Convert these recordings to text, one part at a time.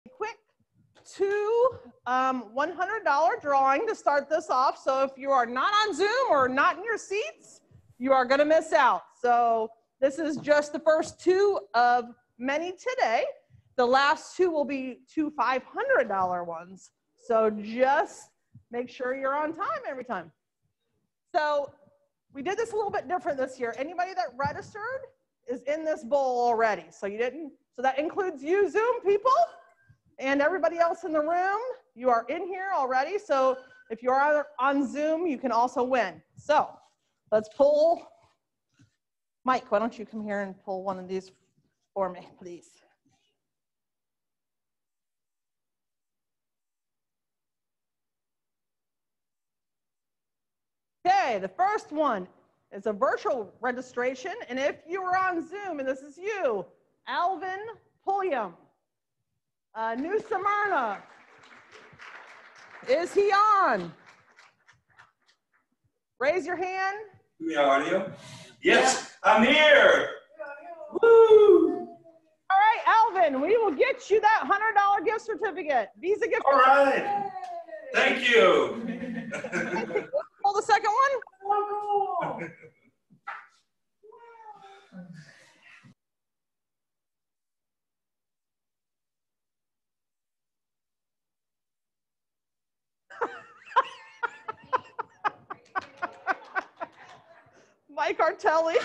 quick $100 drawing to start this off. So if you are not on Zoom or not in your seats, you are going to miss out. So this is just the first two of many today. The last two will be two $500 ones. So just make sure you're on time every time. So we did this a little bit different this year. Anybody that registered is in this bowl already. So that includes you Zoom people and everybody else in the room. You are in here already. So if you are on Zoom, you can also win. So let's pull. Mike, why don't you come here and pull one of these for me, please? Okay, the first one is a virtual registration. And if you were on Zoom, and this is you, Alvin Pulliam, New Smyrna. Is he on? Raise your hand. Do we have audio? Yes, I'm here. Woo! All right, Alvin, we will get you that $100 gift certificate. Visa gift certificate. All right. Thank you. Pull the second one. Mike Artelli.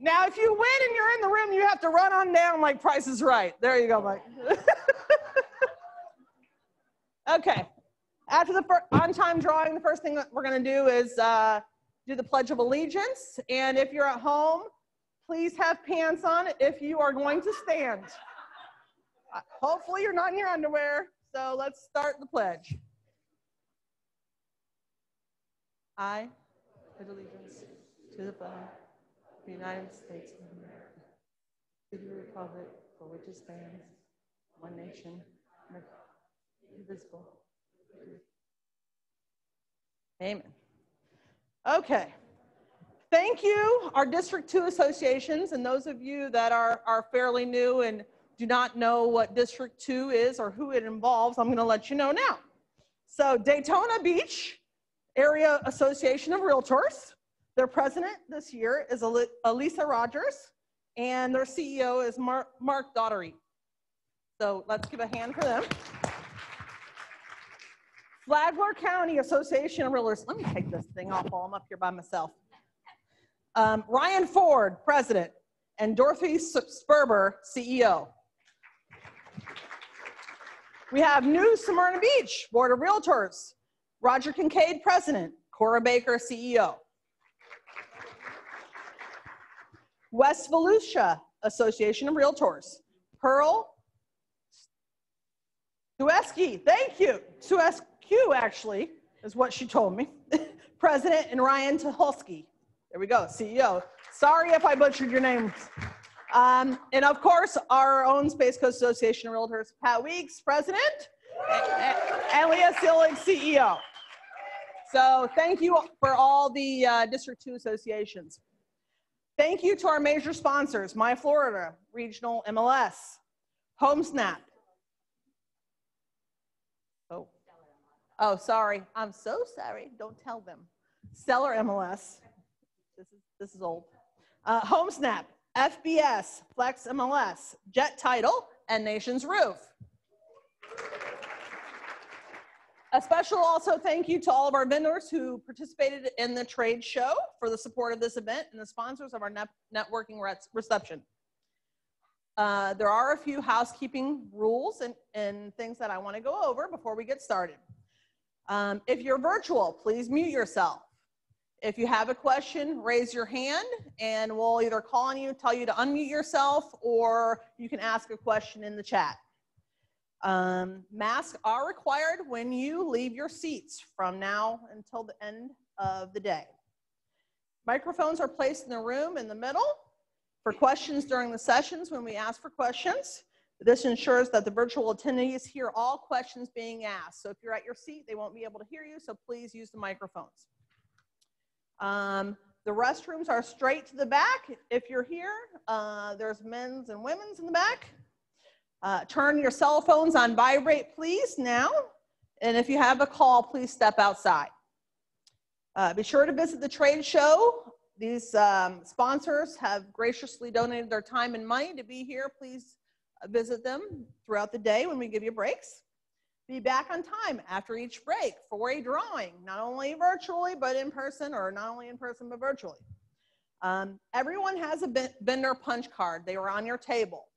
Now, if you win and you're in the room, you have to run on down like Price is Right. There you go, Mike. Okay. After the on-time drawing, the first thing that we're going to do is do the Pledge of Allegiance. And if you're at home, please have pants on if you are going to stand. Hopefully you're not in your underwear. So let's start the pledge. I pledge allegiance to the flag of the United States of America, to the republic for which it stands, one nation, indivisible. Amen. Okay. Thank you, our District 2 associations, and those of you that are fairly new and do not know what District 2 is or who it involves, I'm going to let you know now. So Daytona Beach Area Association of Realtors, their president this year is Elisa Rogers, and their CEO is Mark Daughtery. So let's give a hand for them. Flagler County Association of Realtors. Let me take this thing off while I'm up here by myself. Ryan Ford, president, and Dorothy Sperber, CEO. We have New Smyrna Beach Board of Realtors, Roger Kincaid, president, Cora Baker, CEO. West Volusia Association of Realtors, Pearl Sueski, thank you. Suescu, actually, is what she told me. President, and Ryan Tuholsky. There we go, CEO. Sorry if I butchered your names. And of course, our own Space Coast Association of Realtors, Pat Weeks, president, and Leah Seelig, CEO. So thank you for all the District 2 associations. Thank you to our major sponsors, My Florida Regional MLS, HomeSnap. Oh, sorry. I'm so sorry. Don't tell them. Stellar MLS. This is old. HomeSnap, FBS, Flex MLS, Jet Title, and Nations Roof. A special also thank you to all of our vendors who participated in the trade show for the support of this event and the sponsors of our networking reception. There are a few housekeeping rules and things that I want to go over before we get started. If you're virtual, please mute yourself. If you have a question, raise your hand and we'll either call on you, tell you to unmute yourself, or you can ask a question in the chat. Masks are required when you leave your seats from now until the end of the day. Microphones are placed in the room in the middle for questions during the sessions when we ask for questions. This ensures that the virtual attendees hear all questions being asked. So if you're at your seat, they won't be able to hear you, so please use the microphones. The restrooms are straight to the back. If you're here, there's men's and women's in the back. Turn your cell phones on vibrate, please, now. And if you have a call, please step outside. Be sure to visit the trade show. These sponsors have graciously donated their time and money to be here. Please visit them throughout the day when we give you breaks. Be back on time after each break for a drawing, not only virtually, but in person, or not only in person, but virtually. Everyone has a vendor punch card. They are on your table.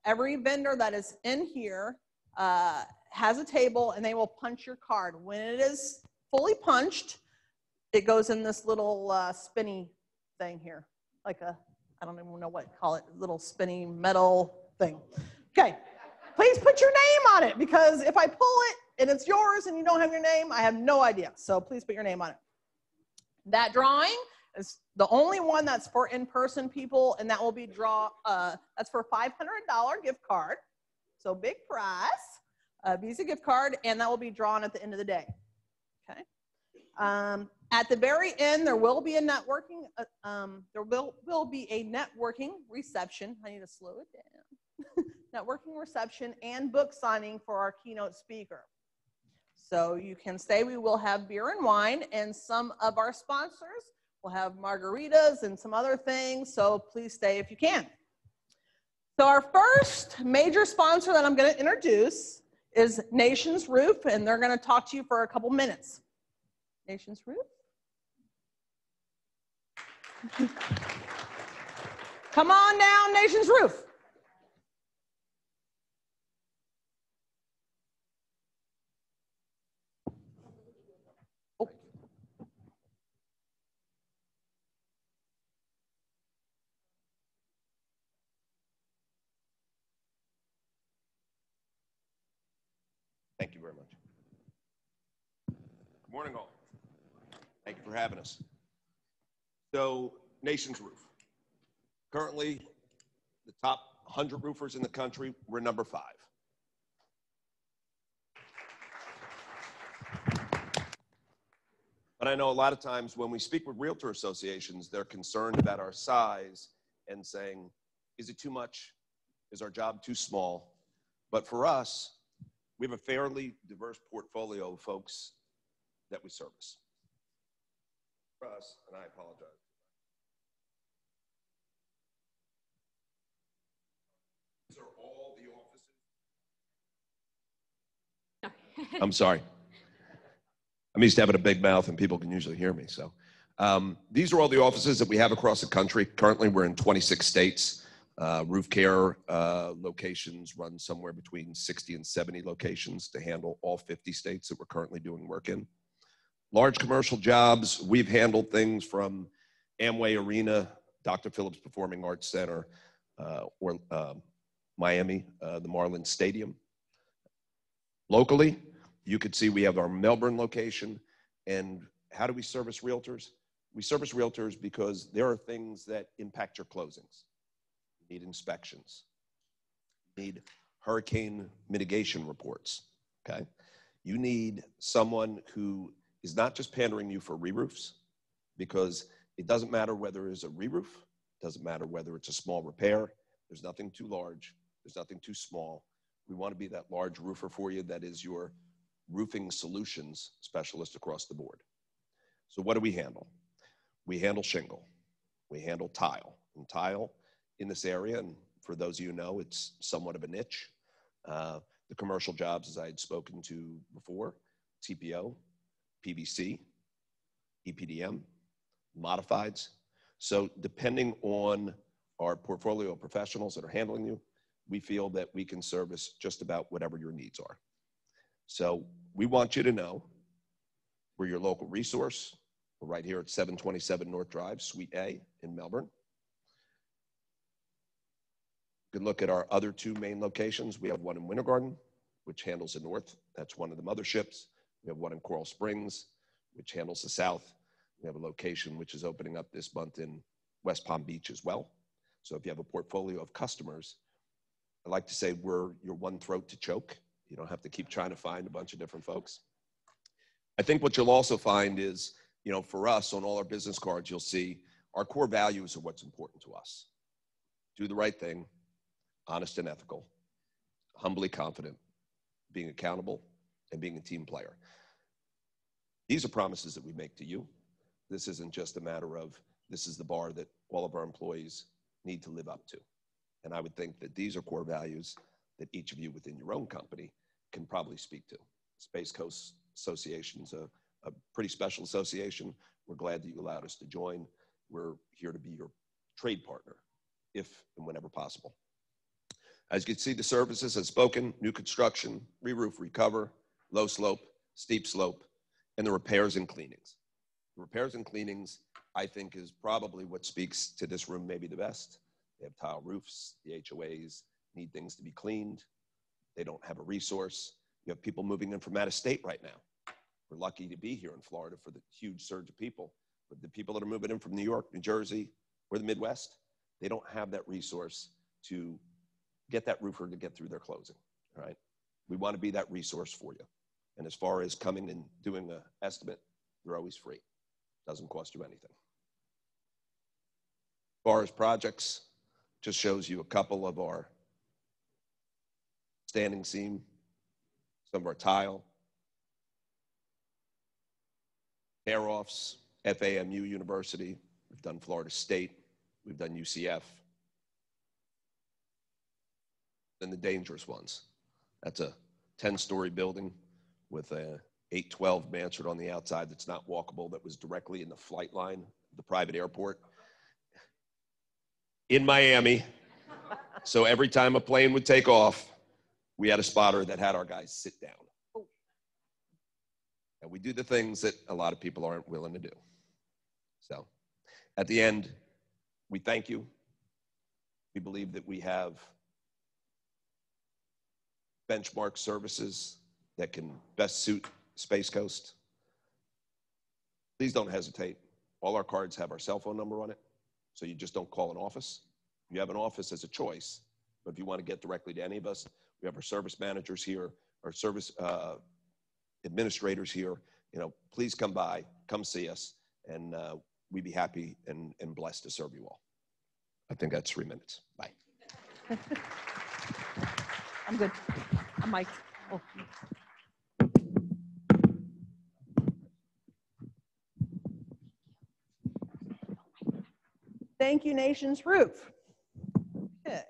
Every vendor that is in here has a table, and they will punch your card. When it is fully punched, it goes in this little spinny thing here, like a, I don't even know what to call it, little spinny metal thing. Okay, please put your name on it, because if I pull it and it's yours and you don't have your name, I have no idea. So please put your name on it. That drawing is the only one that's for in-person people, and that will be that's for a $500 gift card. So big prize, Visa gift card, and that will be drawn at the end of the day. Okay. At the very end, there will be a networking. There will be a networking reception. I need to slow it down. Networking reception and book signing for our keynote speaker. So you can stay. We will have beer and wine, and some of our sponsors will have margaritas and some other things. So please stay if you can. So our first major sponsor that I'm going to introduce is Nations Roof, and they're going to talk to you for a couple minutes. Nations Roof. Come on down, Nations Roof. Oh. Thank you very much. Good morning, all. Thank you for having us. So, Nations Roof. Currently, the top 100 roofers in the country, we're number 5. But I know a lot of times when we speak with realtor associations, they're concerned about our size and saying, is it too much? Is our job too small? But for us, we have a fairly diverse portfolio of folks that we service. For us, and I apologize. These are all the offices. I'm sorry. I'm used to having a big mouth and people can usually hear me. So these are all the offices that we have across the country. Currently, we're in 26 states. Roof care locations run somewhere between 60 and 70 locations to handle all 50 states that we're currently doing work in. Large commercial jobs, we've handled things from Amway Arena, Dr. Phillips Performing Arts Center, or Miami, the Marlins Stadium. Locally, you could see we have our Melbourne location. And how do we service realtors? We service realtors because there are things that impact your closings. You need inspections. You need hurricane mitigation reports, okay? You need someone who is not just pandering you for re-roofs, because it doesn't matter whether it's a re-roof, it doesn't matter whether it's a small repair, there's nothing too large, there's nothing too small. We want to be that large roofer for you that is your roofing solutions specialist across the board. So what do we handle? We handle shingle, we handle tile. And tile in this area, and for those of you who know, it's somewhat of a niche. The commercial jobs, as I had spoken to before, TPO, PVC, EPDM, modifieds. So depending on our portfolio of professionals that are handling you, we feel that we can service just about whatever your needs are. So we want you to know we're your local resource. We're right here at 727 North Drive, Suite A in Melbourne. You can look at our other 2 main locations. We have one in Winter Garden, which handles the north. That's one of the motherships. We have one in Coral Springs, which handles the south. We have a location which is opening up this month in West Palm Beach as well. So if you have a portfolio of customers, I like to say we're your one throat to choke. You don't have to keep trying to find a bunch of different folks. I think what you'll also find is you know, for us on all our business cards, you'll see our core values are what's important to us. Do the right thing, honest and ethical, humbly confident, being accountable, and being a team player. These are promises that we make to you. This isn't just a matter of, this is the bar that all of our employees need to live up to. And I would think that these are core values that each of you within your own company can probably speak to. Space Coast Association's a pretty special association. We're glad that you allowed us to join. We're here to be your trade partner, if and whenever possible. As you can see, the services as spoken: new construction, re-roof, recover, low slope, steep slope, and the repairs and cleanings. The repairs and cleanings, I think, is probably what speaks to this room maybe the best. They have tile roofs, the HOAs need things to be cleaned. They don't have a resource. You have people moving in from out of state right now. We're lucky to be here in Florida for the huge surge of people. But the people that are moving in from New York, New Jersey, or the Midwest, they don't have that resource to get that roofer to get through their closing, all right? We want to be that resource for you. And as far as coming and doing an estimate, they're always free. Doesn't cost you anything. As far as projects, just shows you a couple of our standing seam, some of our tile, tear-offs, FAMU University, we've done Florida State, we've done UCF, and the dangerous ones. That's a 10-story building with a 812 mansard on the outside that's not walkable, that was directly in the flight line of the private airport in Miami. So every time a plane would take off, we had a spotter that had our guys sit down. And we do the things that a lot of people aren't willing to do. So at the end, we thank you. We believe that we have benchmark services that can best suit Space Coast. Please don't hesitate. All our cards have our cell phone number on it, so you just don't call an office. You have an office as a choice, but if you want to get directly to any of us, we have our service managers here, our service administrators here. You know, please come by, come see us, and we'd be happy and blessed to serve you all. I think that's 3 minutes. Bye. I'm good. I'm Mike. Oh. Thank you, Nations Roof. Okay.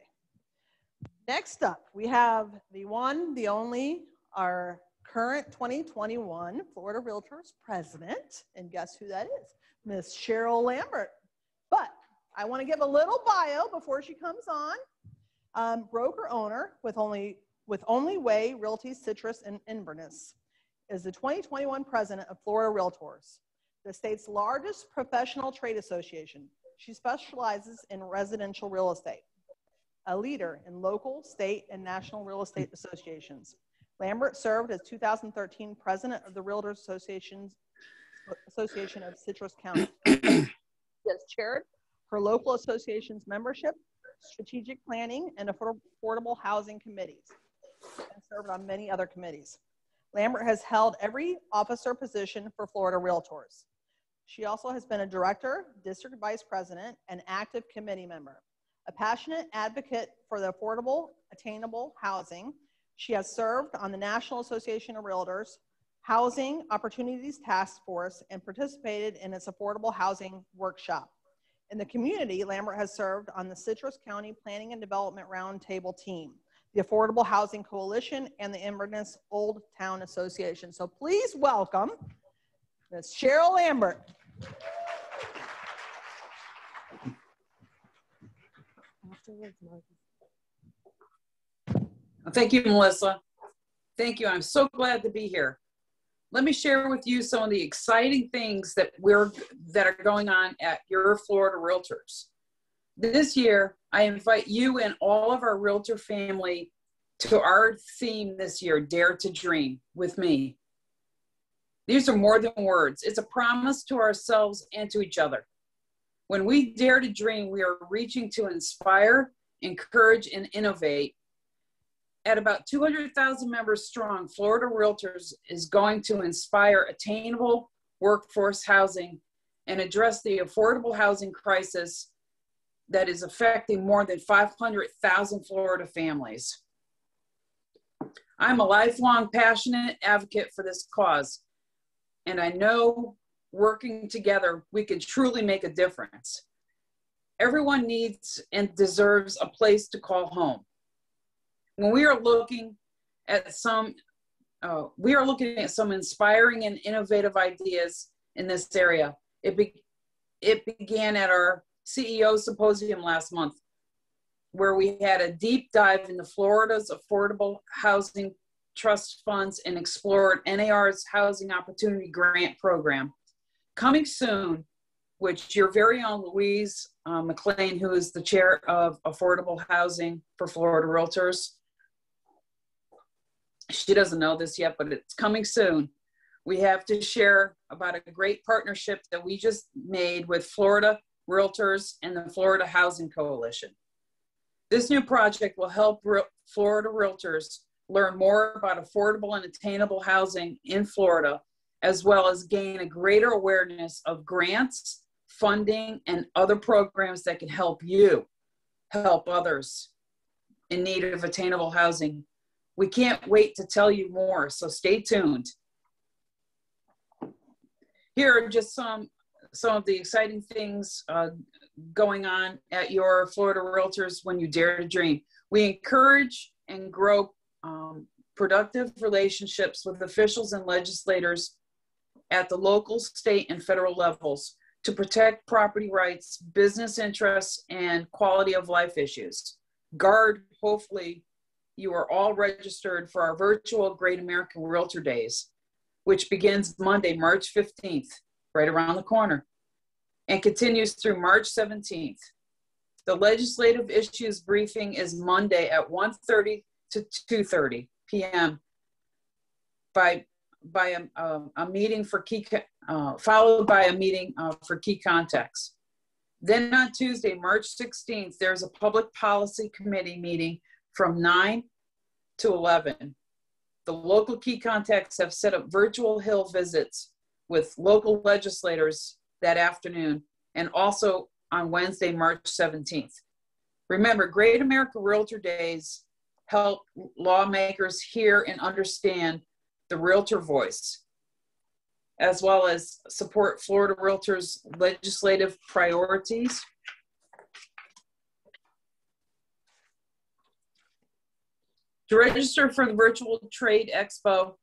Next up, we have the one, the only, our current 2021 Florida Realtors president. And guess who that is? Miss Cheryl Lambert. But I want to give a little bio before she comes on. Broker owner with Only Way Realty Citrus in Inverness, is the 2021 president of Florida Realtors, the state's largest professional trade association. She specializes in residential real estate, a leader in local, state, and national real estate associations. Lambert served as 2013 president of the Realtors Association of Citrus County. She has chaired her local association's membership, strategic planning, and affordable housing committees, and served on many other committees. Lambert has held every officer position for Florida Realtors. She also has been a director, district vice president, and active committee member. A passionate advocate for the affordable, attainable housing, she has served on the National Association of Realtors Housing Opportunities Task Force and participated in its affordable housing workshop. In the community, Lambert has served on the Citrus County Planning and Development Roundtable team, the Affordable Housing Coalition, and the Inverness Old Town Association. So please welcome Ms. Cheryl Lambert. Thank you, Melissa. Thank you. I'm so glad to be here. Let me share with you some of the exciting things that are going on at your Florida Realtors. This year, I invite you and all of our Realtor family to our theme this year, Dare to Dream with me. These are more than words. It's a promise to ourselves and to each other. When we dare to dream, we are reaching to inspire, encourage, and innovate. At about 200,000 members strong, Florida Realtors is going to inspire attainable, workforce housing, and address the affordable housing crisis that is affecting more than 500,000 Florida families. I'm a lifelong passionate advocate for this cause, and I know working together, we can truly make a difference. Everyone needs and deserves a place to call home. When we are looking at some inspiring and innovative ideas in this area. It began at our CEO symposium last month, where we had a deep dive into Florida's affordable housing trust funds and explored NAR's Housing Opportunity Grant Program. Coming soon, which your very own Louise McLean, who is the chair of Affordable Housing for Florida Realtors, she doesn't know this yet, but it's coming soon. We have to share about a great partnership that we just made with Florida Realtors and the Florida Housing Coalition. This new project will help Florida Realtors learn more about affordable and attainable housing in Florida, as well as gain a greater awareness of grants, funding, and other programs that can help you help others in need of attainable housing. We can't wait to tell you more, so stay tuned. Here are just some of the exciting things going on at your Florida Realtors when you dare to dream. We encourage and grow productive relationships with officials and legislators at the local, state, and federal levels to protect property rights, business interests, and quality of life issues. Hopefully, you are all registered for our virtual Great American Realtor Days, which begins Monday, March 15th, right around the corner, and continues through March 17th. The legislative issues briefing is Monday at 1:30 to 2:30 p.m. by a meeting for followed by a meeting for key contacts. Then on Tuesday, March 16th, there's a public policy committee meeting from 9 to 11. The local key contacts have set up virtual Hill visits with local legislators that afternoon, and also on Wednesday, March 17th. Remember, Great America Realtor Days help lawmakers hear and understand the realtor voice, as well as support Florida Realtors' legislative priorities. To register for the virtual trade expo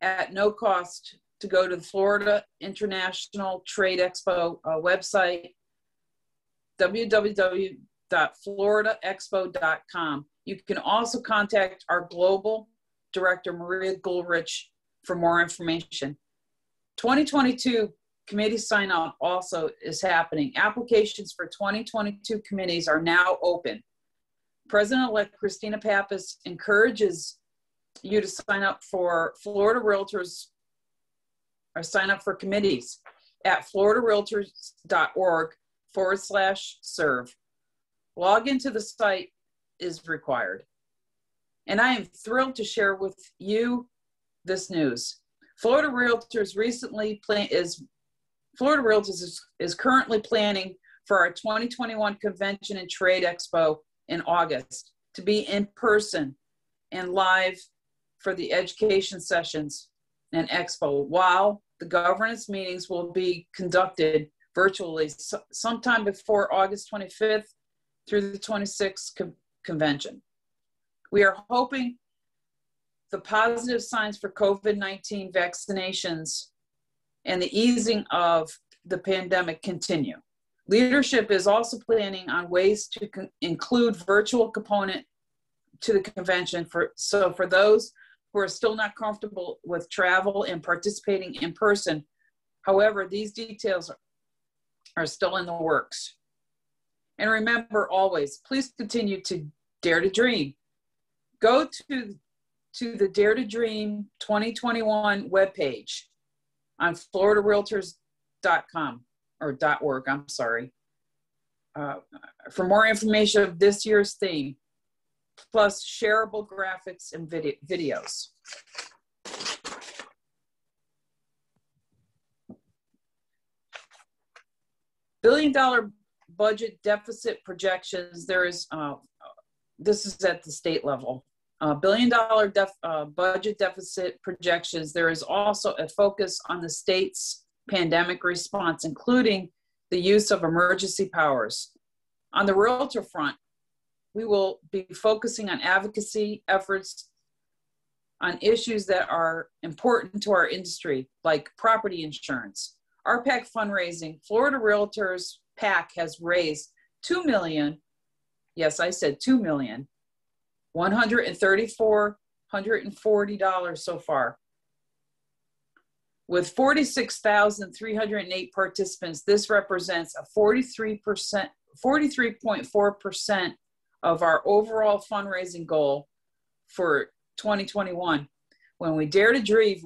at no cost, to go to the Florida International Trade Expo website, www.floridaexpo.com. You can also contact our global director, Maria Gulrich, for more information. 2022 committee sign up also is happening. Applications for 2022 committees are now open. President-elect Christina Pappas encourages you to sign up for Florida Realtors, or sign up for committees at floridarealtors.org/serve. Log into the site is required. And I am thrilled to share with you this news. Florida Realtors is currently planning for our 2021 Convention and Trade Expo in August to be in person and live for the education sessions and expo, while the governance meetings will be conducted virtually sometime before August 25th through the 26th convention. We are hoping the positive signs for COVID-19 vaccinations and the easing of the pandemic continue. Leadership is also planning on ways to include virtual component to the convention for those who are still not comfortable with travel and participating in person. However, these details are still in the works. And remember always, please continue to dare to dream. Go to the Dare to Dream 2021 webpage on floridarealtors.com or .org, I'm sorry, for more information of this year's theme, plus shareable graphics and videos. Billion-dollar budget deficit projections. There is, this is at the state level. Billion-dollar budget deficit projections. There is also a focus on the state's pandemic response, including the use of emergency powers. On the realtor front, we will be focusing on advocacy efforts on issues that are important to our industry, like property insurance. Our PAC fundraising, Florida Realtors PAC has raised $2 million, yes, I said $2 million, $134,140 so far. With 46,308 participants, this represents a 43.4% of our overall fundraising goal for 2021. When we dare to dream,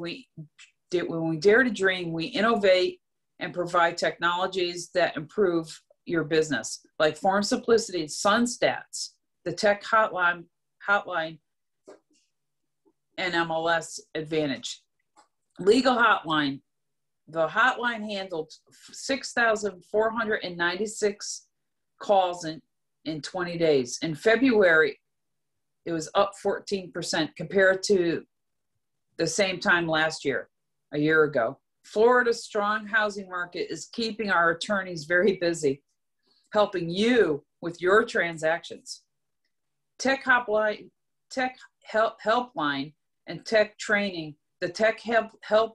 we innovate and provide technologies that improve your business, like Form Simplicity, SunStats, the Tech Hotline, and MLS Advantage. Legal Hotline. The hotline handled 6,496 calls in 20 days. In February, it was up 14% compared to the same time last year, a year ago. Florida's strong housing market is keeping our attorneys very busy, helping you with your transactions. Tech Helpline, and Tech Training. The Tech Helpline,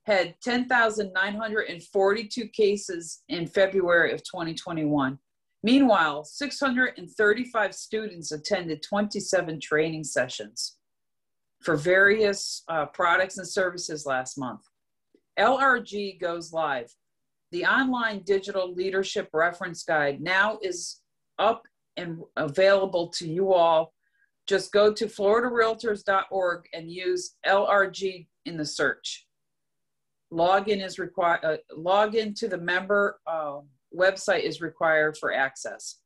had 10,942 cases in February of 2021. Meanwhile, 635 students attended 27 training sessions for various products and services last month. LRG goes live. The online digital leadership reference guide now is up and available to you all. Just go to floridarealtors.org and use LRG in the search. Login is required. Login to the member website is required for access.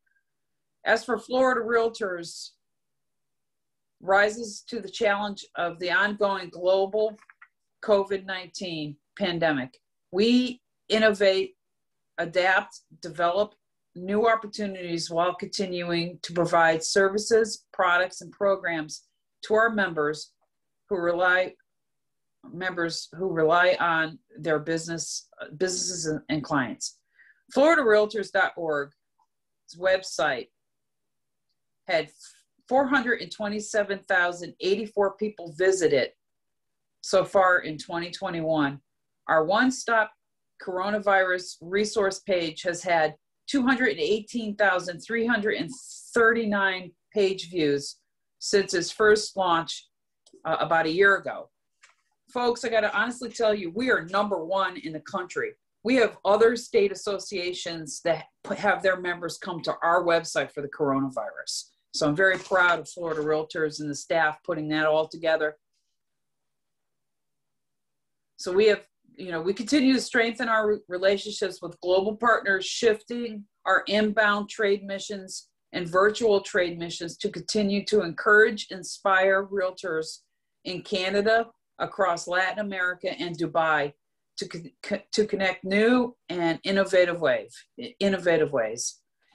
As for Florida Realtors, rises to the challenge of the ongoing global COVID-19 pandemic. We innovate, adapt, develop new opportunities while continuing to provide services, products, and programs to our members who rely on their businesses and clients. FloridaRealtors.org's website had 427,084 people visit it so far in 2021. Our one-stop coronavirus resource page has had 218,339 page views since its first launch about a year ago. Folks, I got to honestly tell you, we are #1 in the country. We have other state associations that have their members come to our website for the coronavirus. So I'm very proud of Florida Realtors and the staff putting that all together. So we have, we continue to strengthen our relationships with global partners, shifting our inbound trade missions and virtual trade missions to continue to encourage, inspire realtors in Canada, across Latin America, and Dubai to connect new and innovative ways.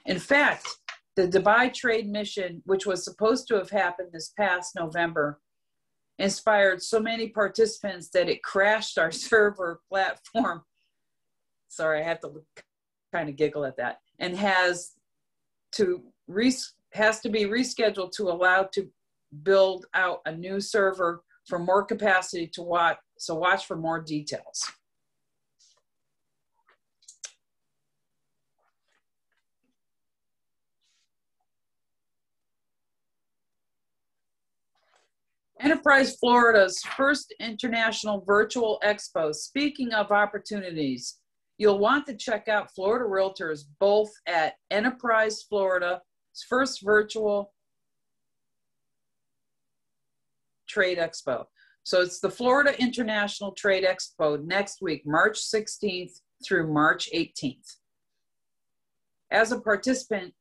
In fact, the Dubai trade mission, which was supposed to have happened this past November, inspired so many participants that it crashed our server platform. Sorry, I have to kind of giggle at that. And has to be rescheduled to allow to build out a new server for more capacity to watch. So watch for more details. Enterprise Florida's first international virtual expo. Speaking of opportunities, you'll want to check out Florida Realtors both at Enterprise Florida's first virtual trade expo. So it's the Florida International Trade Expo next week, March 16th through March 18th. As a participant,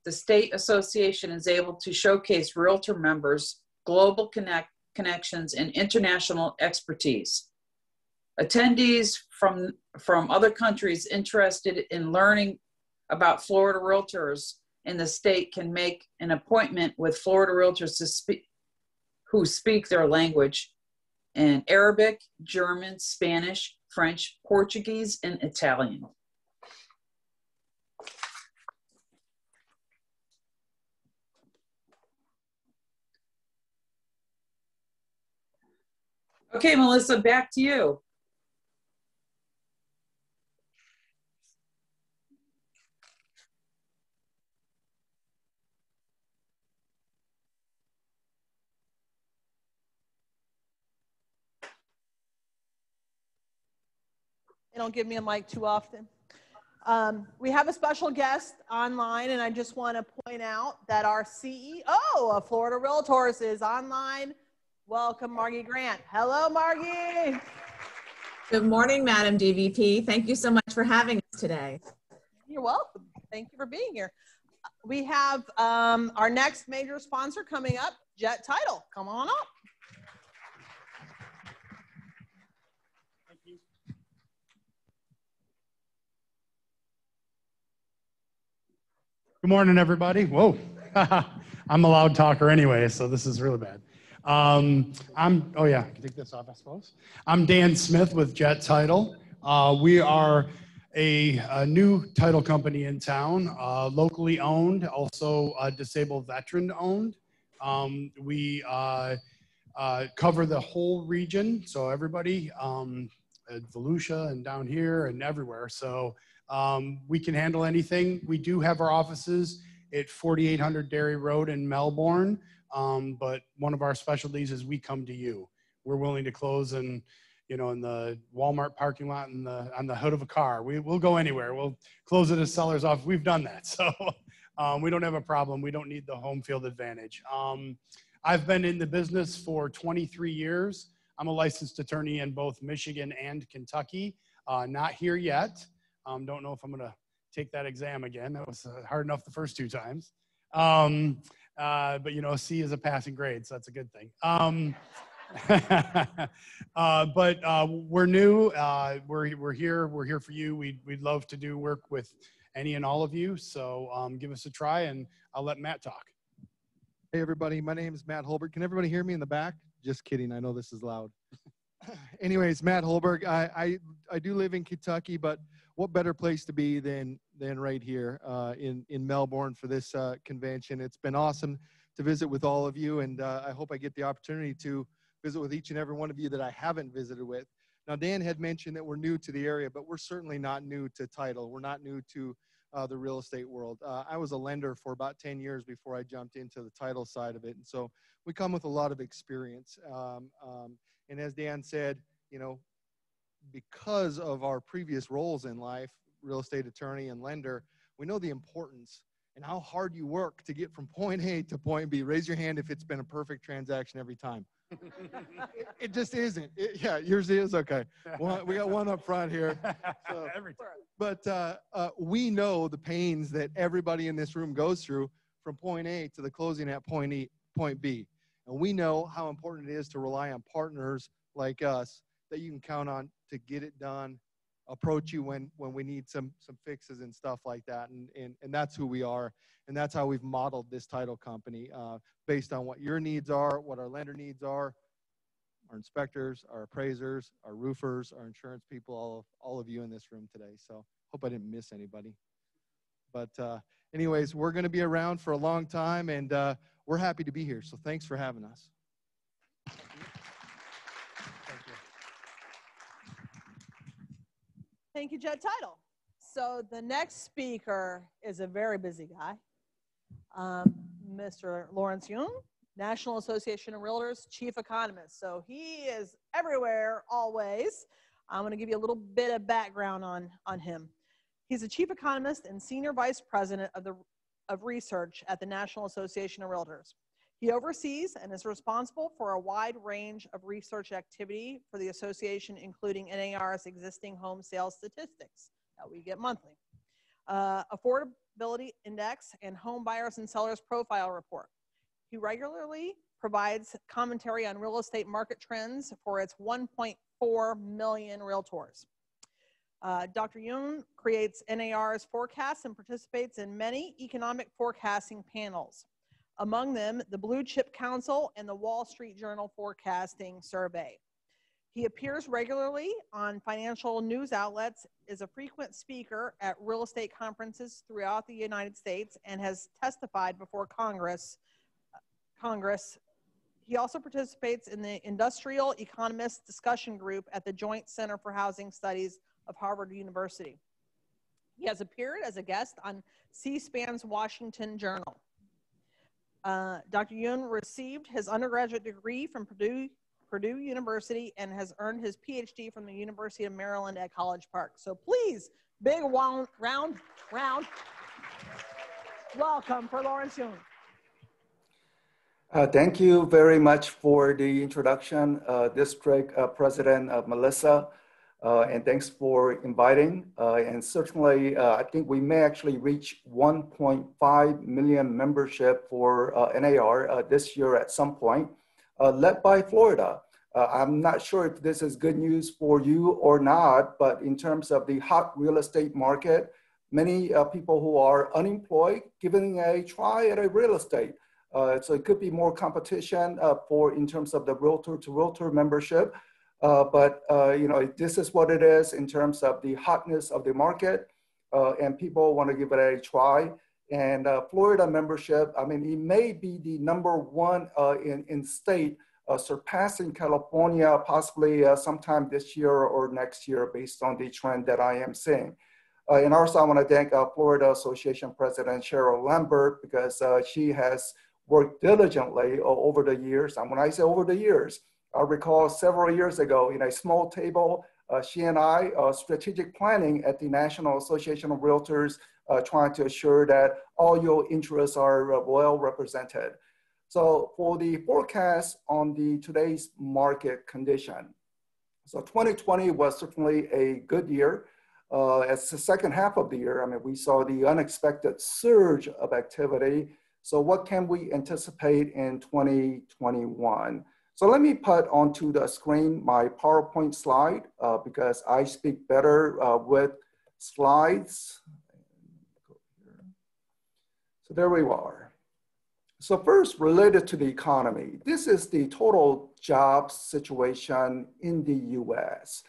the state association is able to showcase realtor members' global connections and international expertise. Attendees from other countries interested in learning about Florida Realtors in the state can make an appointment with Florida Realtors who speak their language in Arabic, German, Spanish, French, Portuguese, and Italian. Okay, Melissa, back to you. They don't give me a mic too often. We have a special guest online, and I just want to point out that our CEO of Florida Realtors is online. Welcome, Margie Grant. Hello, Margie. Good morning, Madam DVP. Thank you so much for having us today. You're welcome. Thank you for being here. We have our next major sponsor coming up, Jet Title. Come on up. Thank you. Good morning, everybody. Whoa, I'm a loud talker anyway, so this is really bad. Oh yeah, I can take this off, I suppose. I'm Dan Smith with Jet Title. We are a new title company in town, locally owned, also disabled veteran owned. We cover the whole region, so everybody, Volusia and down here and everywhere. So we can handle anything. We do have our offices at 4800 Dairy Road in Melbourne, but one of our specialties is we come to you. We're willing to close in the Walmart parking lot and on the hood of a car. We'll go anywhere. We'll close it as seller's office. We've done that, so we don't have a problem. We don't need the home field advantage. I've been in the business for 23 years. I'm a licensed attorney in both Michigan and Kentucky. Not here yet. Don't know if I'm going to take that exam again. That was hard enough the first 2 times. But C is a passing grade, so that's a good thing. But we're new. We're here for you. We'd love to do work with any and all of you. So give us a try, and I'll let Matt talk. Hey everybody, my name is Matt Holberg. Can everybody hear me in the back? Just kidding, I know this is loud. Anyways, Matt Holberg. I do live in Kentucky, but what better place to be than right here in Melbourne for this convention. It's been awesome to visit with all of you, and I hope I get the opportunity to visit with each and every one of you that I haven't visited with. Now, Dan had mentioned that we're new to the area, but we're certainly not new to title. We're not new to the real estate world. I was a lender for about 10 years before I jumped into the title side of it, and so we come with a lot of experience. And as Dan said, because of our previous roles in life, real estate attorney and lender, we know the importance and how hard you work to get from point A to point B. Raise your hand if it's been a perfect transaction every time. It just isn't. Yeah, yours is? Okay. We got one up front here. So, but we know the pains that everybody in this room goes through from point A to the closing at point B. And we know how important it is to rely on partners like us that you can count on to get it done, approach you when we need some fixes and stuff like that. And that's who we are. And that's how we've modeled this title company based on what your needs are, what our lender needs are, our inspectors, our appraisers, our roofers, our insurance people, all of you in this room today. So hope I didn't miss anybody. But anyways, we're going to be around for a long time, and we're happy to be here. So thanks for having us. Thank you, Jet Title. So the next speaker is a very busy guy, Mr. Lawrence Young, National Association of Realtors Chief Economist. So he is everywhere, always. I'm going to give you a little bit of background on him. He's a Chief Economist and Senior Vice President of Research at the National Association of Realtors. He oversees and is responsible for a wide range of research activity for the association, including NAR's existing home sales statistics that we get monthly, affordability index, and home buyers and sellers profile report. He regularly provides commentary on real estate market trends for its 1.5 4 million realtors. Dr. Yoon creates NAR's forecasts and participates in many economic forecasting panels, among them the Blue Chip Council and the Wall Street Journal Forecasting Survey. He appears regularly on financial news outlets, is a frequent speaker at real estate conferences throughout the United States, and has testified before Congress. He also participates in the Industrial Economists Discussion Group at the Joint Center for Housing Studies of Harvard University. He has appeared as a guest on C-SPAN's Washington Journal. Dr. Yoon received his undergraduate degree from Purdue University and has earned his PhD from the University of Maryland at College Park. So please, big round welcome for Lawrence Yoon. Thank you very much for the introduction, District President Melissa, and thanks for inviting. And certainly, I think we may actually reach 1.5 million membership for NAR this year at some point, led by Florida. I'm not sure if this is good news for you or not, but in terms of the hot real estate market, many people who are unemployed giving a try at a real estate. So it could be more competition in terms of the realtor to realtor membership. But you know, this is what it is in terms of the hotness of the market, and people want to give it a try. And Florida membership, I mean, it may be the #1 in state, surpassing California possibly sometime this year or next year based on the trend that I am seeing. And also I want to thank Florida Association President Cheryl Lambert, because she has worked diligently over the years. And when I say over the years, I recall several years ago in a small table, she and I, strategic planning at the National Association of Realtors, trying to assure that all your interests are well represented. So for the forecast on today's market condition, so 2020 was certainly a good year. As the second half of the year, I mean, we saw the unexpected surge of activity. So what can we anticipate in 2021? So let me put onto the screen my PowerPoint slide because I speak better with slides. So there we are. So first, related to the economy, this is the total jobs situation in the US.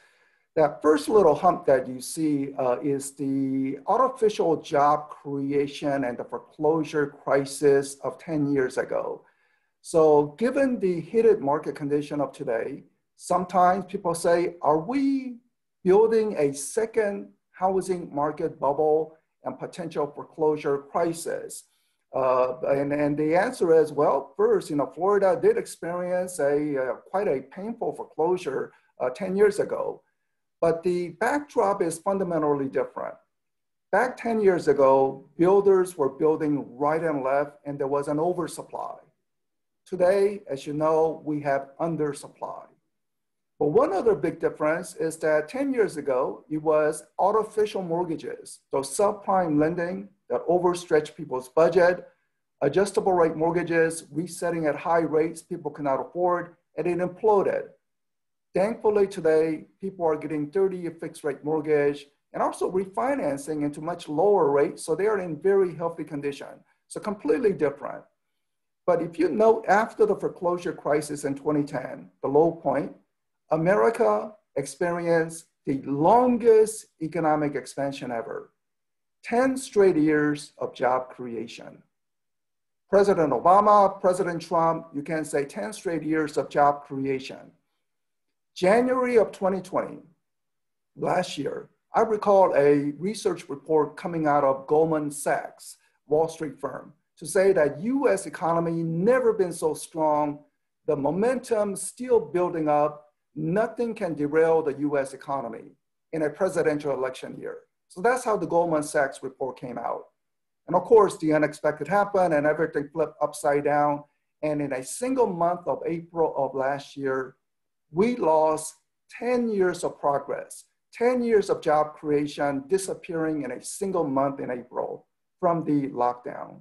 That first little hump that you see is the artificial job creation and the foreclosure crisis of 10 years ago. So given the heated market condition of today, sometimes people say, are we building a second housing market bubble and potential foreclosure crisis? And the answer is, well, first, you know, Florida did experience quite a painful foreclosure 10 years ago. But the backdrop is fundamentally different. Back 10 years ago, builders were building right and left, and there was an oversupply. Today, as you know, we have undersupply. But one other big difference is that 10 years ago, it was artificial mortgages, those subprime lending that overstretched people's budget, adjustable rate mortgages, resetting at high rates people cannot afford, and it imploded. Thankfully today, people are getting 30-year fixed rate mortgage and also refinancing into much lower rates. So they are in very healthy condition. So completely different. But if you note, after the foreclosure crisis in 2010, the low point, America experienced the longest economic expansion ever. 10 straight years of job creation. President Obama, President Trump, you can say 10 straight years of job creation. January of 2020, last year, I recall a research report coming out of Goldman Sachs, Wall Street firm, to say that US economy never been so strong, the momentum still building up, nothing can derail the US economy in a presidential election year. So that's how the Goldman Sachs report came out. And of course, the unexpected happened and everything flipped upside down. And in a single month of April of last year, we lost 10 years of progress, 10 years of job creation disappearing in a single month in April from the lockdown.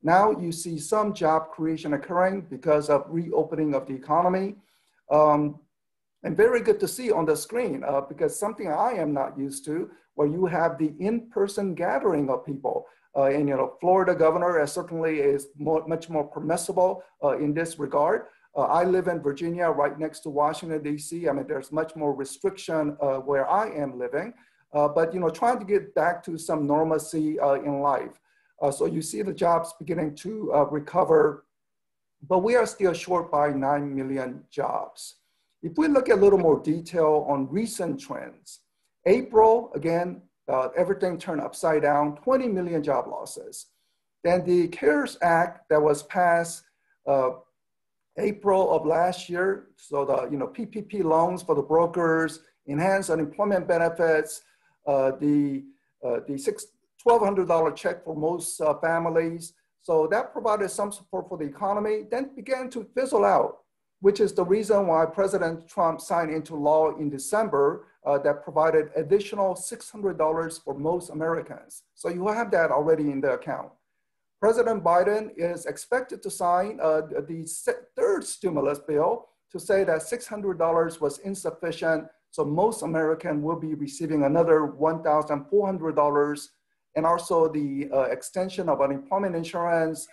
Now you see some job creation occurring because of reopening of the economy. And And very good to see on the screen because something I am not used to, where you have the in-person gathering of people. And Florida governor certainly is much more permissible in this regard. I live in Virginia, right next to Washington, D.C. I mean, there's much more restriction where I am living, but trying to get back to some normalcy in life. So you see the jobs beginning to recover, but we are still short by 9 million jobs. If we look at a little more detail on recent trends, April, again, everything turned upside down, 20 million job losses. Then the CARES Act that was passed April of last year, so the PPP loans for the brokers, enhanced unemployment benefits, the $1,200 check for most families. So that provided some support for the economy, then began to fizzle out, which is the reason why President Trump signed into law in December that provided additional $600 for most Americans. So you have that already in the account. President Biden is expected to sign the third stimulus bill to say that $600 was insufficient. So most Americans will be receiving another $1,400, and also the extension of unemployment insurance,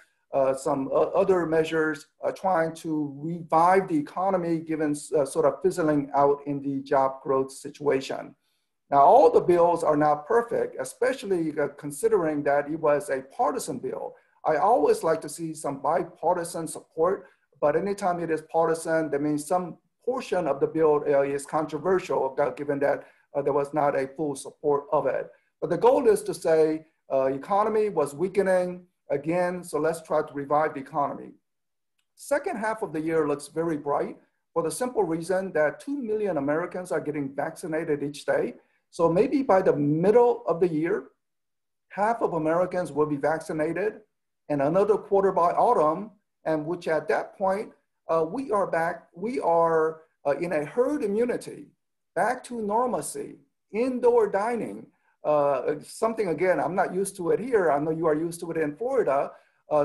some other measures trying to revive the economy given sort of fizzling out in the job growth situation. Now, all the bills are not perfect, especially considering that it was a partisan bill. I always like to see some bipartisan support, but anytime it is partisan, that means some portion of the bill is controversial, given that there was not a full support of it. But the goal is to say economy was weakening again, so let's try to revive the economy. Second half of the year looks very bright for the simple reason that 2 million Americans are getting vaccinated each day. So maybe by the middle of the year, half of Americans will be vaccinated and another quarter by autumn, and which at that point, we are back, we are in a herd immunity, back to normalcy, indoor dining, something again, I'm not used to it here. I know you are used to it in Florida,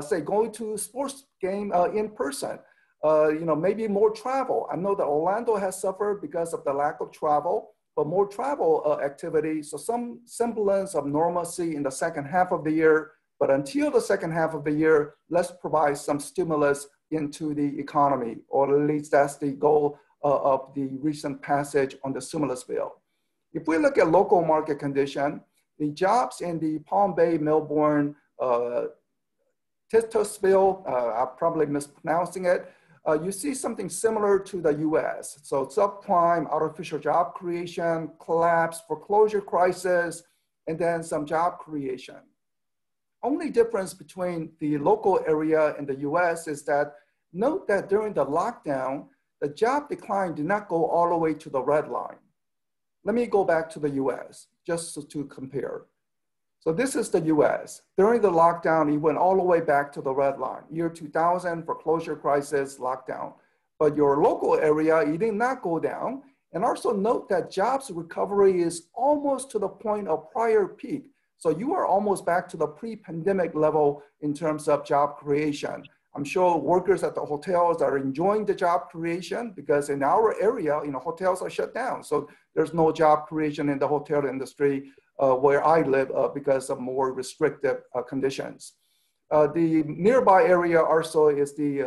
say going to a sports game in person, maybe more travel. I know that Orlando has suffered because of the lack of travel, but more travel activity. So some semblance of normalcy in the second half of the year, but until the second half of the year, let's provide some stimulus into the economy, or at least that's the goal of the recent passage on the stimulus bill. If we look at local market condition, the jobs in the Palm Bay, Melbourne, Titusville, I'm probably mispronouncing it, you see something similar to the US. So subprime, artificial job creation, collapse, foreclosure crisis, and then some job creation. Only difference between the local area and the US is that note that during the lockdown, the job decline did not go all the way to the red line. Let me go back to the US just to compare. So this is the US. During the lockdown, it went all the way back to the red line. Year 2000, foreclosure crisis, lockdown. But your local area, it did not go down. And also note that jobs recovery is almost to the point of prior peak. So you are almost back to the pre-pandemic level in terms of job creation. I'm sure workers at the hotels are enjoying the job creation because in our area, hotels are shut down. So there's no job creation in the hotel industry where I live because of more restrictive conditions. The nearby area also is the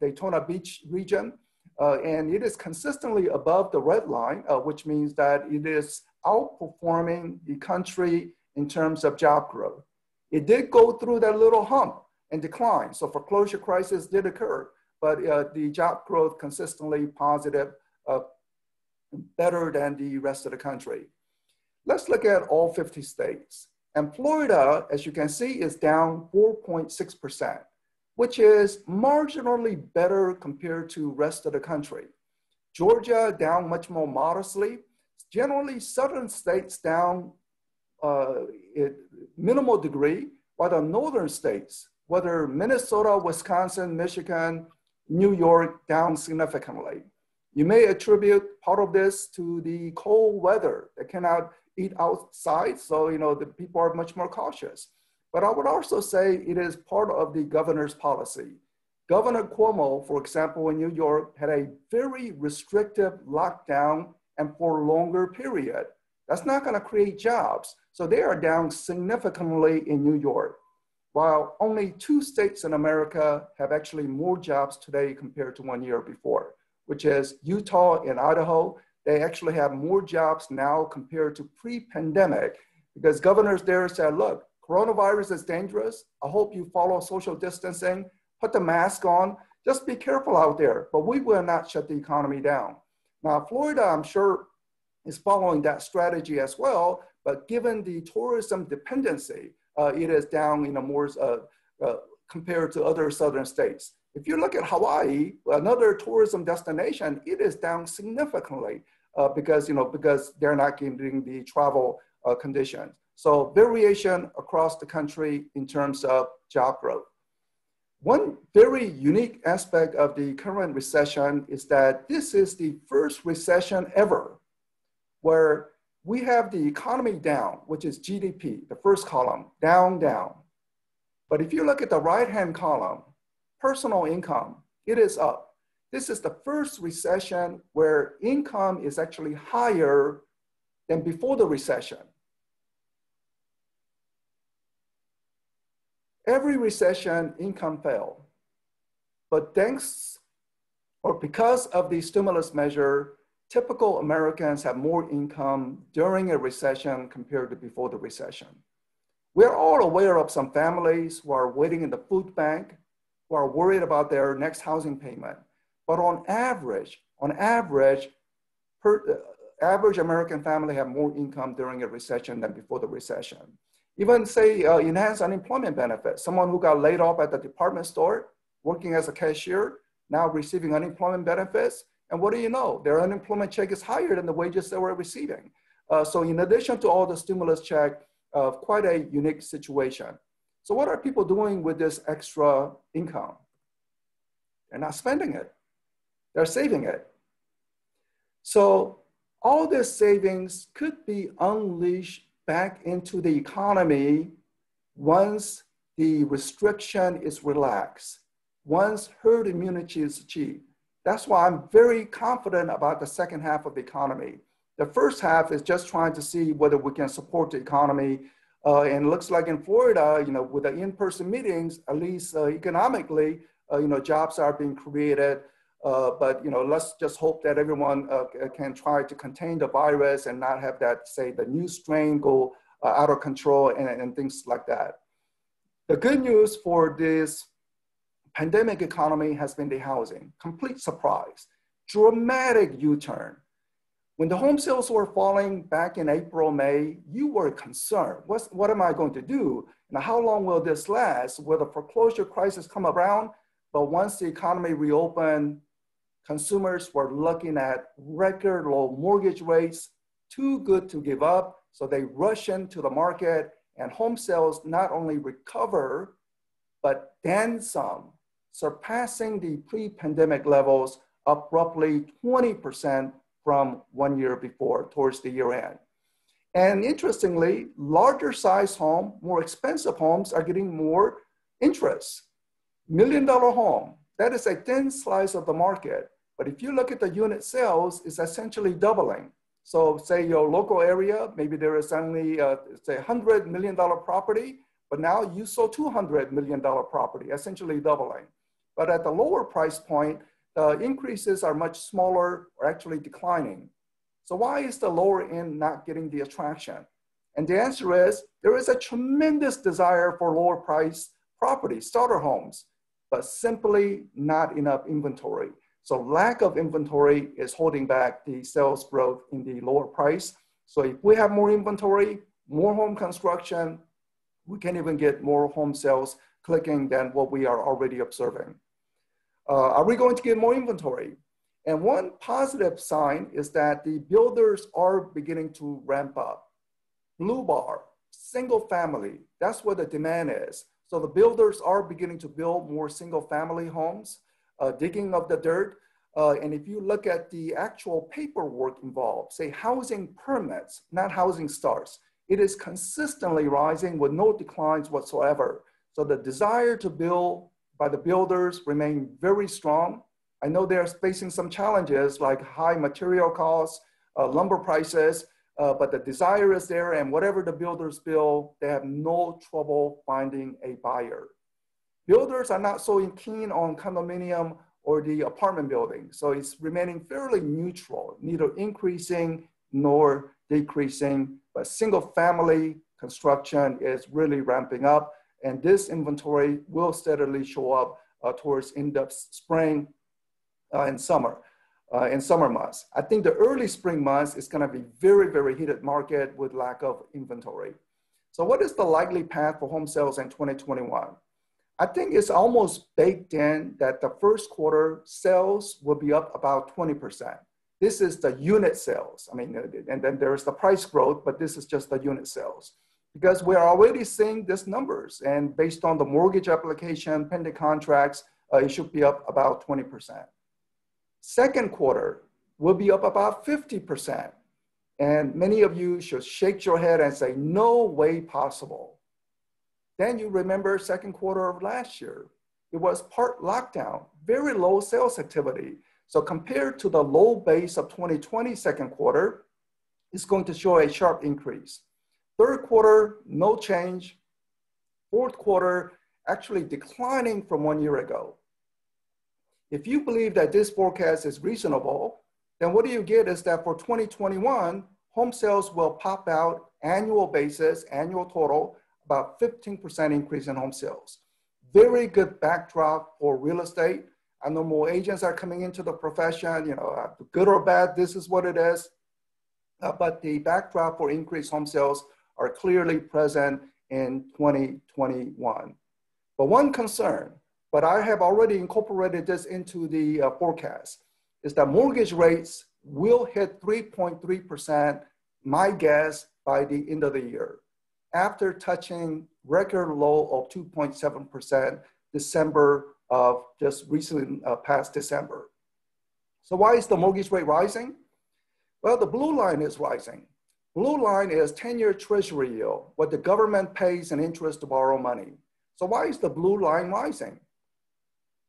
Daytona Beach region, and it is consistently above the red line, which means that it is outperforming the country in terms of job growth. It did go through that little hump and decline, so foreclosure crisis did occur, but the job growth consistently positive, better than the rest of the country. Let's look at all 50 states. And Florida, as you can see, is down 4.6%, which is marginally better compared to rest of the country. Georgia down much more modestly. Generally, southern states down minimal degree, while the northern states, whether Minnesota, Wisconsin, Michigan, New York, down significantly. You may attribute part of this to the cold weather. They cannot eat outside, so the people are much more cautious. But I would also say it is part of the governor's policy. Governor Cuomo, for example, in New York, had a very restrictive lockdown and for a longer period. That's not going to create jobs. So they are down significantly in New York, while only 2 states in America have actually more jobs today compared to 1 year before, which is Utah and Idaho. They actually have more jobs now compared to pre-pandemic because governors there said, look, coronavirus is dangerous. I hope you follow social distancing, put the mask on, just be careful out there, but we will not shut the economy down. Now, Florida, I'm sure, is following that strategy as well, but given the tourism dependency, it is down in a more compared to other southern states. If you look at Hawaii, another tourism destination, it is down significantly because they're not getting the travel conditions. So variation across the country in terms of job growth. One very unique aspect of the current recession is that this is the first recession ever where we have the economy down, which is GDP, the first column, down, down. But if you look at the right-hand column, personal income, it is up. This is the first recession where income is actually higher than before the recession. Every recession, income fell. But thanks or because of the stimulus measure, typical Americans have more income during a recession compared to before the recession. We're all aware of some families who are waiting in the food bank, who are worried about their next housing payment. But on average, average American family have more income during a recession than before the recession. Even say enhanced unemployment benefits, someone who got laid off at the department store, working as a cashier, now receiving unemployment benefits. And what do you know? Their unemployment check is higher than the wages they were receiving. So in addition to all the stimulus check, quite a unique situation. So what are people doing with this extra income? They're not spending it. They're saving it. So all this savings could be unleashed back into the economy once the restriction is relaxed, once herd immunity is achieved. That's why I'm very confident about the second half of the economy. The first half is just trying to see whether we can support the economy. And it looks like in Florida, with the in-person meetings, at least economically, jobs are being created. But let's just hope that everyone can try to contain the virus and not have that, say, the new strain go out of control and things like that. The good news for this pandemic economy has been the housing. Complete surprise, dramatic U-turn. When the home sales were falling back in April, May, you were concerned. What am I going to do? Now, how long will this last? Will the foreclosure crisis come around? But once the economy reopened, consumers were looking at record low mortgage rates, too good to give up. So they rush into the market and home sales not only recover, but then some, surpassing the pre-pandemic levels up roughly 20% from 1 year before, towards the year end. And interestingly, larger size home, more expensive homes are getting more interest. $1 million home, that is a thin slice of the market. But if you look at the unit sales, it's essentially doubling. So say your local area, maybe there is only, say $100 million property, but now you sold $200 million property, essentially doubling. But at the lower price point, the increases are much smaller or actually declining. So why is the lower end not getting the attraction? And the answer is, there is a tremendous desire for lower price property, starter homes, but simply not enough inventory. So lack of inventory is holding back the sales growth in the lower price. So if we have more inventory, more home construction, we can even get more home sales clicking than what we are already observing. Are we going to get more inventory? And one positive sign is that the builders are beginning to ramp up. Blue bar, single family, that's where the demand is. So the builders are beginning to build more single family homes, digging up the dirt. And if you look at the actual paperwork involved, say housing permits, not housing starts, it is consistently rising with no declines whatsoever. So the desire to build by the builders remain very strong. I know they're facing some challenges like high material costs, lumber prices, but the desire is there, and whatever the builders build, they have no trouble finding a buyer. Builders are not so keen on condominium or the apartment building, so it's remaining fairly neutral, neither increasing nor decreasing, but single family construction is really ramping up, and this inventory will steadily show up towards end of spring and summer. In summer months. I think the early spring months is going to be very, very heated market with lack of inventory. So what is the likely path for home sales in 2021? I think it's almost baked in that the first quarter sales will be up about 20%. This is the unit sales. I mean, and then there's the price growth, but this is just the unit sales. Because we're already seeing these numbers, and based on the mortgage application, pending contracts, it should be up about 20%. Second quarter will be up about 50%. And many of you should shake your head and say, no way possible. Then you remember second quarter of last year. It was part lockdown, very low sales activity. So compared to the low base of 2020 second quarter, it's going to show a sharp increase. Third quarter, no change. Fourth quarter, actually declining from 1 year ago. If you believe that this forecast is reasonable, then what you get is that for 2021, home sales will pop out annual basis, annual total, about 15% increase in home sales. Very good backdrop for real estate. I know more agents are coming into the profession, you know, good or bad, this is what it is. But the backdrop for increased home sales are clearly present in 2021. But one concern, but I have already incorporated this into the forecast, is that mortgage rates will hit 3.3%, my guess, by the end of the year, after touching record low of 2.7% December of just recently past December. So why is the mortgage rate rising? Well, the blue line is rising. Blue line is 10-year treasury yield, what the government pays in interest to borrow money. So why is the blue line rising?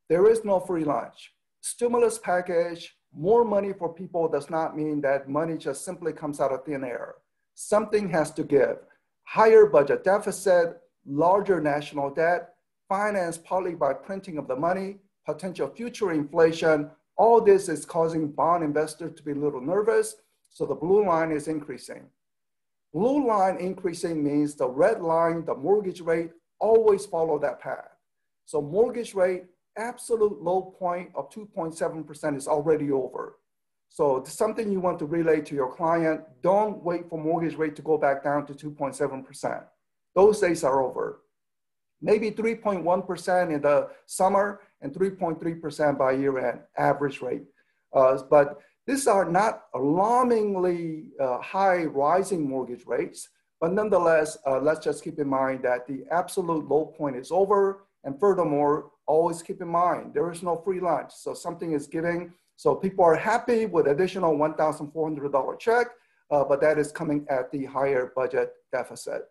There is no free lunch. Stimulus package, more money for people does not mean that money just simply comes out of thin air. Something has to give. Higher budget deficit, larger national debt, financed partly by printing of the money, potential future inflation, all this is causing bond investors to be a little nervous, so the blue line is increasing. Blue line increasing means the red line, the mortgage rate, always follow that path. So mortgage rate, absolute low point of 2.7% is already over. So it's something you want to relay to your client. Don't wait for mortgage rate to go back down to 2.7%. Those days are over. Maybe 3.1% in the summer and 3.3% by year end, average rate. But these are not alarmingly high rising mortgage rates, but nonetheless, let's just keep in mind that the absolute low point is over. And furthermore, always keep in mind, there is no free lunch. So something is giving. So people are happy with additional $1,400 check, but that is coming at the higher budget deficit.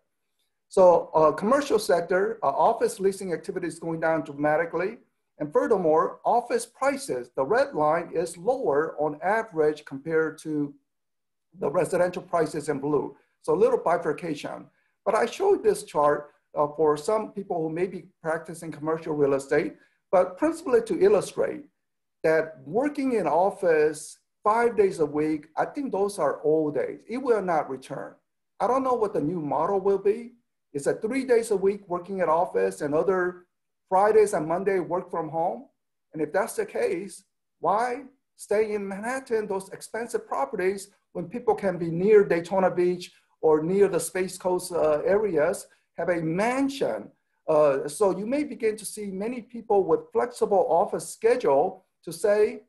So commercial sector, office leasing activity is going down dramatically. And furthermore, office prices, the red line is lower on average compared to the residential prices in blue. So a little bifurcation. But I showed this chart for some people who may be practicing commercial real estate, but principally to illustrate that working in office 5 days a week, I think those are old days. It will not return. I don't know what the new model will be. Is it 3 days a week working at office and other Fridays and Monday work from home? And if that's the case, why stay in Manhattan, those expensive properties, when people can be near Daytona Beach or near the Space Coast areas, have a mansion? So you may begin to see many people with flexible office schedule to say,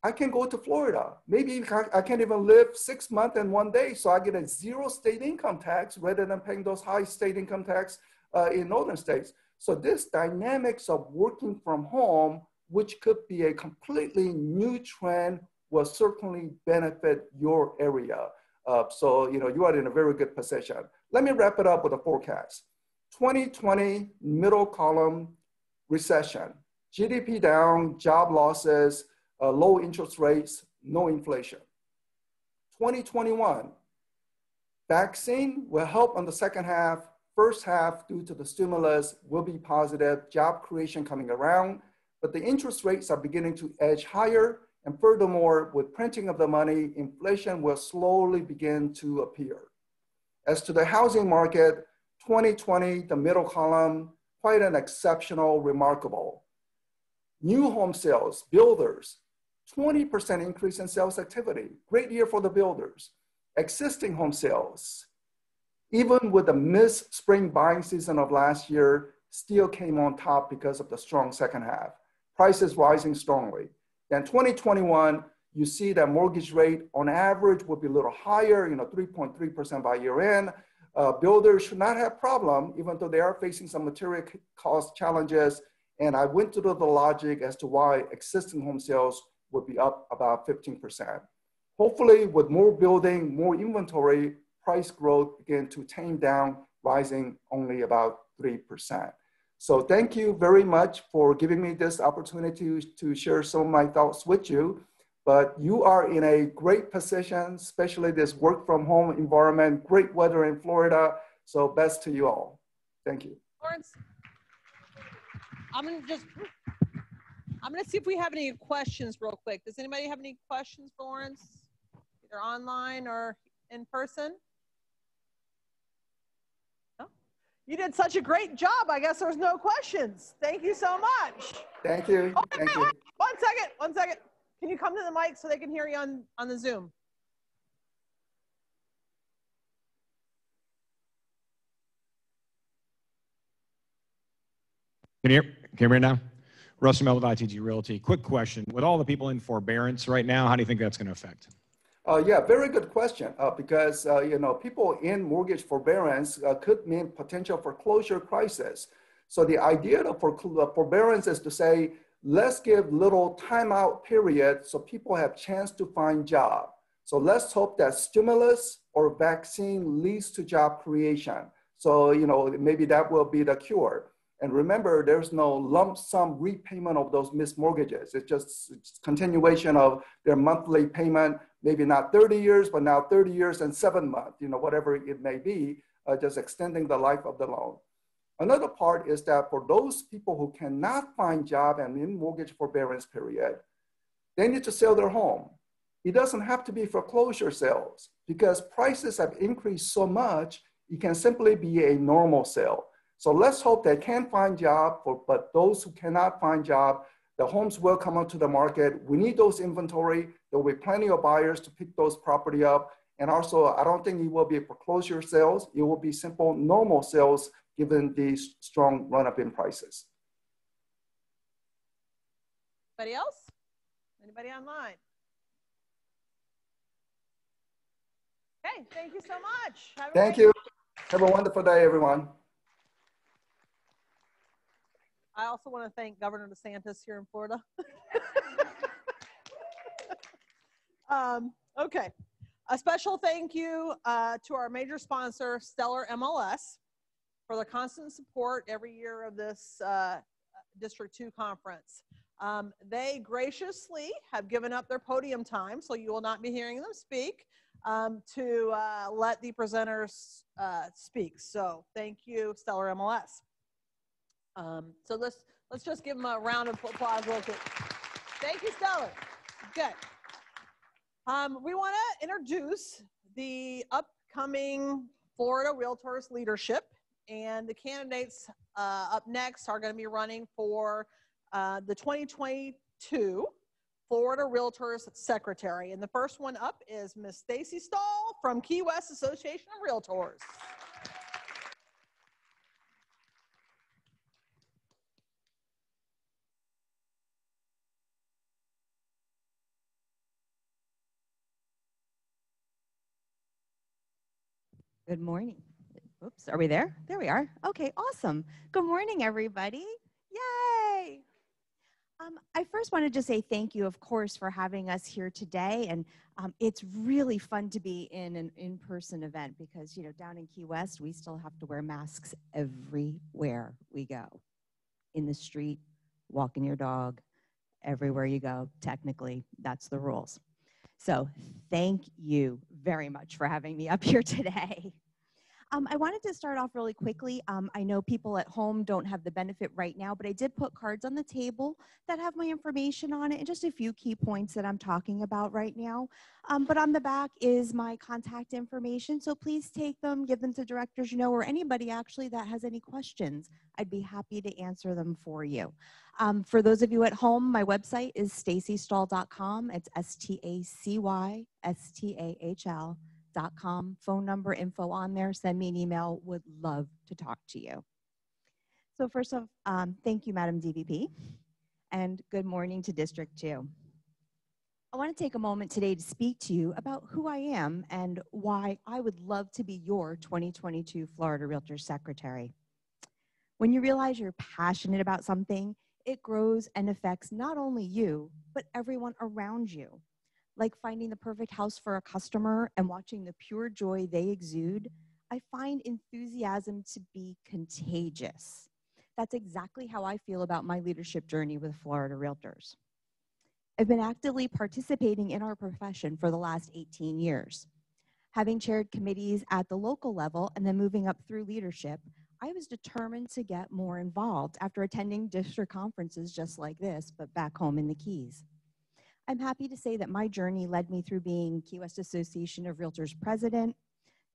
I can go to Florida. Maybe I can't even live 6 months and 1 day, so I get a zero state income tax rather than paying those high state income tax in northern states. So this dynamics of working from home, which could be a completely new trend, will certainly benefit your area. So you are in a very good position. Let me wrap it up with a forecast. 2020, middle column, recession. GDP down, job losses, low interest rates, no inflation. 2021, vaccine will help on the second half. First half, due to the stimulus, will be positive, job creation coming around, but the interest rates are beginning to edge higher. And furthermore, with printing of the money, inflation will slowly begin to appear. As to the housing market, 2020, the middle column, quite an exceptional, remarkable. New home sales, builders, 20% increase in sales activity. Great year for the builders. Existing home sales, even with the missed spring buying season of last year, still came on top because of the strong second half. Prices rising strongly. Then 2021, you see that mortgage rate on average will be a little higher, 3.3% by year end. Builders should not have problem, even though they are facing some material cost challenges. And I went through the logic as to why existing home sales would be up about 15%. Hopefully with more building, more inventory, price growth begin to tame down, rising only about 3%. So thank you very much for giving me this opportunity to share some of my thoughts with you. But you are in a great position, especially this work from home environment, great weather in Florida. So best to you all. Thank you. Lawrence, I'm gonna see if we have any questions real quick. Does anybody have any questions for Lawrence? Either online or in person? You did such a great job. I guess there's no questions. Thank you so much. Thank you. Oh, Thank you. One second. Can you come to the mic so they can hear you on the Zoom? Can you hear me now? Russell Mel with ITG Realty. Quick question. With all the people in forbearance right now, how do you think that's going to affect? Yeah, very good question. Because people in mortgage forbearance could mean potential foreclosure crisis. So the idea of forbearance is to say, let's give little timeout period so people have chance to find job. So let's hope that stimulus or vaccine leads to job creation. So maybe that will be the cure. And remember, there's no lump sum repayment of those missed mortgages. It's just continuation of their monthly payment, maybe not 30 years, but now 30 years and 7 months, whatever it may be, just extending the life of the loan. Another part is that for those people who cannot find job and in mortgage forbearance period, they need to sell their home. It doesn't have to be foreclosure sales because prices have increased so much, it can simply be a normal sale. So let's hope they can find job, but those who cannot find job, the homes will come onto the market. We need those inventory. There will be plenty of buyers to pick those property up. And also, I don't think it will be foreclosure sales. It will be simple, normal sales given the strong run-up in prices. Anybody else? Anybody online? Okay, thank you so much. Thank you. Have a wonderful day, everyone. I also want to thank Governor DeSantis here in Florida. Okay, a special thank you to our major sponsor, Stellar MLS, for the constant support every year of this District 2 conference. They graciously have given up their podium time, so you will not be hearing them speak, to let the presenters speak. So thank you, Stellar MLS. So let's just give them a round of applause real quick. Thank you, Stellar. Good. We want to introduce the upcoming Florida Realtors leadership, and the candidates up next are going to be running for the 2022 Florida Realtors Secretary. And the first one up is Ms. Stacy Stahl from Key West Association of Realtors. Good morning. Oops, are we there? There we are. Okay, awesome. Good morning, everybody. Yay! I first wanted to say thank you, of course, for having us here today. And it's really fun to be in an in-person event because, down in Key West, we still have to wear masks everywhere we go. in the street, walking your dog, everywhere you go. Technically, that's the rules. So thank you very much for having me up here today. I wanted to start off really quickly. I know people at home don't have the benefit right now, but I did put cards on the table that have my information on it and just a few key points that I'm talking about right now. But on the back is my contact information, so please take them, give them to directors you know, or anybody actually that has any questions. I'd be happy to answer them for you. For those of you at home, my website is stacystahl.com. It's STACYSTAHL.com. Phone number, info on there. Send me an email. Would love to talk to you. So first off, thank you, Madam DVP, and good morning to District 2. I want to take a moment today to speak to you about who I am and why I would love to be your 2022 Florida Realtors Secretary. When you realize you're passionate about something, it grows and affects not only you, but everyone around you. Like finding the perfect house for a customer and watching the pure joy they exude, I find enthusiasm to be contagious. That's exactly how I feel about my leadership journey with Florida Realtors. I've been actively participating in our profession for the last 18 years. Having chaired committees at the local level and then moving up through leadership, I was determined to get more involved after attending district conferences just like this, but back home in the Keys. I'm happy to say that my journey led me through being Key West Association of Realtors President,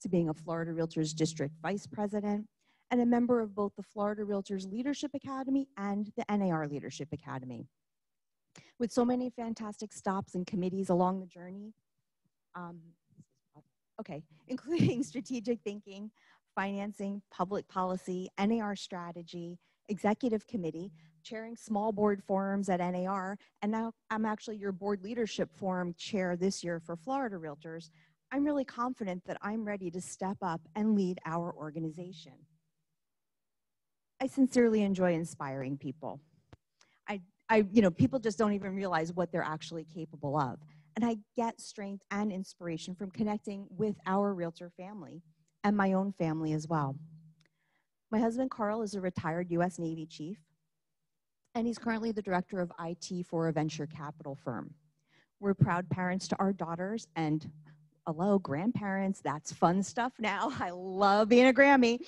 to being a Florida Realtors District Vice President, and a member of both the Florida Realtors Leadership Academy and the NAR Leadership Academy. With so many fantastic stops and committees along the journey, including strategic thinking, financing, public policy, NAR strategy, executive committee, chairing small board forums at NAR, and now I'm actually your board leadership forum chair this year for Florida Realtors. I'm really confident that I'm ready to step up and lead our organization. I sincerely enjoy inspiring people. People just don't even realize what they're actually capable of. And I get strength and inspiration from connecting with our realtor family and my own family as well. My husband, Carl, is a retired U.S. Navy chief, and he's currently the director of IT for a venture capital firm. We're proud parents to our daughters and, hello, grandparents. That's fun stuff now. I love being a Grammy.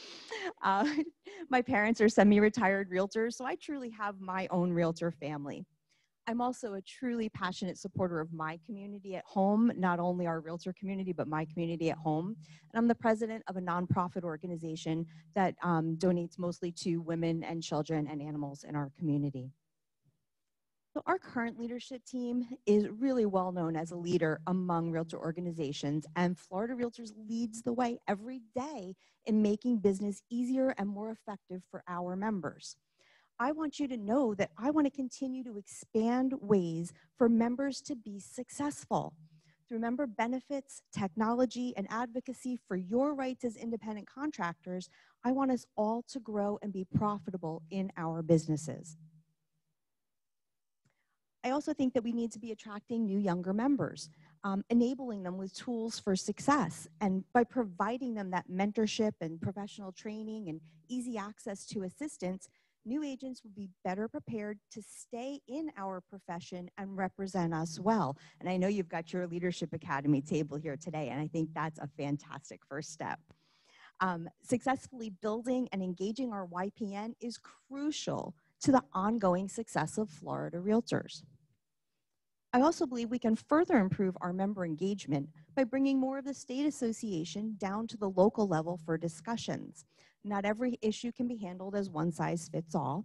My parents are semi-retired realtors, so I truly have my own realtor family. I'm also a truly passionate supporter of my community at home, not only our realtor community, but my community at home. And I'm the president of a nonprofit organization that donates mostly to women and children and animals in our community. So our current leadership team is really well known as a leader among realtor organizations, and Florida Realtors leads the way every day in making business easier and more effective for our members. I want you to know that I want to continue to expand ways for members to be successful. Through member benefits, technology, and advocacy for your rights as independent contractors, I want us all to grow and be profitable in our businesses. I also think that we need to be attracting new younger members, enabling them with tools for success. And by providing them that mentorship and professional training and easy access to assistance, new agents will be better prepared to stay in our profession and represent us well. And I know you've got your Leadership Academy table here today, and I think that's a fantastic first step. Successfully building and engaging our YPN is crucial to the ongoing success of Florida Realtors. I also believe we can further improve our member engagement by bringing more of the state association down to the local level for discussions. Not every issue can be handled as one size fits all.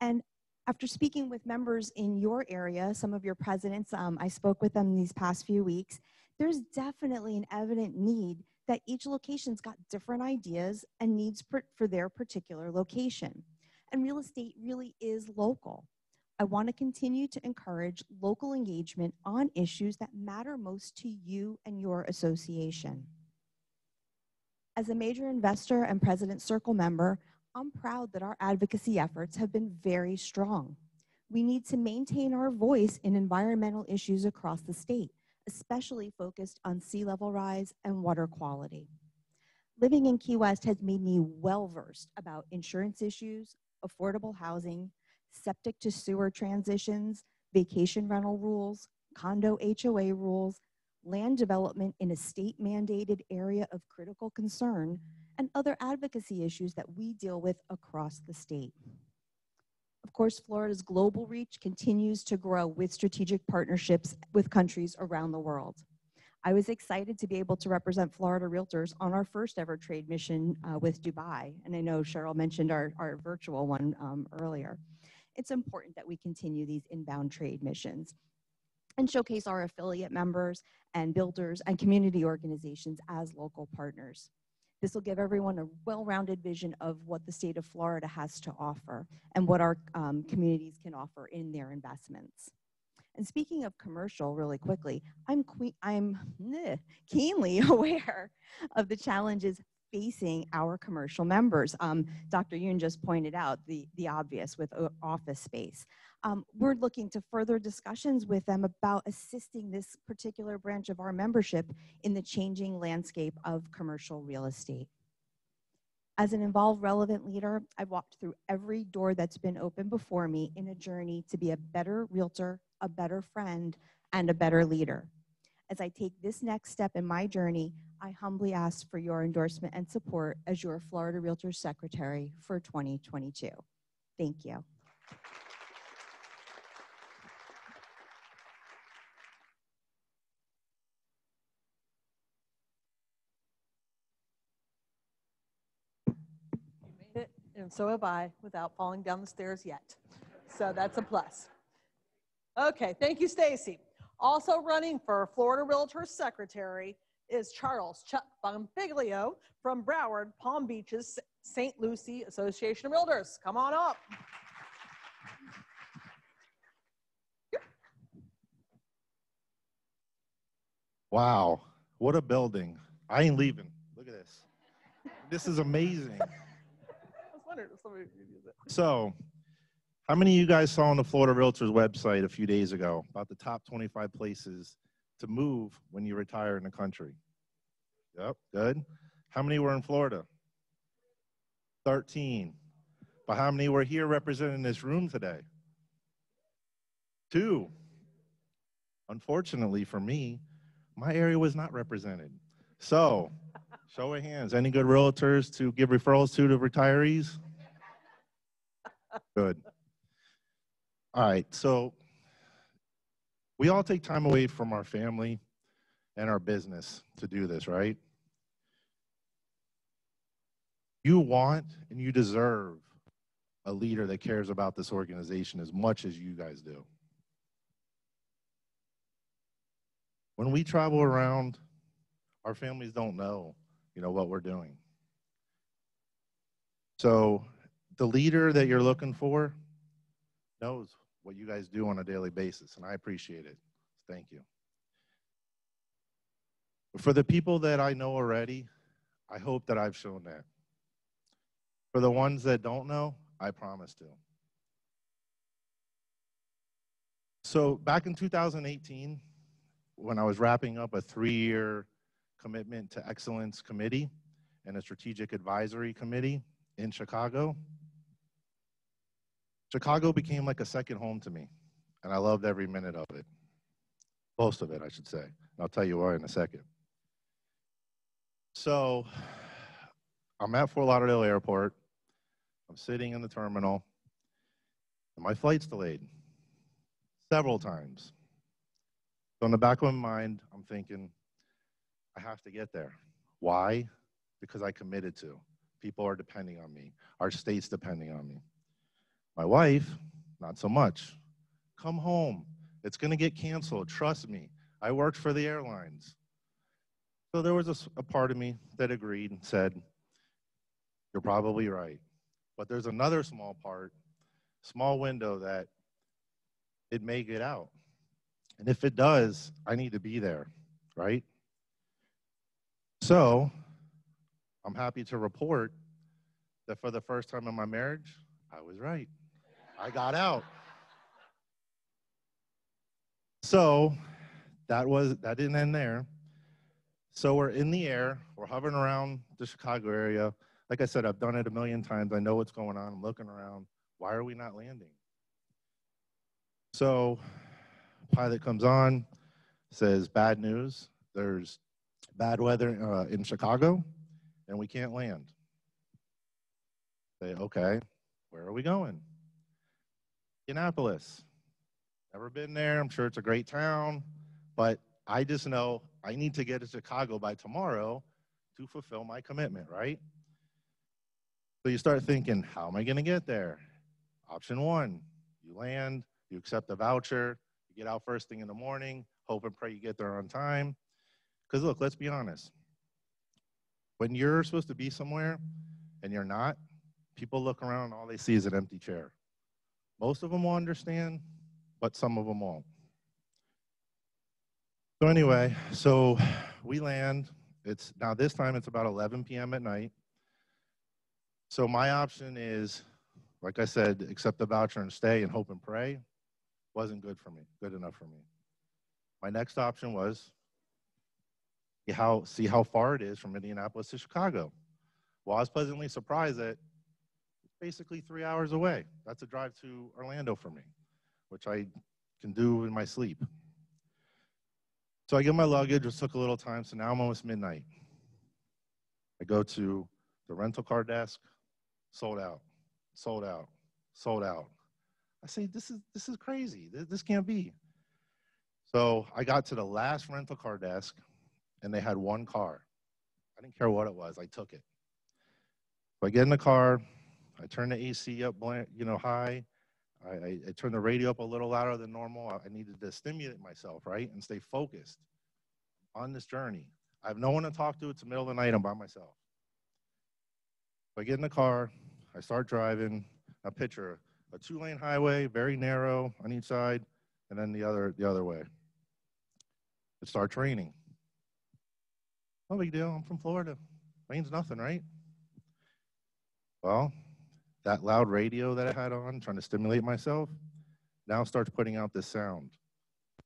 And after speaking with members in your area, some of your presidents, I spoke with them these past few weeks, there's definitely an evident need that each location's got different ideas and needs for their particular location. And real estate really is local. I want to continue to encourage local engagement on issues that matter most to you and your association. As a major investor and President Circle member, I'm proud that our advocacy efforts have been very strong. We need to maintain our voice in environmental issues across the state, especially focused on sea level rise and water quality. Living in Key West has made me well-versed about insurance issues, affordable housing, septic to sewer transitions, vacation rental rules, condo HOA rules, land development in a state mandated area of critical concern, and other advocacy issues that we deal with across the state. Of course, Florida's global reach continues to grow with strategic partnerships with countries around the world. I was excited to be able to represent Florida Realtors on our first ever trade mission with Dubai. And I know Cheryl mentioned our virtual one earlier. It's important that we continue these inbound trade missions and showcase our affiliate members and builders and community organizations as local partners. This will give everyone a well-rounded vision of what the state of Florida has to offer and what our communities can offer in their investments. And speaking of commercial, really quickly, I'm keenly aware of the challenges facing our commercial members. Dr. Yoon just pointed out the obvious with office space. We're looking to further discussions with them about assisting this particular branch of our membership in the changing landscape of commercial real estate. As an involved, relevant leader, I've walked through every door that's been open before me in a journey to be a better realtor, a better friend, and a better leader. As I take this next step in my journey, I humbly ask for your endorsement and support as your Florida Realtors Secretary for 2022. Thank you. And so have I, without falling down the stairs yet. So that's a plus. Okay, thank you, Stacy. Also running for Florida Realtors Secretary is Charles Chuck Bombiglio from Broward, Palm Beaches, St. Lucie Association of Realtors. Come on up. Wow, what a building. I ain't leaving. Look at this. This is amazing. So, how many of you guys saw on the Florida Realtors website a few days ago about the top 25 places to move when you retire in the country? Yep, good. How many were in Florida? 13. But how many were here representing this room today? 2. Unfortunately for me, my area was not represented. So, show of hands, any good realtors to give referrals to the retirees? Good. All right, so we all take time away from our family and our business to do this, right? You want and you deserve a leader that cares about this organization as much as you guys do. When we travel around, our families don't know, what we're doing. So the leader that you're looking for knows what you guys do on a daily basis, and I appreciate it. Thank you. For the people that I know already, I hope that I've shown that. For the ones that don't know, I promise to. So back in 2018, when I was wrapping up a 3-year commitment to excellence committee and a strategic advisory committee in Chicago, Chicago became like a second home to me, and I loved every minute of it. Most of it, I should say. And I'll tell you why in a second. So I'm at Fort Lauderdale Airport. I'm sitting in the terminal, and my flight's delayed several times. So in the back of my mind, I'm thinking, I have to get there. Why? Because I committed to. People are depending on me. Our state's depending on me. My wife, not so much. Come home. It's going to get canceled. Trust me. I worked for the airlines. So there was a part of me that agreed and said, you're probably right. But there's another small window that it may get out. And if it does, I need to be there, right? So I'm happy to report that for the first time in my marriage, I was right. I got out. So that didn't end there. So we're in the air, we're hovering around the Chicago area. Like I said, I've done it a million times. I know what's going on. I'm looking around. Why are we not landing? So pilot comes on, says bad news. There's bad weather in Chicago and we can't land. Say, okay, where are we going? Indianapolis. Never been there. I'm sure it's a great town, but I just know I need to get to Chicago by tomorrow to fulfill my commitment, right? So you start thinking, how am I going to get there? Option one, you land, you accept the voucher, you get out first thing in the morning, hope and pray you get there on time. Because look, let's be honest. When you're supposed to be somewhere and you're not, people look around and all they see is an empty chair. Most of them will understand, but some of them won't. So anyway, so we land. Now this time it's about 11 p.m. at night. So my option is, like I said, accept the voucher and stay and hope and pray. Wasn't good enough for me. My next option was see how far it is from Indianapolis to Chicago. Well, I was pleasantly surprised that it's basically 3 hours away. That's a drive to Orlando for me, which I can do in my sleep. So I get my luggage, which took a little time, so now I'm almost midnight. I go to the rental car desk, sold out, sold out, sold out. I say, this is crazy. This can't be. So I got to the last rental car desk, and they had one car. I didn't care what it was. I took it. So I get in the car. I turn the AC up, high. I turn the radio up a little louder than normal. I needed to stimulate myself, right, and stay focused on this journey. I have no one to talk to. It's the middle of the night. I'm by myself. So I get in the car. I start driving. I picture a 2-lane highway, very narrow on each side, and then the other way. It starts raining. No big deal. I'm from Florida. Rain's nothing, right? Well, that loud radio that I had on, trying to stimulate myself, now starts putting out this sound. What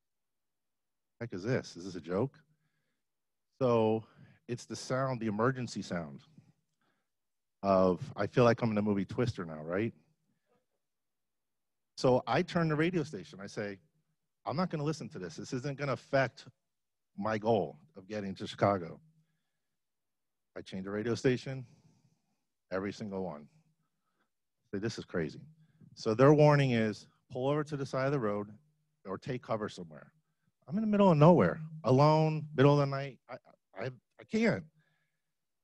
the heck is this? Is this a joke? So it's the sound, the emergency sound of, I feel like I'm in the movie Twister now, right? So I turn the radio station. I say, I'm not going to listen to this. This isn't going to affect my goal of getting to Chicago. I change the radio station, every single one. Say, this is crazy. So their warning is pull over to the side of the road or take cover somewhere. I'm in the middle of nowhere, alone, middle of the night. I can't.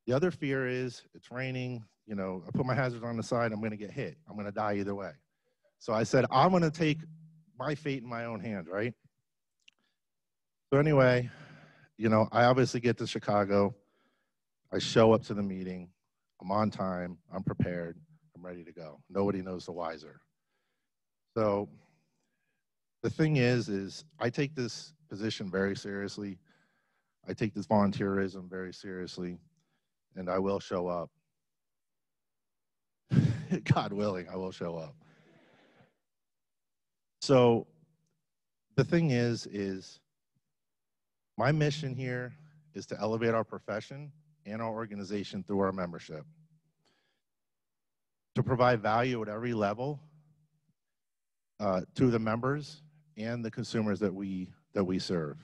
The other fear is it's raining. I put my hazards on the side. I'm going to get hit. I'm going to die either way. So I said, I'm going to take my fate in my own hands, right? So anyway, I obviously get to Chicago. I show up to the meeting. I'm on time. I'm prepared. I'm ready to go. Nobody knows the wiser. So the thing is I take this position very seriously. I take this volunteerism very seriously, and I will show up. God willing, I will show up. So the thing is my mission here is to elevate our profession and our organization through our membership, to provide value at every level to the members and the consumers that we serve,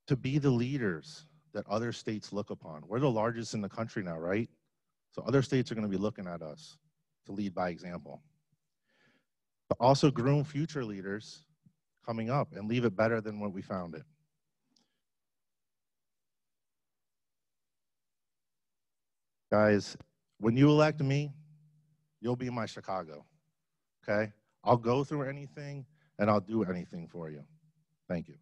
to be the leaders that other states look upon. We're the largest in the country now, right? So other states are going to be looking at us to lead by example. But also groom future leaders coming up and leave it better than what we found it. Guys, when you elect me, you'll be my Chicago, okay? I'll go through anything and I'll do anything for you. Thank you.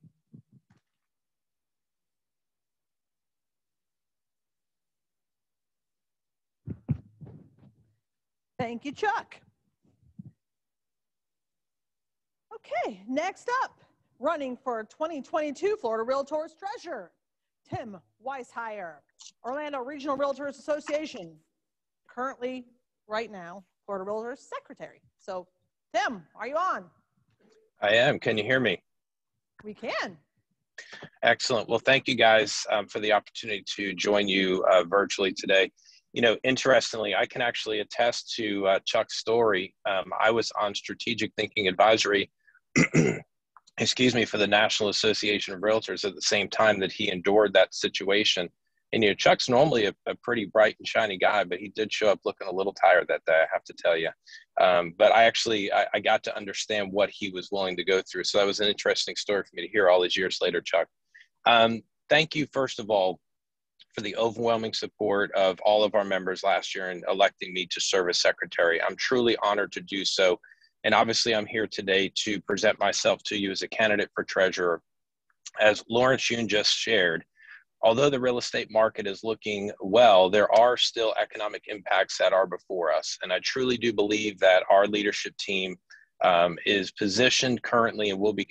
Thank you, Chuck. Okay, next up, running for 2022 Florida Realtors Treasurer, Tim Weishire, Orlando Regional Realtors Association, currently, right now, Florida Realtors Secretary. So, Tim, are you on? I am. Can you hear me? We can. Excellent. Well, thank you guys for the opportunity to join you virtually today. You know, interestingly, I can actually attest to Chuck's story. I was on strategic thinking advisory, excuse me, for the National Association of Realtors at the same time that he endured that situation. And, you know, Chuck's normally a pretty bright and shiny guy, but he did show up looking a little tired that day, I have to tell you. But I got to understand what he was willing to go through. So that was an interesting story for me to hear all these years later, Chuck. Thank you, first of all, for the overwhelming support of all of our members last year in electing me to serve as secretary. I'm truly honored to do so. And obviously I'm here today to present myself to you as a candidate for treasurer. As Lawrence Yoon just shared, although the real estate market is looking well, there are still economic impacts that are before us. And I truly do believe that our leadership team is positioned currently and will be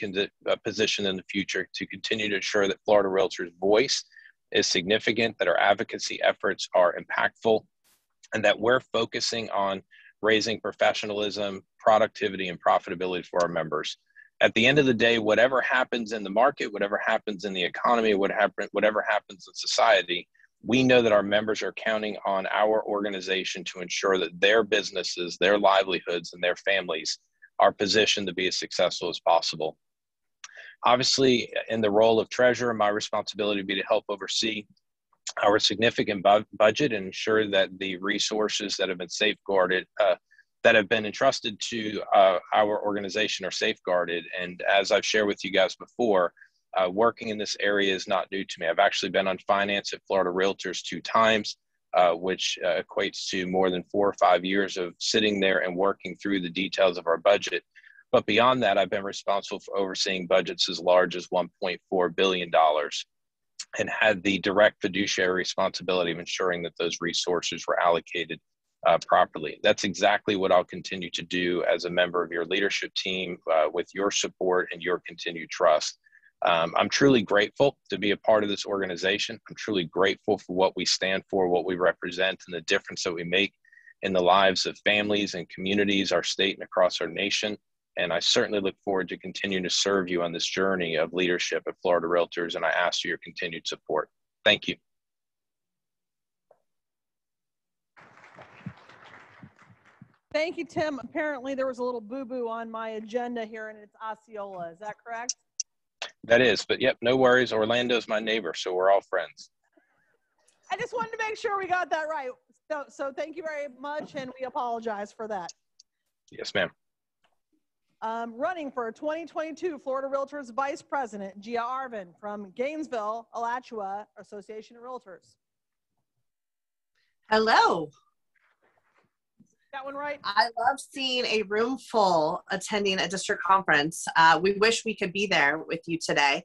positioned in the future to continue to ensure that Florida Realtors' voice is significant, that our advocacy efforts are impactful, and that we're focusing on raising professionalism, productivity, and profitability for our members. At the end of the day, whatever happens in the market, whatever happens in the economy, whatever happens in society, we know that our members are counting on our organization to ensure that their businesses, their livelihoods, and their families are positioned to be as successful as possible. Obviously, in the role of treasurer, my responsibility would be to help oversee our significant budget and ensure that the resources that have been safeguarded, that have been entrusted to our organization are safeguarded. And as I've shared with you guys before, working in this area is not new to me. I've actually been on finance at Florida Realtors 2 times, which equates to more than 4 or 5 years of sitting there and working through the details of our budget. But beyond that, I've been responsible for overseeing budgets as large as $1.4 billion and had the direct fiduciary responsibility of ensuring that those resources were allocated properly. That's exactly what I'll continue to do as a member of your leadership team with your support and your continued trust. I'm truly grateful to be a part of this organization. I'm truly grateful for what we stand for, what we represent, and the difference that we make in the lives of families and communities, our state, and across our nation. And I certainly look forward to continuing to serve you on this journey of leadership at Florida Realtors, and I ask for your continued support. Thank you. Thank you, Tim. Apparently there was a little boo-boo on my agenda here, and it's Osceola. Is that correct? That is, but yep, no worries. Orlando's my neighbor, so we're all friends. I just wanted to make sure we got that right. So thank you very much, and we apologize for that. Yes, ma'am. Running for 2022 Florida Realtors Vice President, Gia Arvin from Gainesville, Alachua Association of Realtors. Hello. That one right? I love seeing a room full attending a district conference. We wish we could be there with you today.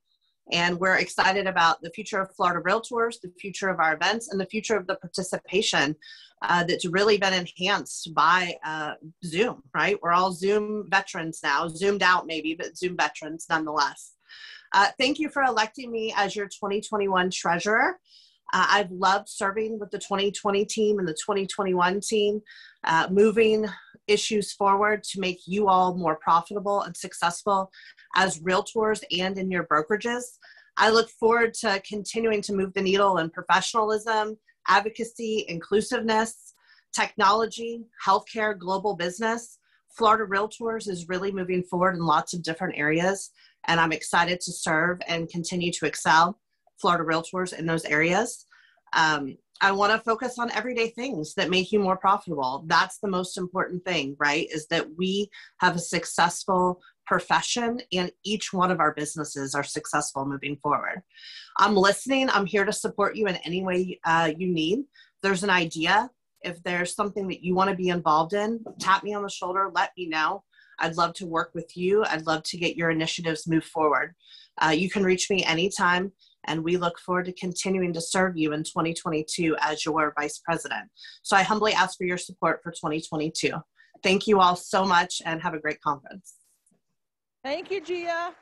And we're excited about the future of Florida Realtors, the future of our events, and the future of the participation that's really been enhanced by Zoom, right? We're all Zoom veterans now, Zoomed out maybe, but Zoom veterans nonetheless. Thank you for electing me as your 2021 treasurer. I've loved serving with the 2020 team and the 2021 team, moving issues forward to make you all more profitable and successful as realtors and in your brokerages. I look forward to continuing to move the needle in professionalism, advocacy, inclusiveness, technology, healthcare, global business. Florida Realtors is really moving forward in lots of different areas, and I'm excited to serve and continue to excel Florida Realtors in those areas. I want to focus on everyday things that make you more profitable. That's the most important thing, right? Is that we have a successful profession and each one of our businesses are successful moving forward. I'm listening. I'm here to support you in any way you need. If there's an idea, if there's something that you want to be involved in, tap me on the shoulder, let me know. I'd love to work with you. I'd love to get your initiatives moved forward. You can reach me anytime. And we look forward to continuing to serve you in 2022 as your vice president. So I humbly ask for your support for 2022. Thank you all so much and have a great conference. Thank you, Gia.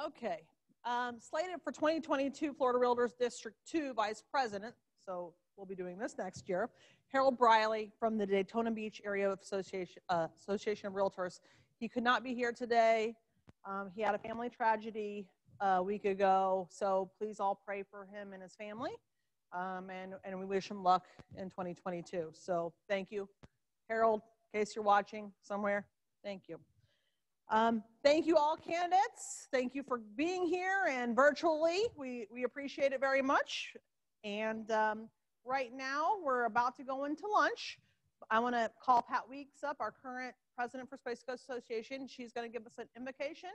Okay, slated for 2022 Florida Realtors District 2 Vice President, so we'll be doing this next year, Harold Briley from the Daytona Beach Area Association of Realtors. He could not be here today. He had a family tragedy a week ago, so please all pray for him and his family. and we wish him luck in 2022. So thank you, Harold, in case you're watching somewhere. Thank you. Thank you all candidates. Thank you for being here and virtually. We appreciate it very much. And right now we're about to go into lunch. I want to call Pat Weeks up, our current president for Space Coast Association. She's going to give us the invocation,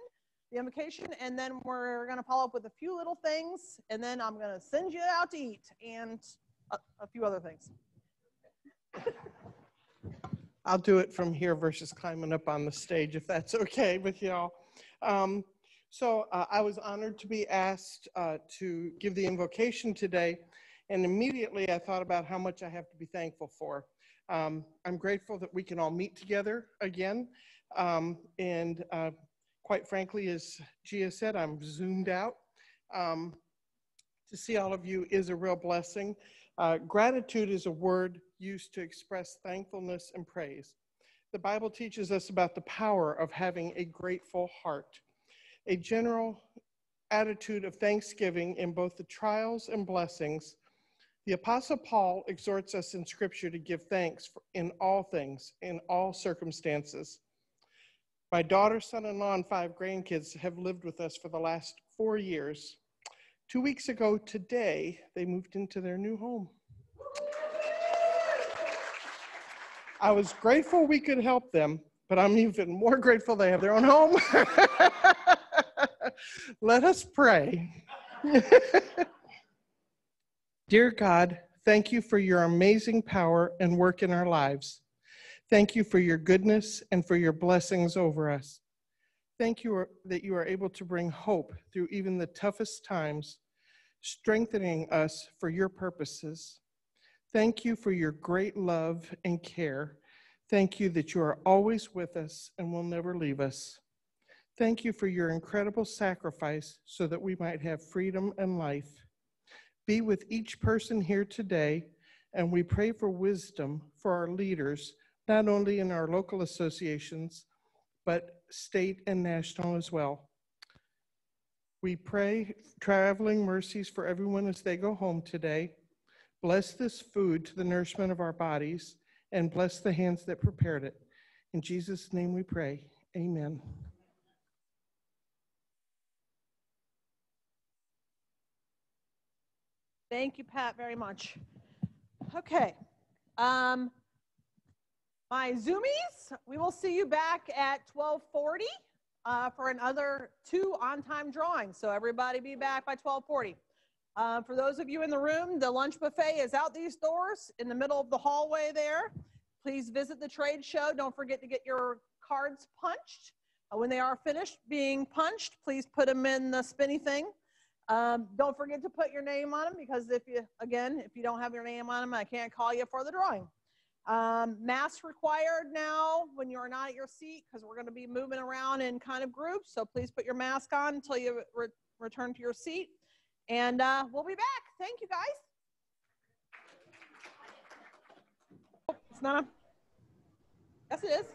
and then we're going to follow up with a few little things, and then I'm going to send you out to eat and a few other things. I'll do it from here versus climbing up on the stage, if that's okay with y'all. I was honored to be asked to give the invocation today, and immediately I thought about how much I have to be thankful for. I'm grateful that we can all meet together again, and quite frankly, as Gia said, I'm zoomed out. To see all of you is a real blessing. Gratitude is a word used to express thankfulness and praise. The Bible teaches us about the power of having a grateful heart, a general attitude of thanksgiving in both the trials and blessings. The Apostle Paul exhorts us in Scripture to give thanks in all things, in all circumstances. My daughter, son-in-law, and 5 grandkids have lived with us for the last 4 years. 2 weeks ago today, they moved into their new home. I was grateful we could help them, but I'm even more grateful they have their own home. Let us pray. Dear God, thank you for your amazing power and work in our lives. Thank you for your goodness and for your blessings over us. Thank you that you are able to bring hope through even the toughest times, strengthening us for your purposes. Thank you for your great love and care. Thank you that you are always with us and will never leave us. Thank you for your incredible sacrifice so that we might have freedom and life. Be with each person here today, and we pray for wisdom for our leaders, not only in our local associations, but state and national as well. We pray traveling mercies for everyone as they go home today. Bless this food to the nourishment of our bodies, and bless the hands that prepared it. In Jesus' name we pray, amen. Thank you, Pat, very much. Okay. My Zoomies, we will see you back at 12:40 for another 2 on-time drawings. So everybody be back by 12:40. For those of you in the room, the lunch buffet is out these doors in the middle of the hallway there. Please visit the trade show. Don't forget to get your cards punched. When they are finished being punched, please put them in the spinny thing. Don't forget to put your name on them, because if you don't have your name on them, I can't call you for the drawing. Masks required now when you are not at your seat, because we're going to be moving around in kind of groups. So please put your mask on until you return to your seat. And we'll be back. Thank you, guys. Oh, it's not. Yes, it is.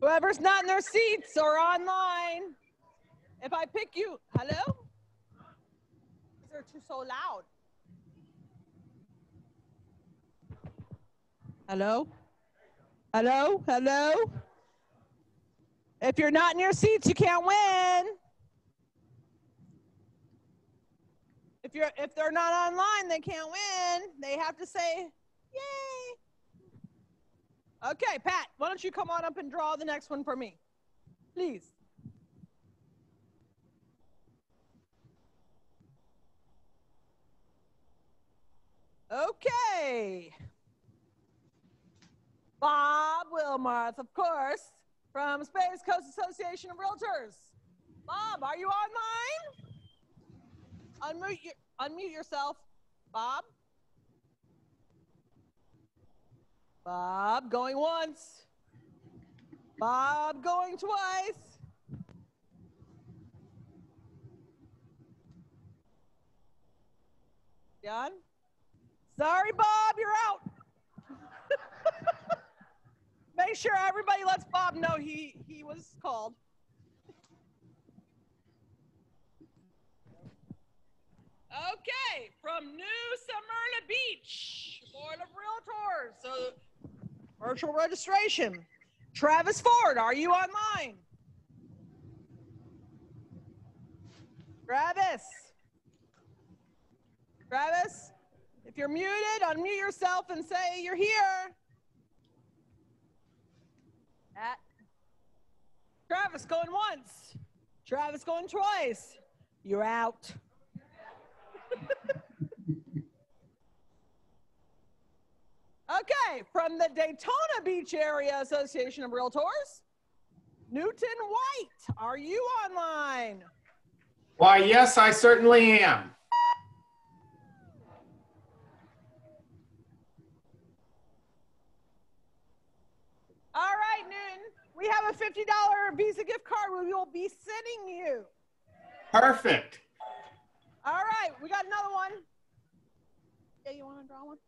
Whoever's not in their seats or online, if I pick you, hello? They're too so loud. Hello? Hello? Hello? If you're not in your seats, you can't win. If they're not online, they can't win. They have to say, yay. Okay, Pat, why don't you come on up and draw the next one for me, please. Okay. Bob Wilmarth, of course, from Space Coast Association of Realtors. Bob, are you online? Unmute yourself. Bob? Bob, going once. Bob, going twice. Done? Sorry, Bob, you're out. Make sure everybody lets Bob know he was called. Okay, from New Smyrna Beach, Board of Realtors. So, virtual registration. Travis Ford, are you online? Travis? Travis, if you're muted, unmute yourself and say you're here. Travis going once. Travis going twice. You're out. Okay, from the Daytona Beach Area Association of Realtors, Newton White, are you online? Why, yes, I certainly am. All right, Newton, we have a $50 Visa gift card we will be sending you. Perfect. All right, we got another one. Yeah, you want to draw one?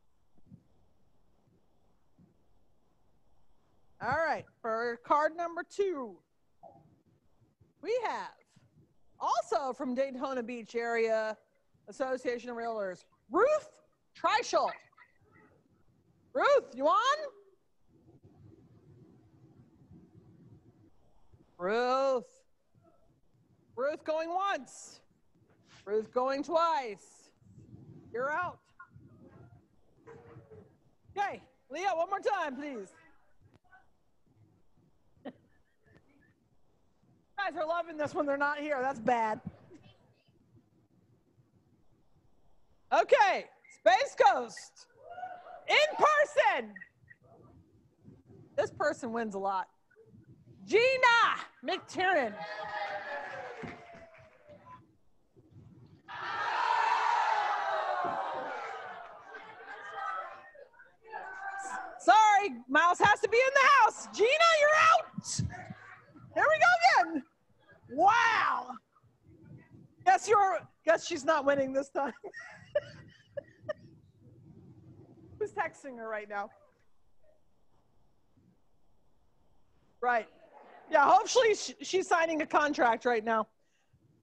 All right, for card number 2, we have also from Daytona Beach Area Association of Realtors, Ruth Treichel. Ruth, you on? Ruth. Ruth going once. Ruth going twice. You're out. Okay, Leah, one more time, please. You guys are loving this when they're not here. That's bad. Okay, Space Coast. In person. This person wins a lot. Gina McTiernan. Sorry, Mouse has to be in the house. Gina, you're out. Here we go again. Wow. Guess she's not winning this time. Who's texting her right now? Right. Yeah, hopefully she's signing a contract right now.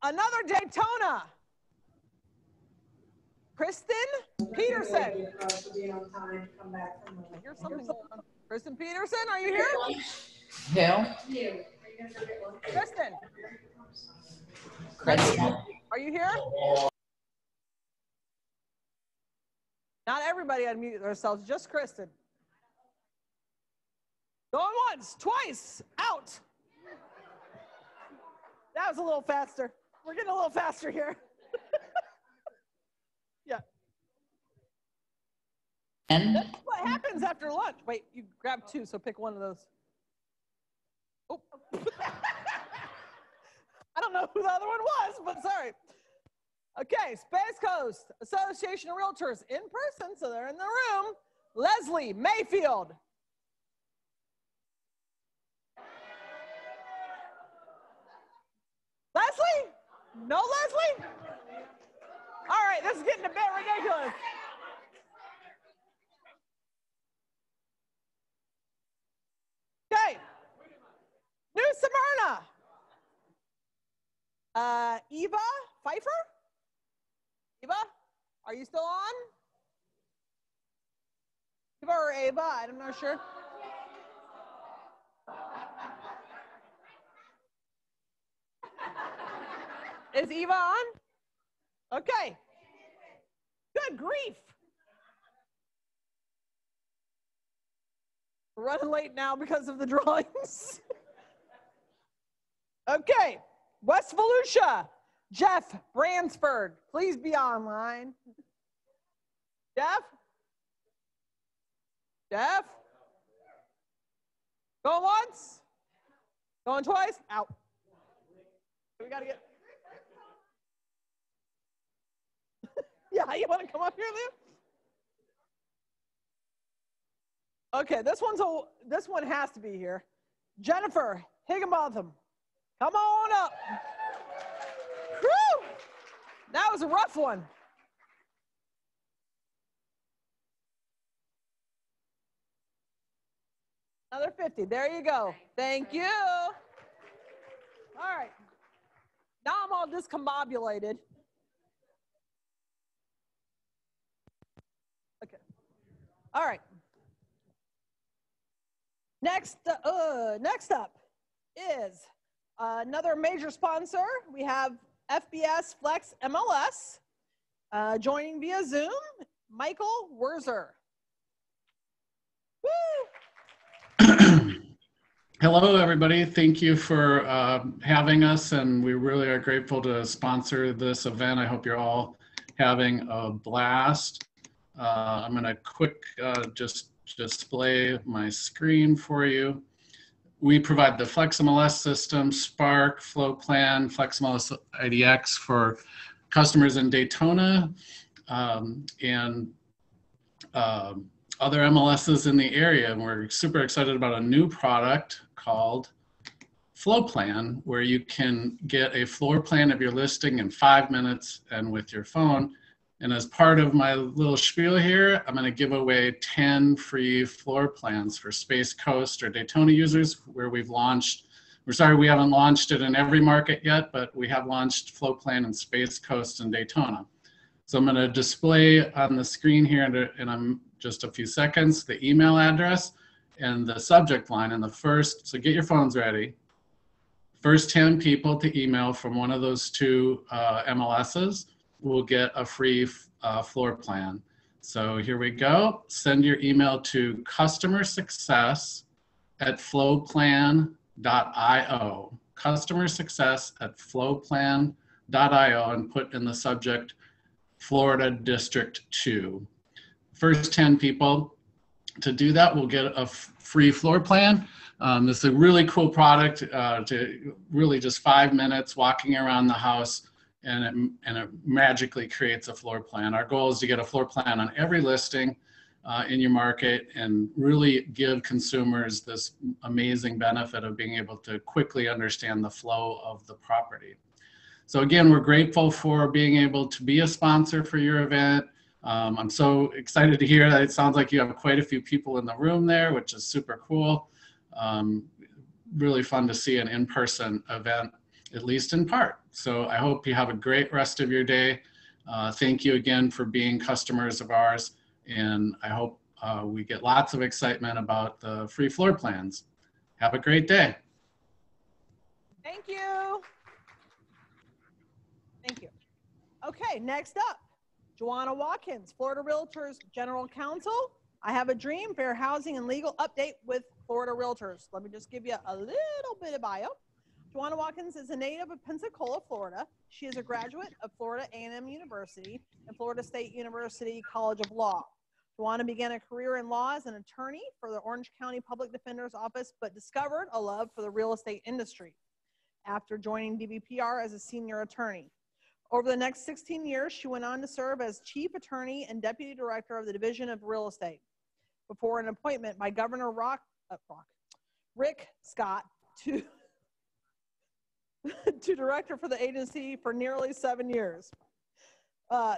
Another Daytona. Kristen Peterson. I hear something going on. Kristen Peterson, are you here? Who? Kristen. Kristen. Are you here? Not everybody unmute themselves, just Kristen. Going once, twice, out. That was a little faster. We're getting a little faster here. Yeah. And that's what happens after lunch. Wait, you grabbed 2, so pick one of those. Oh. I don't know who the other one was, but sorry. Okay, Space Coast Association of Realtors in person, so they're in the room. Leslie Mayfield. Leslie? No Leslie? All right, this is getting a bit ridiculous. Okay. New Smyrna. Eva Pfeiffer? Eva, are you still on? Eva or Ava, I'm not sure. Is Eva on? Okay. Good grief. We're running late now because of the drawings. Okay. West Volusia, Jeff Bransford. Please be online. Jeff? Jeff? Going once? Going twice? Out. We got to get... Yeah, you want to come up here, Lou? Okay, this one has to be here. Jennifer Higginbotham, come on up. Whew! That was a rough one. Another 50. There you go. Thank you. All right. Now I'm all discombobulated. All right. Next up is another major sponsor. We have FBS Flex MLS. Joining via Zoom, Michael Werzer. Woo! Hello, everybody. Thank you for having us, and we really are grateful to sponsor this event. I hope you're all having a blast. I'm going to quick just display my screen for you. We provide the FlexMLS system, Spark, Flow Plan, FlexMLS IDX for customers in Daytona and other MLSs in the area. And we're super excited about a new product called Flow Plan, where you can get a floor plan of your listing in 5 minutes and with your phone. And as part of my little spiel here, I'm going to give away 10 free floor plans for Space Coast or Daytona users, where we've launched. We're sorry we haven't launched it in every market yet, but we have launched Flow Plan in Space Coast and Daytona. So I'm going to display on the screen here in just a few seconds the email address and the subject line. And so get your phones ready. First 10 people to email from one of those two MLSs will get a free floor plan. So here we go. Send your email to customersuccess@flowplan.io. Customersuccess@flowplan.io, and put in the subject Florida District 2. First 10 people to do that will get a free floor plan. This is a really cool product to really just 5 minutes walking around the house, and it magically creates a floor plan. Our goal is to get a floor plan on every listing in your market and really give consumers this amazing benefit of being able to quickly understand the flow of the property. So again, we're grateful for being able to be a sponsor for your event. I'm so excited to hear that it sounds like you have quite a few people in the room there, which is super cool. Really fun to see an in-person event, at least in part. So I hope you have a great rest of your day. Thank you again for being customers of ours. And I hope we get lots of excitement about the free floor plans. Have a great day. Thank you. Thank you. Okay, next up, Joanna Watkins, Florida Realtors General Counsel. I have a dream, fair housing and legal update with Florida Realtors. Let me just give you a little bit of bio. Joanna Watkins is a native of Pensacola, Florida. She is a graduate of Florida A&M University and Florida State University College of Law. Joanna began a career in law as an attorney for the Orange County Public Defender's Office, but discovered a love for the real estate industry after joining DBPR as a senior attorney. Over the next 16 years, she went on to serve as chief attorney and deputy director of the Division of Real Estate before an appointment by Governor Rick Scott to director for the agency for nearly 7 years.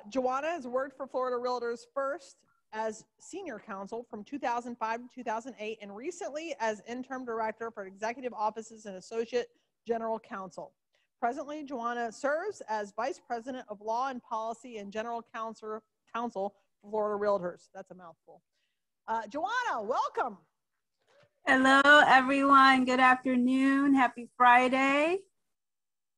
Joanna has worked for Florida Realtors first as senior counsel from 2005 to 2008 and recently as interim director for executive offices and associate general counsel. Presently, Joanna serves as vice president of law and policy and general counsel for Florida Realtors. That's a mouthful. Joanna, welcome. Hello, everyone. Good afternoon. Happy Friday.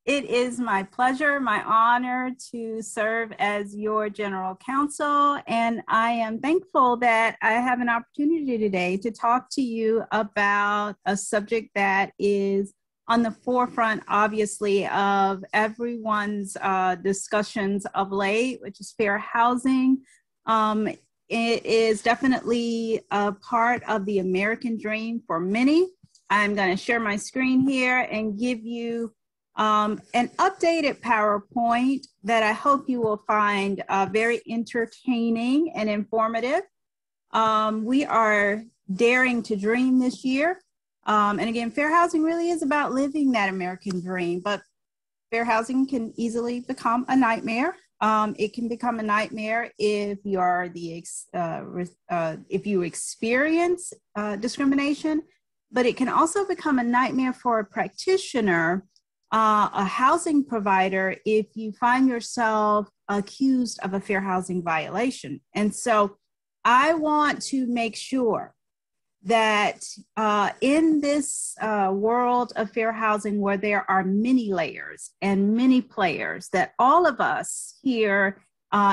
It is my pleasure, my honor to serve as your general counsel, and I am thankful that I have an opportunity today to talk to you about a subject that is on the forefront, obviously, of everyone's discussions of late, which is fair housing. It is definitely a part of the American dream for many. I'm going to share my screen here and give you an updated PowerPoint that I hope you will find very entertaining and informative. We are daring to dream this year. And again, fair housing really is about living that American dream, but fair housing can easily become a nightmare. It can become a nightmare if you are if you experience discrimination, but it can also become a nightmare for a practitioner, a housing provider, if you find yourself accused of a fair housing violation. And so I want to make sure that in this world of fair housing, where there are many layers and many players, that all of us here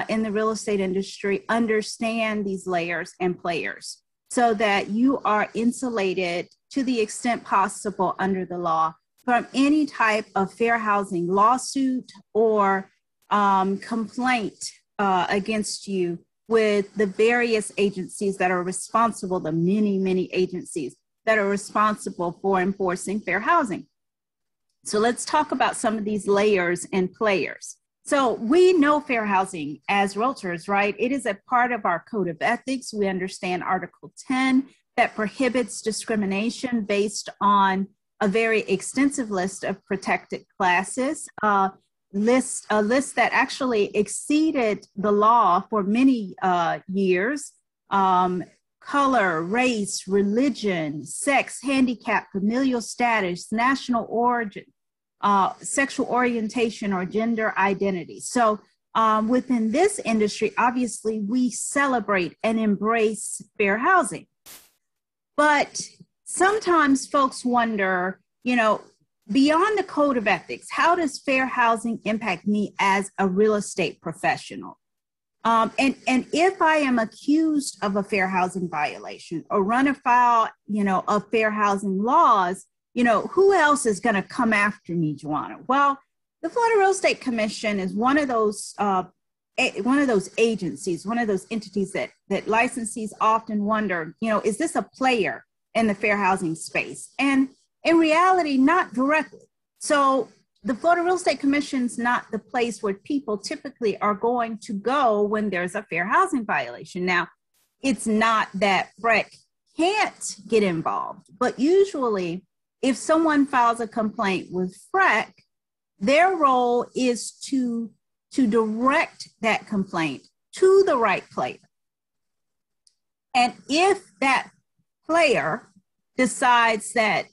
in the real estate industry understand these layers and players, so that you are insulated to the extent possible under the law from any type of fair housing lawsuit or complaint against you with the various agencies that are responsible, the many, many agencies that are responsible for enforcing fair housing. So let's talk about some of these layers and players. So we know fair housing as realtors, right? It is a part of our code of ethics. We understand Article 10 that prohibits discrimination based on a very extensive list of protected classes, a list that actually exceeded the law for many years. Color, race, religion, sex, handicap, familial status, national origin, sexual orientation, or gender identity. So within this industry, obviously, we celebrate and embrace fair housing. But sometimes folks wonder, you know, beyond the code of ethics, how does fair housing impact me as a real estate professional? And if I am accused of a fair housing violation or run afoul, you know, of fair housing laws, you know, who else is going to come after me, Joanna? Well, the Florida Real Estate Commission is one of those agencies, one of those entities that licensees often wonder, you know, is this a player in the fair housing space? And in reality, not directly. So the Florida Real Estate Commission is not the place where people typically are going to go when there's a fair housing violation. Now, it's not that FREC can't get involved, but usually if someone files a complaint with FREC, their role is to direct that complaint to the right player. And if that player decides that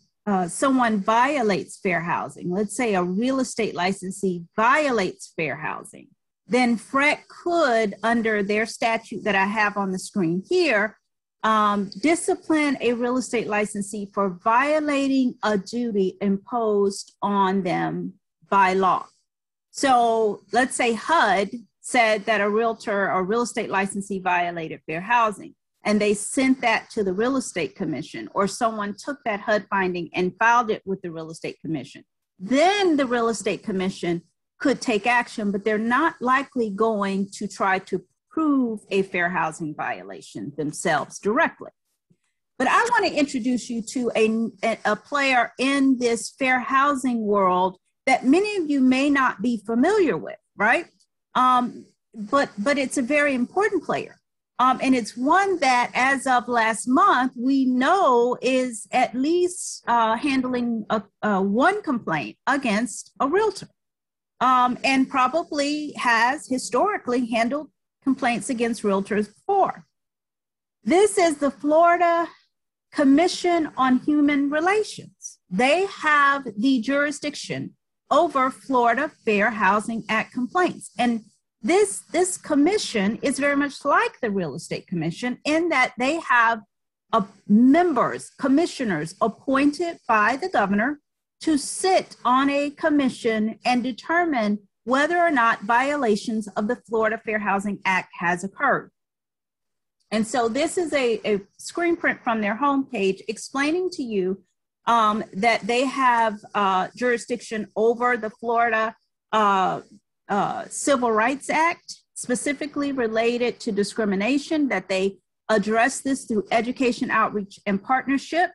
someone violates fair housing, let's say a real estate licensee violates fair housing, then FREC could, under their statute that I have on the screen here, discipline a real estate licensee for violating a duty imposed on them by law. So let's say HUD said that a realtor or real estate licensee violated fair housing, and they sent that to the Real Estate Commission, or someone took that HUD finding and filed it with the Real Estate Commission. Then the Real Estate Commission could take action, but they're not likely going to try to prove a fair housing violation themselves directly. But I want to introduce you to a player in this fair housing world that many of you may not be familiar with, right? But it's a very important player. And it's one that, as of last month, we know is at least handling one complaint against a realtor, and probably has historically handled complaints against realtors before. This is the Florida Commission on Human Relations. They have the jurisdiction over Florida Fair Housing Act complaints. And this commission is very much like the Real Estate Commission in that they have members, commissioners appointed by the governor to sit on a commission and determine whether or not violations of the Florida Fair Housing Act has occurred. And so this is a screen print from their homepage explaining to you that they have jurisdiction over the Florida Civil Rights Act, specifically related to discrimination, that they address this through education, outreach, and partnership.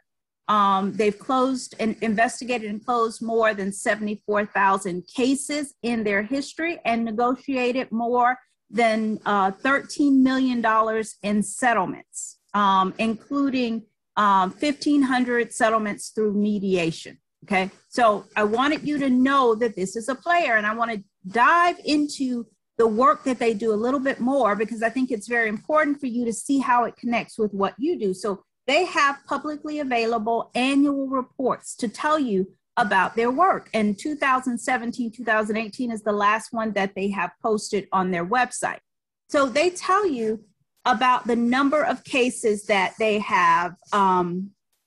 They've closed and investigated and closed more than 74,000 cases in their history and negotiated more than $13 million in settlements, including 1,500 settlements through mediation. Okay, so I wanted you to know that this is a player, and I want to dive into the work that they do a little bit more, because I think it's very important for you to see how it connects with what you do. So they have publicly available annual reports to tell you about their work. And 2017, 2018 is the last one that they have posted on their website. So they tell you about the number of cases that they have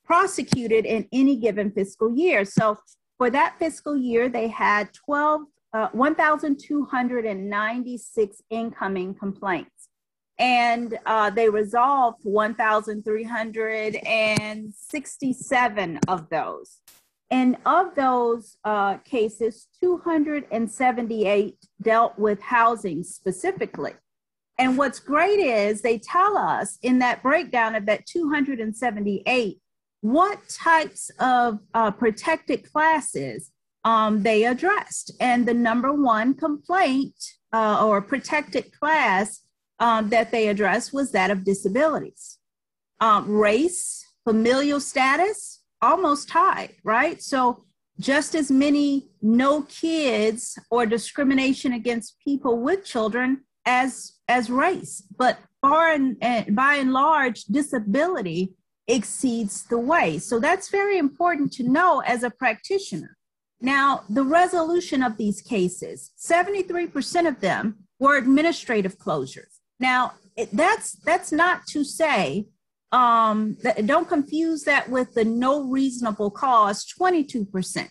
prosecuted in any given fiscal year. So for that fiscal year, they had 1,296 incoming complaints. And they resolved 1,367 of those. And of those cases, 278 dealt with housing specifically. And what's great is they tell us in that breakdown of that 278 what types of protected classes they addressed. And the number one complaint or protected class that they addressed was that of disabilities. Race, familial status, almost tied, right? So just as many no kids or discrimination against people with children as race, but by and large, disability exceeds the way. So that's very important to know as a practitioner. Now, the resolution of these cases, 73% of them were administrative closures. Now, that's not to say, don't confuse that with the no reasonable cause, 22%.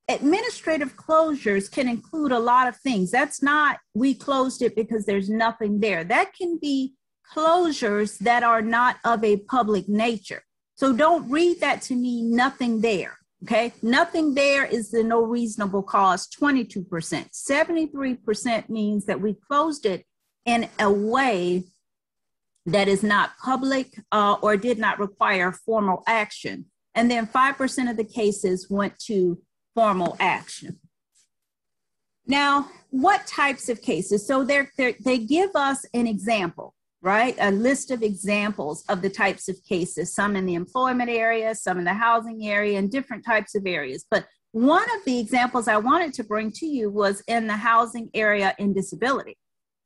Administrative closures can include a lot of things. That's not, we closed it because there's nothing there. That can be closures that are not of a public nature. So don't read that to mean nothing there, okay? Nothing there is the no reasonable cause, 22%. 73% means that we closed it in a way that is not public or did not require formal action. And then 5% of the cases went to formal action. Now, what types of cases? So they give us an example, right? A list of examples of the types of cases, some in the employment area, some in the housing area, and different types of areas. But one of the examples I wanted to bring to you was in the housing area in disability.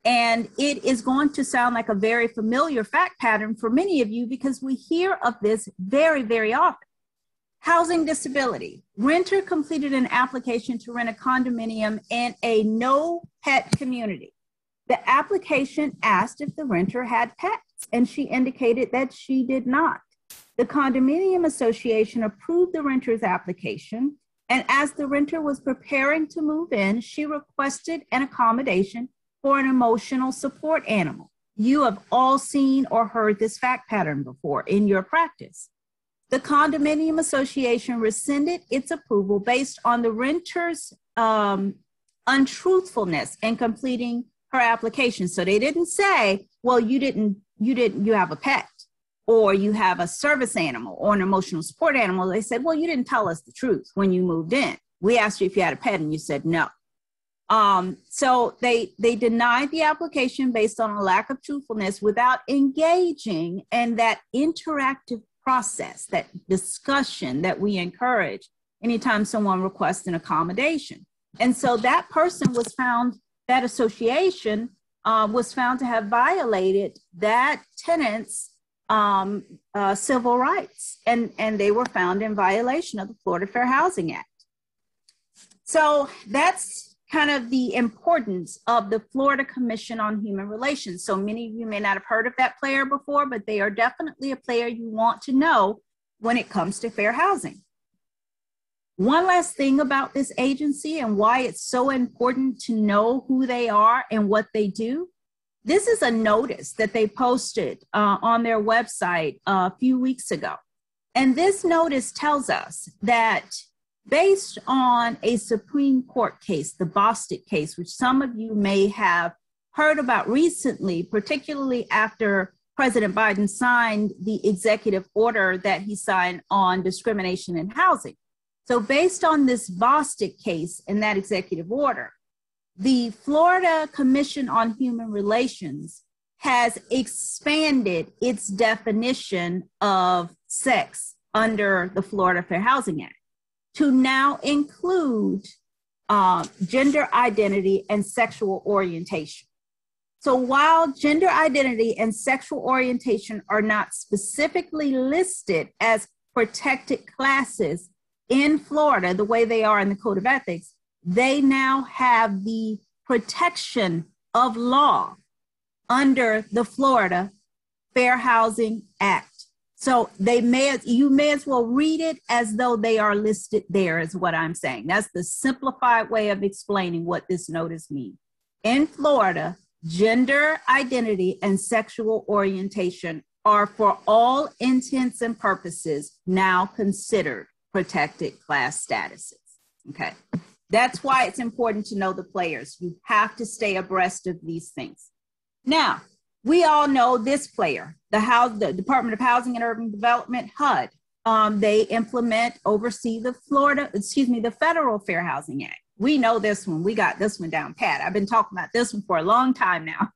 And it is going to sound like a very familiar fact pattern for many of you because we hear of this very, very often. Housing disability. Renter completed an application to rent a condominium in a no pet community. The application asked if the renter had pets, and she indicated that she did not. The condominium association approved the renter's application, and as the renter was preparing to move in, she requested an accommodation for an emotional support animal. You have all seen or heard this fact pattern before in your practice. The condominium association rescinded its approval based on the renter's untruthfulness in completing her application. So they didn't say, well, you have a pet, or you have a service animal or an emotional support animal. They said, well, you didn't tell us the truth when you moved in. We asked you if you had a pet and you said no. So they denied the application based on a lack of truthfulness without engaging in that interactive process, that discussion that we encourage anytime someone requests an accommodation. And so that person was found, that association was found to have violated that tenant's civil rights, and they were found in violation of the Florida Fair Housing Act. So that's kind of the importance of the Florida Commission on Human Relations. So many of you may not have heard of that player before, but they are definitely a player you want to know when it comes to fair housing. One last thing about this agency and why it's so important to know who they are and what they do. This is a notice that they posted on their website a few weeks ago. And this notice tells us that based on a Supreme Court case, the Bostic case, which some of you may have heard about recently, particularly after President Biden signed the executive order that he signed on discrimination in housing. So based on this Bostic case and that executive order, the Florida Commission on Human Relations has expanded its definition of sex under the Florida Fair Housing Act to now include gender identity and sexual orientation. So while gender identity and sexual orientation are not specifically listed as protected classes in Florida, the way they are in the Code of Ethics, they now have the protection of law under the Florida Fair Housing Act. So you may as well read it as though they are listed there, is what I'm saying. That's the simplified way of explaining what this notice means. In Florida, gender identity and sexual orientation are for all intents and purposes now considered protected class statuses. Okay. That's why it's important to know the players. You have to stay abreast of these things. Now, we all know this player, the Department of Housing and Urban Development, HUD. They oversee the Federal Fair Housing Act. We know this one. We got this one down pat. I've been talking about this one for a long time now.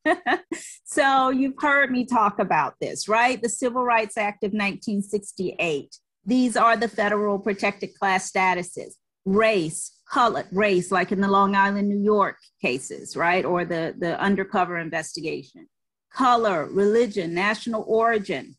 So you've heard me talk about this, right? The Civil Rights Act of 1968. These are the federal protected class statuses. Race, color, race, like in the Long Island, New York cases, right? Or the undercover investigation. Color, religion, national origin.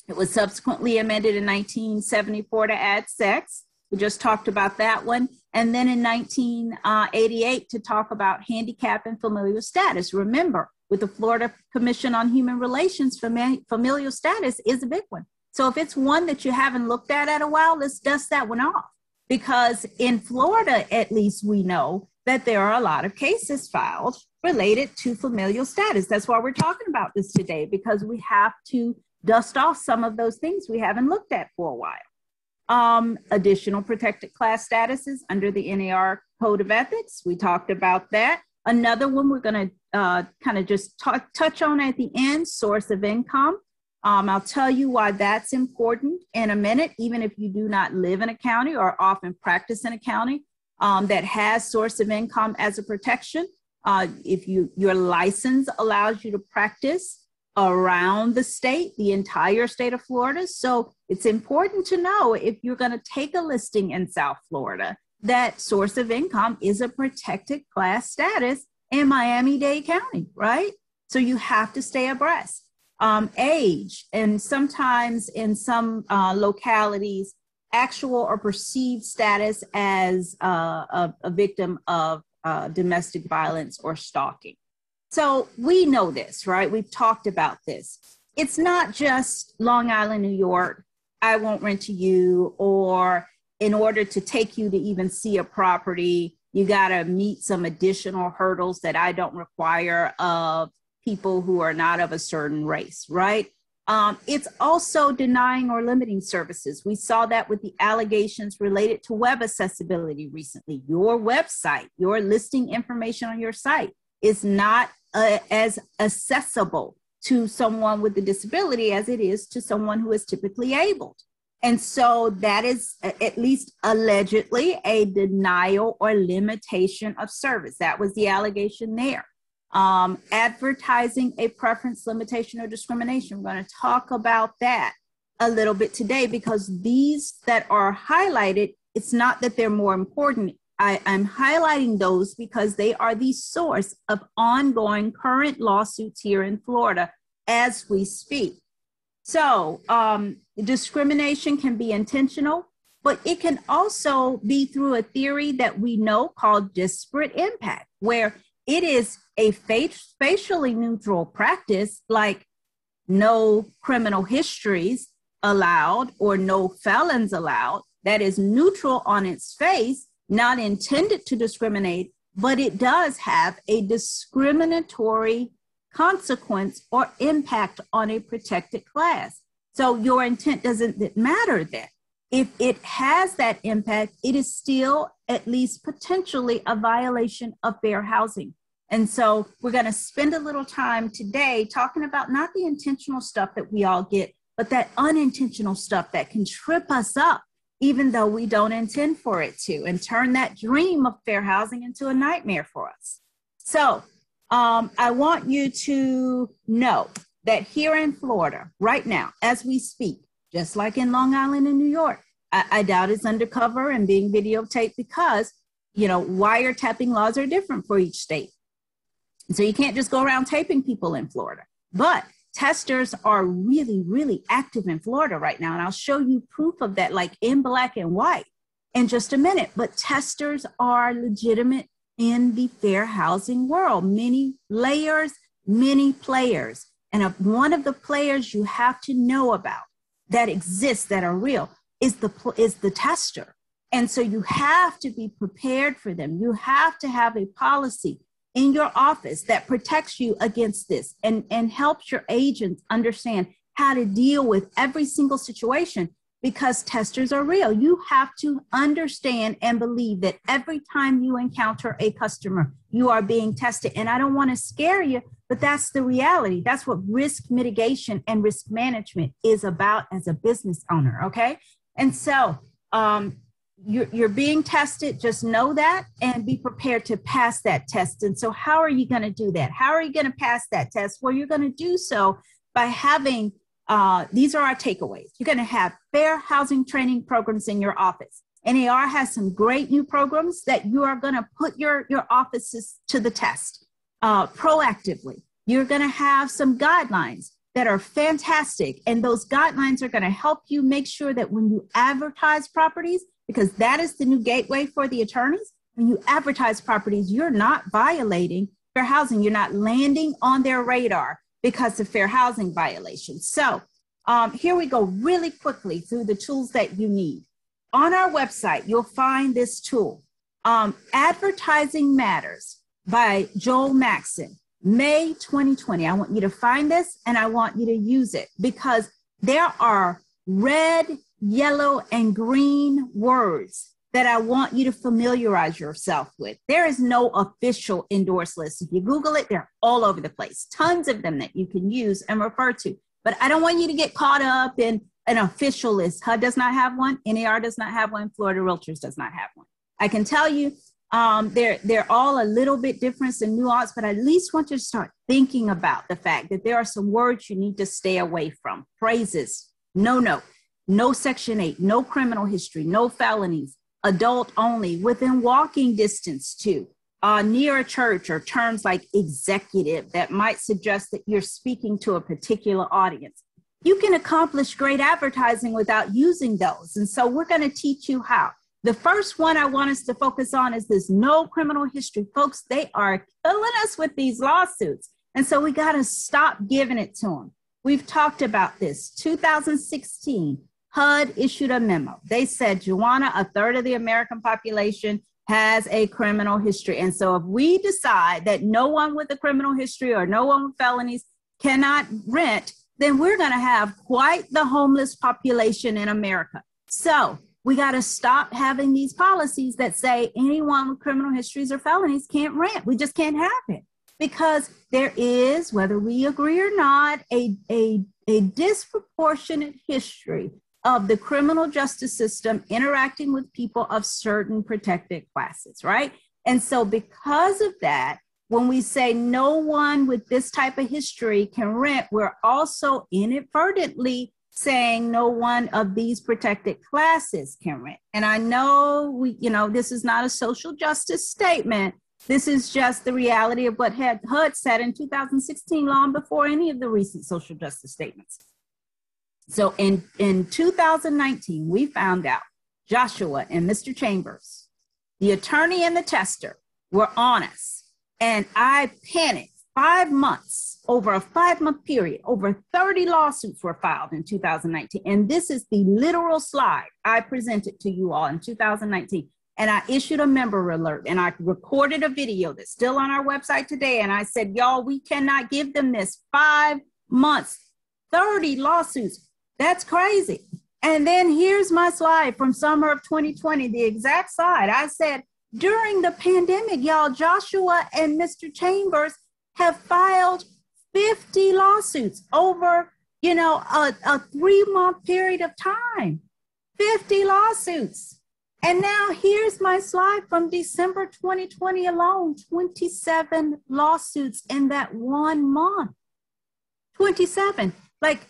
It was subsequently amended in 1974 to add sex. We just talked about that one. And then in 1988 to talk about handicap and familial status. Remember, with the Florida Commission on Human Relations, familial status is a big one. So if it's one that you haven't looked at a while, let's dust that one off. Because in Florida, at least we know that there are a lot of cases filed related to familial status. That's why we're talking about this today, because we have to dust off some of those things we haven't looked at for a while. Additional protected class statuses under the NAR Code of Ethics. We talked about that. Another one we're going to kind of just touch on at the end, source of income. I'll tell you why that's important in a minute, even if you do not live in a county or often practice in a county that has source of income as a protection. If your license allows you to practice around the state, the entire state of Florida. So it's important to know, if you're going to take a listing in South Florida, that source of income is a protected class status in Miami-Dade County, right? So you have to stay abreast. Age, and sometimes in some localities, actual or perceived status as a victim of domestic violence or stalking. So we know this, right? We've talked about this. It's not just Long Island, New York, I won't rent to you, or in order to take you to even see a property, you got to meet some additional hurdles that I don't require of people who are not of a certain race, right? It's also denying or limiting services. We saw that with the allegations related to web accessibility recently. Your website, your listing information on your site is not as accessible to someone with a disability as it is to someone who is typically abled. And so that is, at least allegedly, a denial or limitation of service. That was the allegation there. Advertising a preference, limitation, or discrimination. We're going to talk about that a little bit today, because these that are highlighted, it's not that they're more important. I'm highlighting those because they are the source of ongoing current lawsuits here in Florida as we speak. So discrimination can be intentional, but it can also be through a theory that we know called disparate impact, where it is a facially neutral practice, like no criminal histories allowed or no felons allowed, that is neutral on its face, not intended to discriminate, but it does have a discriminatory consequence or impact on a protected class. So your intent doesn't matter then. If it has that impact, it is still at least potentially a violation of fair housing. And so we're going to spend a little time today talking about not the intentional stuff that we all get, but that unintentional stuff that can trip us up, even though we don't intend for it to, and turn that dream of fair housing into a nightmare for us. So I want you to know that here in Florida, right now, as we speak, just like in Long Island and New York, I doubt it's undercover and being videotaped because, you know, wiretapping laws are different for each state. So you can't just go around taping people in Florida. But testers are really, really active in Florida right now. And I'll show you proof of that, like in black and white, in just a minute. But testers are legitimate in the fair housing world. Many layers, many players. And one of the players you have to know about that exists, that are real, is the tester. And so you have to be prepared for them. You have to have a policy in your office that protects you against this and helps your agents understand how to deal with every single situation, because testers are real. You have to understand and believe that every time you encounter a customer, you are being tested. And I don't want to scare you, but that's the reality. That's what risk mitigation and risk management is about as a business owner, okay? And so you're being tested. Just know that and be prepared to pass that test. And so how are you going to do that? How are you going to pass that test? Well, you're going to do so by having, these are our takeaways. You're going to have fair housing training programs in your office. NAR has some great new programs that you are going to put your offices to the test proactively. You're going to have some guidelines that are fantastic. And those guidelines are going to help you make sure that when you advertise properties, because that is the new gateway for the attorneys, when you advertise properties, you're not violating fair housing. You're not landing on their radar because of fair housing violations. So here we go really quickly through the tools that you need. On our website, you'll find this tool, Advertising Matters by Joel Maxon, May 2020. I want you to find this and I want you to use it because there are red, yellow, and green words that I want you to familiarize yourself with. There is no official endorsed list. If you Google it, they're all over the place. Tons of them that you can use and refer to. But I don't want you to get caught up in an official list. HUD does not have one. NAR does not have one. Florida Realtors does not have one. I can tell you they're all a little bit different and nuanced, but I at least want you to start thinking about the fact that there are some words you need to stay away from. Phrases, no Section 8, no criminal history, no felonies, adult only, within walking distance to, near a church, or terms like executive that might suggest that you're speaking to a particular audience. You can accomplish great advertising without using those. And so we're going to teach you how. The first one I want us to focus on is this no criminal history. Folks, they are killing us with these lawsuits. And so we got to stop giving it to them. We've talked about this. 2016, HUD issued a memo. They said, Joanna, a third of the American population has a criminal history. And so if we decide that no one with a criminal history or no one with felonies cannot rent, then we're going to have quite the homeless population in America. So we got to stop having these policies that say anyone with criminal histories or felonies can't rent. We just can't have it because there is, whether we agree or not, a disproportionate history of the criminal justice system interacting with people of certain protected classes, right? And so because of that, when we say no one with this type of history can rent, we're also inadvertently saying no one of these protected classes can rent. And I know this is not a social justice statement. This is just the reality of what HUD said in 2016, long before any of the recent social justice statements. So in 2019, we found out Joshua and Mr. Chambers, the attorney and the tester, were on us. And I panicked. 5 months, over a 5-month period, over 30 lawsuits were filed in 2019. And this is the literal slide I presented to you all in 2019. And I issued a member alert and I recorded a video that's still on our website today. And I said, y'all, we cannot give them this 5 months, 30 lawsuits. That's crazy. And then here's my slide from summer of 2020, the exact slide. I said, during the pandemic, y'all, Joshua and Mr. Chambers have filed 50 lawsuits over, a 3-month period of time, 50 lawsuits. And now here's my slide from December 2020 alone, 27 lawsuits in that 1 month, 27. Like,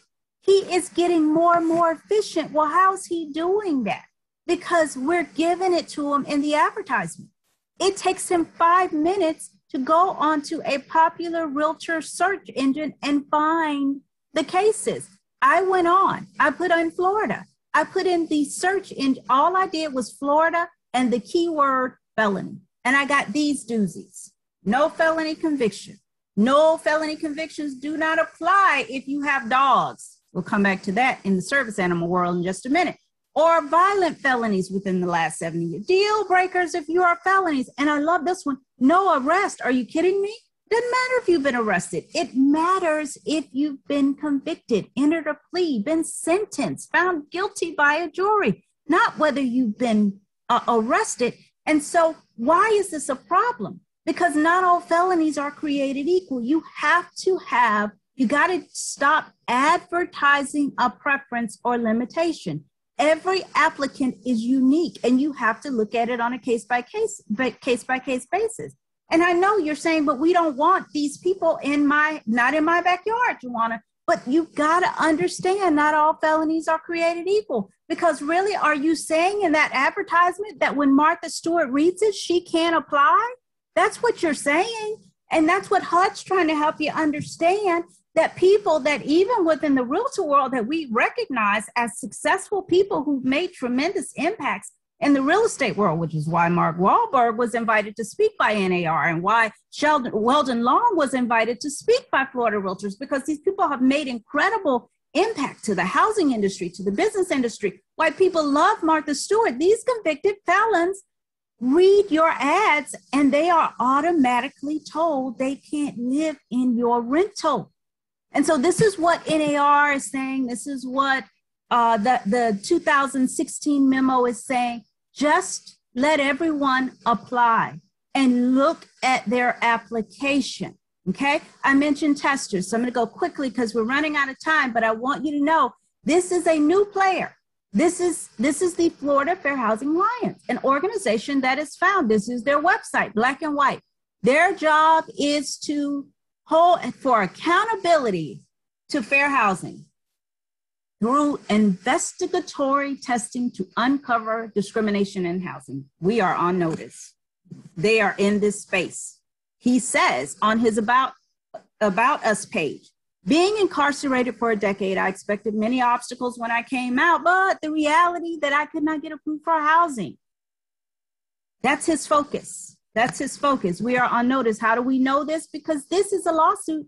he is getting more and more efficient. Well, how's he doing that? Because we're giving it to him in the advertisement. It takes him 5 minutes to go onto a popular realtor search engine and find the cases. I went on, I put in Florida. I put in the search engine. All I did was Florida and the keyword felony. And I got these doozies. No felony conviction, No felony convictions do not apply if you have dogs. We'll come back to that in the service animal world in just a minute. Or violent felonies within the last 7 years. Deal breakers if you are felonies. And I love this one. No arrest. Are you kidding me? Doesn't matter if you've been arrested. It matters if you've been convicted, entered a plea, been sentenced, found guilty by a jury, not whether you've been arrested. And so why is this a problem? Because not all felonies are created equal. You got to stop advertising a preference or limitation. Every applicant is unique, and you have to look at it on a case-by-case basis. And I know you're saying, but we don't want these people not in my backyard, Joanna. But you've got to understand not all felonies are created equal. Because really, are you saying in that advertisement that when Martha Stewart reads it, she can't apply? That's what you're saying. And that's what HUD's trying to help you understand, that people that even within the realtor world that we recognize as successful people who've made tremendous impacts in the real estate world, which is why Mark Wahlberg was invited to speak by NAR and why Weldon Long was invited to speak by Florida Realtors, because these people have made incredible impact to the housing industry, to the business industry, why people love Martha Stewart. These convicted felons read your ads and they are automatically told they can't live in your rental. And so this is what NAR is saying. This is what the 2016 memo is saying. Just let everyone apply and look at their application, okay? I mentioned testers, so I'm gonna go quickly because we're running out of time, but I want you to know this is a new player. This is the Florida Fair Housing Alliance, an organization that is found. This is their website, black and white. Their job is to hold for accountability to fair housing through investigatory testing to uncover discrimination in housing. We are on notice. They are in this space. He says on his About Us page, being incarcerated for a decade, I expected many obstacles when I came out, but the reality that I could not get approved for housing. That's his focus. That's his focus. We are on notice. How do we know this? Because this is a lawsuit,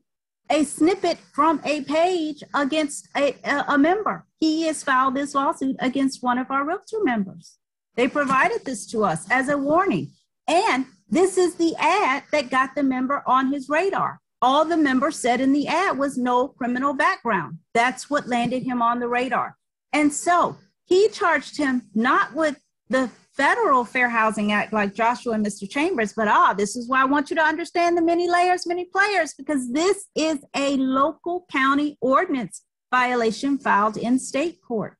a snippet from a page against a member. He has filed this lawsuit against one of our realtor members. They provided this to us as a warning. And this is the ad that got the member on his radar. All the member said in the ad was no criminal background. That's what landed him on the radar. And so he charged him not with the federal Fair Housing Act like Joshua and Mr. Chambers, but this is why I want you to understand the many layers, many players, because this is a local county ordinance violation filed in state court,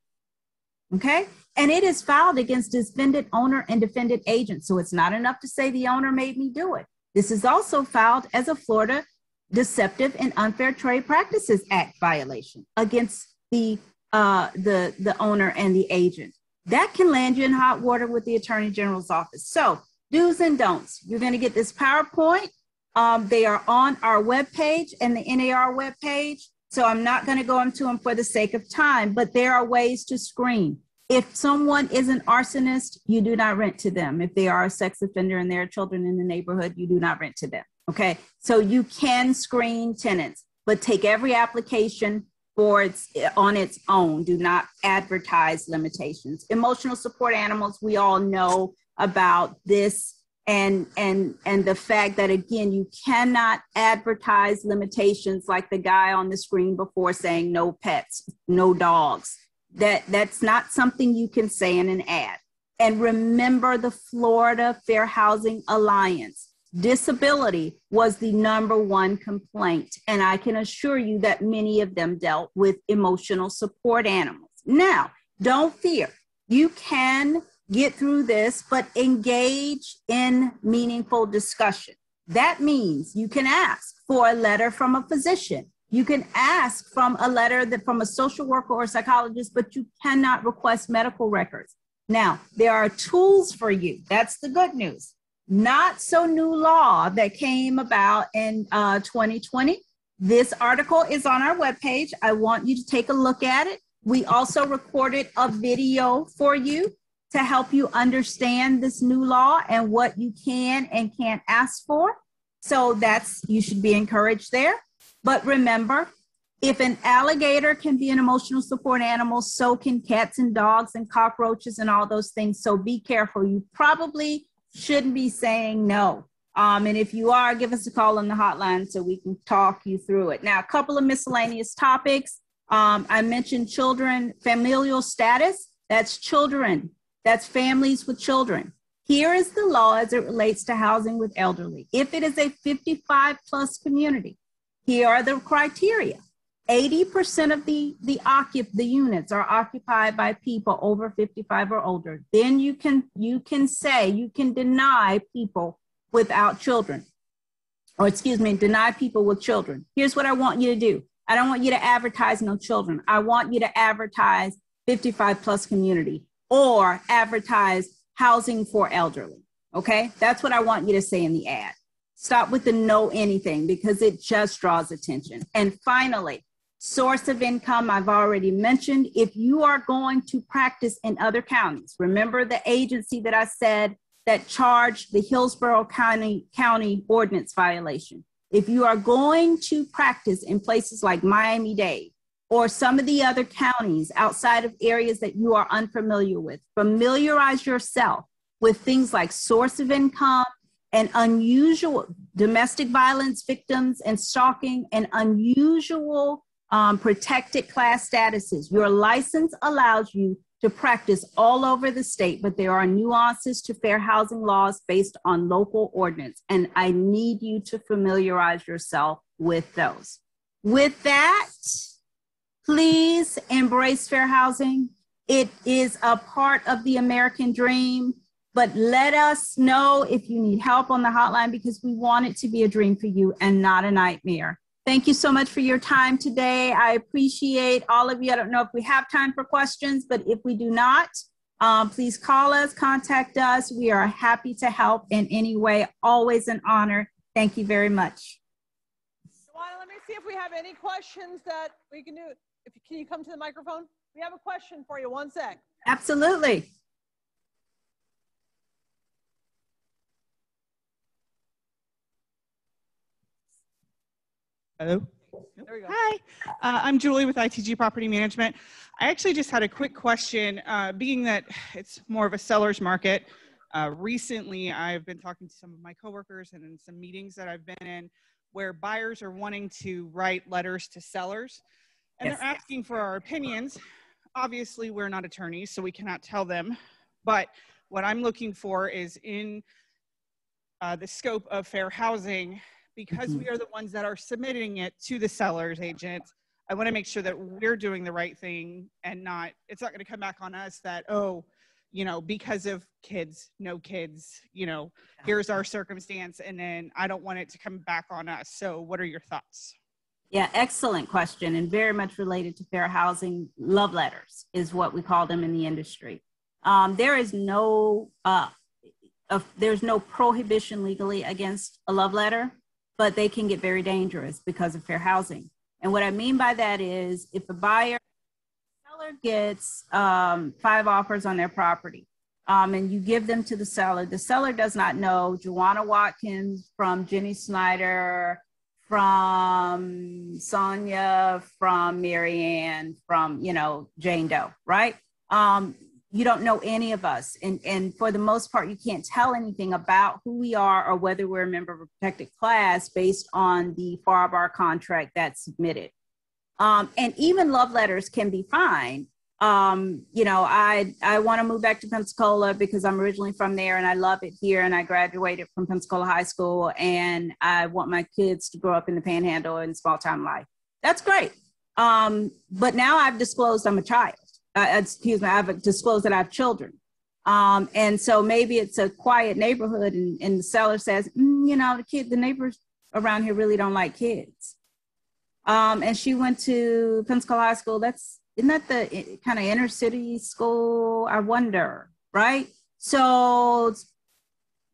okay? And it is filed against defendant owner and defendant agent. So it's not enough to say the owner made me do it. This is also filed as a Florida Deceptive and Unfair Trade Practices Act violation against the owner and the agent. That can land you in hot water with the Attorney General's office. So do's and don'ts. You're going to get this PowerPoint. They are on our webpage and the NAR webpage. So I'm not going to go into them for the sake of time, but there are ways to screen. If someone is an arsonist, you do not rent to them. If they are a sex offender and there are children in the neighborhood, you do not rent to them. Okay, so you can screen tenants, but take every application on its own. Do not advertise limitations. Emotional support animals, we all know about this and the fact that, again, you cannot advertise limitations like the guy on the screen before saying no pets, no dogs. That's not something you can say in an ad. And remember the Florida Fair Housing Alliance. Disability was the #1 complaint, and I can assure you that many of them dealt with emotional support animals. Now, don't fear. You can get through this, but engage in meaningful discussion. That means you can ask for a letter from a physician. You can ask from a letter from a social worker or psychologist, but you cannot request medical records. Now, there are tools for you. That's the good news. Not so new law that came about in 2020. This article is on our webpage. I want you to take a look at it. We also recorded a video for you to help you understand this new law and what you can and can't ask for. So you should be encouraged there. But remember, if an alligator can be an emotional support animal, so can cats and dogs and cockroaches and all those things. So be careful. You probably shouldn't be saying no. And if you are, give us a call on the hotline so we can talk you through it. Now, a couple of miscellaneous topics. I mentioned children, familial status. That's children. That's families with children. Here is the law as it relates to housing with elderly. If it is a 55 plus community, here are the criteria. 80% of the units are occupied by people over 55 or older. Then you can deny people without children, or deny people with children. Here's what I want you to do. I don't want you to advertise no children. I want you to advertise 55 plus community or advertise housing for elderly. Okay, that's what I want you to say in the ad. Stop with the no anything because it just draws attention. And finally, source of income, I've already mentioned. If you are going to practice in other counties, remember the agency that I said that charged the Hillsborough County ordinance violation. If you are going to practice in places like Miami-Dade or some of the other counties outside of areas that you are unfamiliar with, familiarize yourself with things like source of income and unusual domestic violence victims and stalking and unusual protected class statuses. Your license allows you to practice all over the state, but there are nuances to fair housing laws based on local ordinance, and I need you to familiarize yourself with those. With that, please embrace fair housing. It is a part of the American dream, but let us know if you need help on the hotline because we want it to be a dream for you and not a nightmare. Thank you so much for your time today. I appreciate all of you. I don't know if we have time for questions, but if we do not, please call us, contact us. We are happy to help in any way. Always an honor. Thank you very much. Joanna, let me see if we have any questions that we can do. Can you come to the microphone? We have a question for you. One sec. Absolutely. Hello. There we go. Hi, I'm Julie with ITG Property Management. I actually just had a quick question, being that it's more of a seller's market. Recently, I've been talking to some of my coworkers and in some meetings that I've been in where buyers are wanting to write letters to sellers and they're asking for our opinions. Obviously, we're not attorneys, so we cannot tell them. But what I'm looking for is in the scope of fair housing, because we are the ones that are submitting it to the seller's agent, I want to make sure that we're doing the right thing and it's not going to come back on us that, oh, because of kids, no kids, here's our circumstance. And then I don't want it to come back on us. So what are your thoughts? Yeah, excellent question and very much related to fair housing. Love letters is what we call them in the industry. There's no prohibition legally against a love letter, but they can get very dangerous because of fair housing. And what I mean by that is if a seller gets 5 offers on their property and you give them to the seller does not know Joanna Watkins from Jenny Snyder, from Sonia, from Marianne, from, Jane Doe, right? You don't know any of us. And for the most part, you can't tell anything about who we are or whether we're a member of a protected class based on the FAR bar contract that's submitted. And even love letters can be fine. I want to move back to Pensacola because I'm originally from there and I love it here. And I graduated from Pensacola High School and I want my kids to grow up in the Panhandle and small town life. That's great. But now I've disclosed I'm a child. I've disclosed that I have children. And so maybe it's a quiet neighborhood and the seller says, the neighbors around here really don't like kids. And she went to Pensacola High School. Isn't that the kind of inner city school? I wonder, right? So,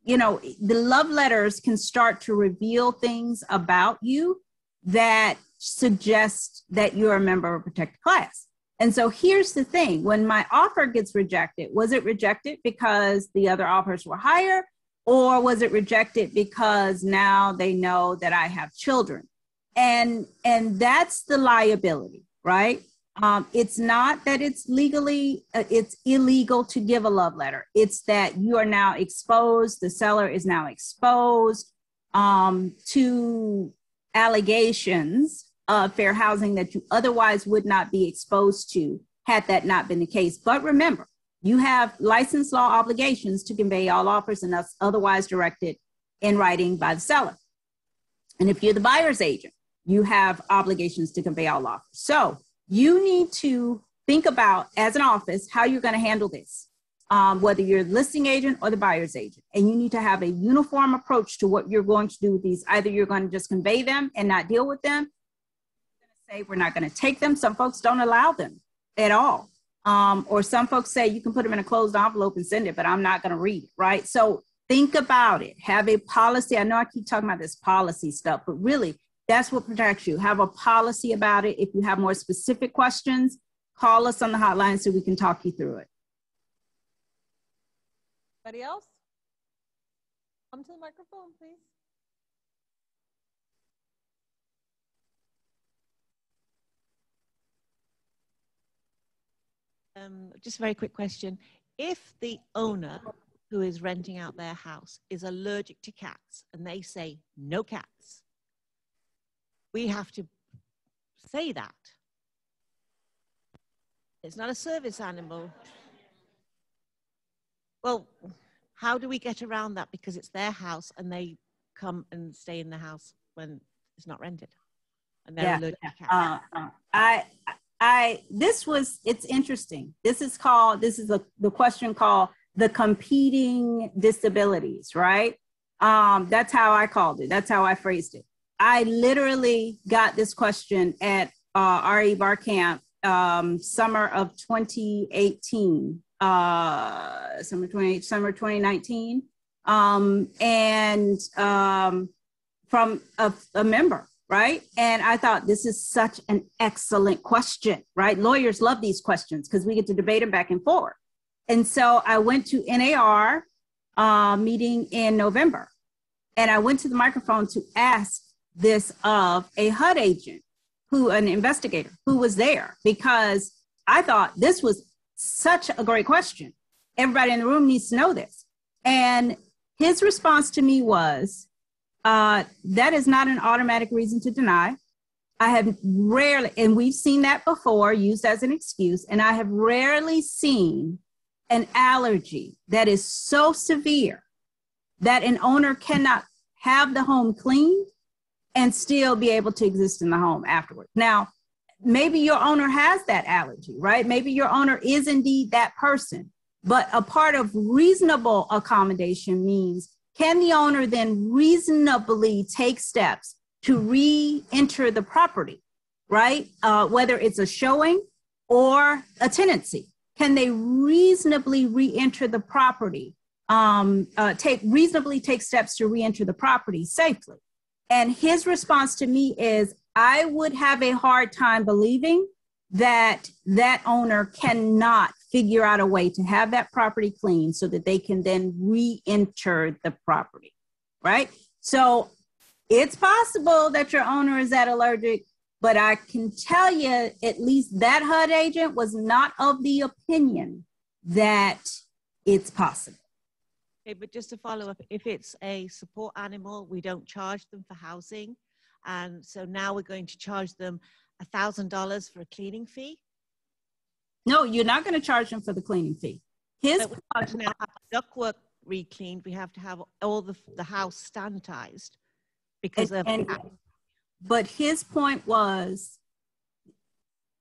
the love letters can start to reveal things about you that suggest that you're a member of a protected class. And so here's the thing, when my offer gets rejected, was it rejected because the other offers were higher? Or was it rejected because now they know that I have children? And that's the liability, right? It's not that it's it's illegal to give a love letter. It's that you are now exposed, the seller is now exposed to allegations of fair housing that you otherwise would not be exposed to had that not been the case. But remember, you have licensed law obligations to convey all offers and that's otherwise directed in writing by the seller. And if you're the buyer's agent, you have obligations to convey all offers. So you need to think about, as an office, how you're going to handle this, whether you're the listing agent or the buyer's agent. And you need to have a uniform approach to what you're going to do with these. Either you're going to just convey them and not deal with them. You're going to say, we're not going to take them. Some folks don't allow them at all. Or some folks say you can put them in a closed envelope and send it, but I'm not going to read it, right? So think about it. Have a policy. I know I keep talking about this policy stuff, but really, that's what protects you. Have a policy about it. If you have more specific questions, call us on the hotline so we can talk you through it. Anybody else? Come to the microphone, please. Just a very quick question. If the owner who is renting out their house is allergic to cats and they say no cats, we have to say that. It's not a service animal. Well, how do we get around that? Because it's their house and they come and stay in the house when it's not rented. And they're allergic to cats. It's interesting. This is the question called the competing disabilities, right? That's how I called it. That's how I phrased it. I literally got this question at RE Bar Camp summer of 2018, summer 2019, from a member. Right. And I thought this is such an excellent question, right? Lawyers love these questions because we get to debate them back and forth. And so I went to NAR meeting in November and I went to the microphone to ask this of a HUD agent, an investigator who was there, because I thought this was such a great question. Everybody in the room needs to know this. And his response to me was, that is not an automatic reason to deny. I have rarely, and we've seen that before used as an excuse, and I have rarely seen an allergy that is so severe that an owner cannot have the home cleaned and still be able to exist in the home afterwards. Now, maybe your owner has that allergy, right? Maybe your owner is indeed that person, but a part of reasonable accommodation means, can the owner then reasonably take steps to re-enter the property, right? Whether it's a showing or a tenancy, can they reasonably re-enter the property, reasonably take steps to re-enter the property safely? And his response to me is, I would have a hard time believing that that owner cannot figure out a way to have that property clean so that they can then re-enter the property, right? So it's possible that your owner is that allergic, but I can tell you at least that HUD agent was not of the opinion that it's possible. Okay, but just to follow up, if it's a support animal, we don't charge them for housing. And so now we're going to charge them $1,000 for a cleaning fee? No, you're not going to charge them for the cleaning fee. We have to now have ductwork re-cleaned. We have to have all the house sanitized because but his point was,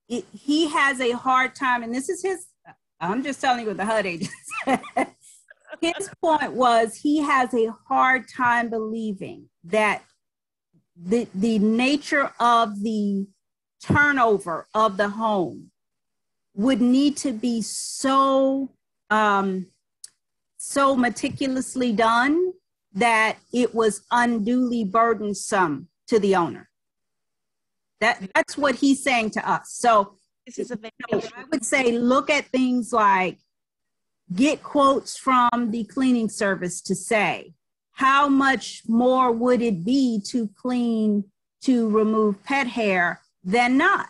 he has a hard time, and this is I'm just telling you what the HUD agent said. His point was, he has a hard time believing that the nature of the turnover of the home would need to be so meticulously done that it was unduly burdensome to the owner. That's what he's saying to us. So this is I would say, look at things like get quotes from the cleaning service to say, how much more would it be to clean, to remove pet hair than not?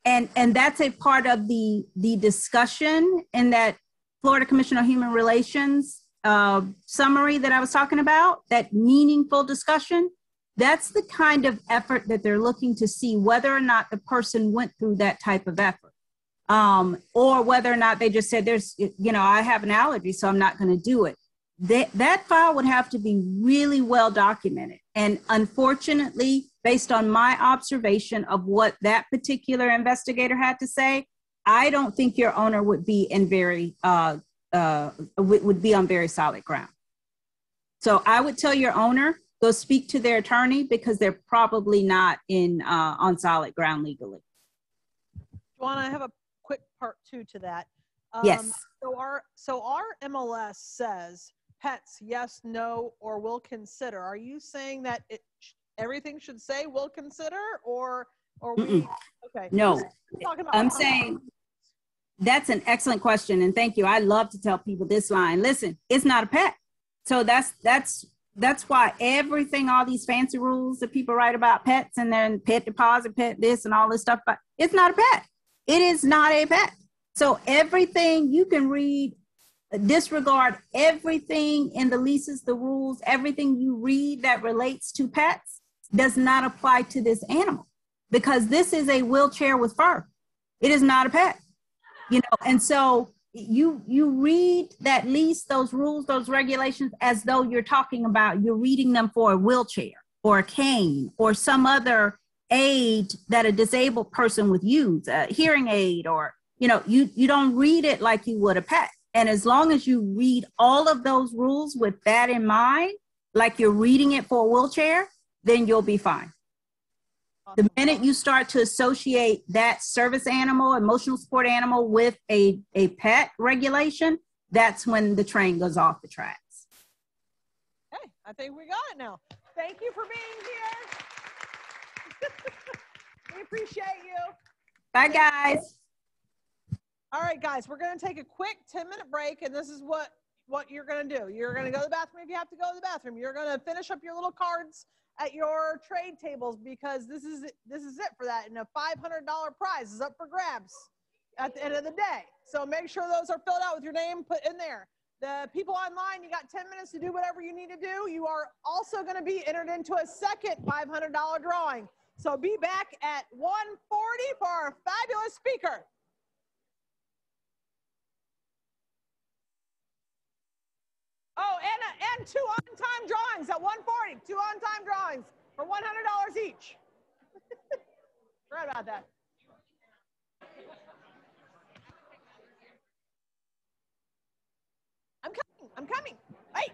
And that's a part of the discussion in that Florida Commission on Human Relations summary that I was talking about, that meaningful discussion. That's the kind of effort that they're looking to see, whether or not the person went through that type of effort. Or whether or not they just said, there's, I have an allergy, so I'm not going to do it. That file would have to be really well documented. And unfortunately, based on my observation of what that particular investigator had to say, I don't think your owner would be in would be on very solid ground. So I would tell your owner, go speak to their attorney, because they're probably not on solid ground legally. Joanna, I have a quick part two to that. Yes. So our MLS says pets, yes, no, or will consider. Are you saying that everything should say will consider, or we? Okay. No, I'm about saying that's an excellent question, and thank you. I love to tell people this line. Listen, it's not a pet. So that's why everything, all these fancy rules that people write about pets, and then pet deposit, pet this, and all this stuff, but it's not a pet. It is not a pet. So everything you can read, disregard everything in the leases, the rules, everything you read that relates to pets does not apply to this animal, because this is a wheelchair with fur. It is not a pet, and so you read that lease, those rules, those regulations, as though you're reading them for a wheelchair or a cane or some other aid that a disabled person would use, a hearing aid, or, you don't read it like you would a pet. And as long as you read all of those rules with that in mind, like you're reading it for a wheelchair, then you'll be fine. The minute you start to associate that service animal, emotional support animal, with a pet regulation, that's when the train goes off the tracks. Okay, I think we got it now. Thank you for being here. We appreciate you. Bye, guys. All right, guys, we're going to take a quick 10-minute break, and this is what you're going to do. You're going to go to the bathroom if you have to go to the bathroom. You're going to finish up your little cards at your trade tables, because this is it for that, and a $500 prize is up for grabs at the end of the day. So make sure those are filled out with your name put in there. The people online, you got 10 minutes to do whatever you need to do. You are also going to be entered into a second $500 drawing. So be back at 1:40 for our fabulous speaker. Oh, and 2 on-time drawings at 1:40. 2 on-time drawings for $100 each. Forgot about that. I'm coming. Hey,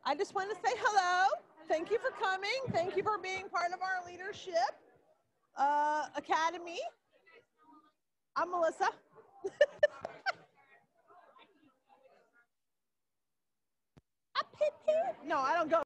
I just want to say hello. Thank you for coming. Thank you for being part of our leadership academy. I'm Melissa. No, I don't go.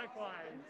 Likewise.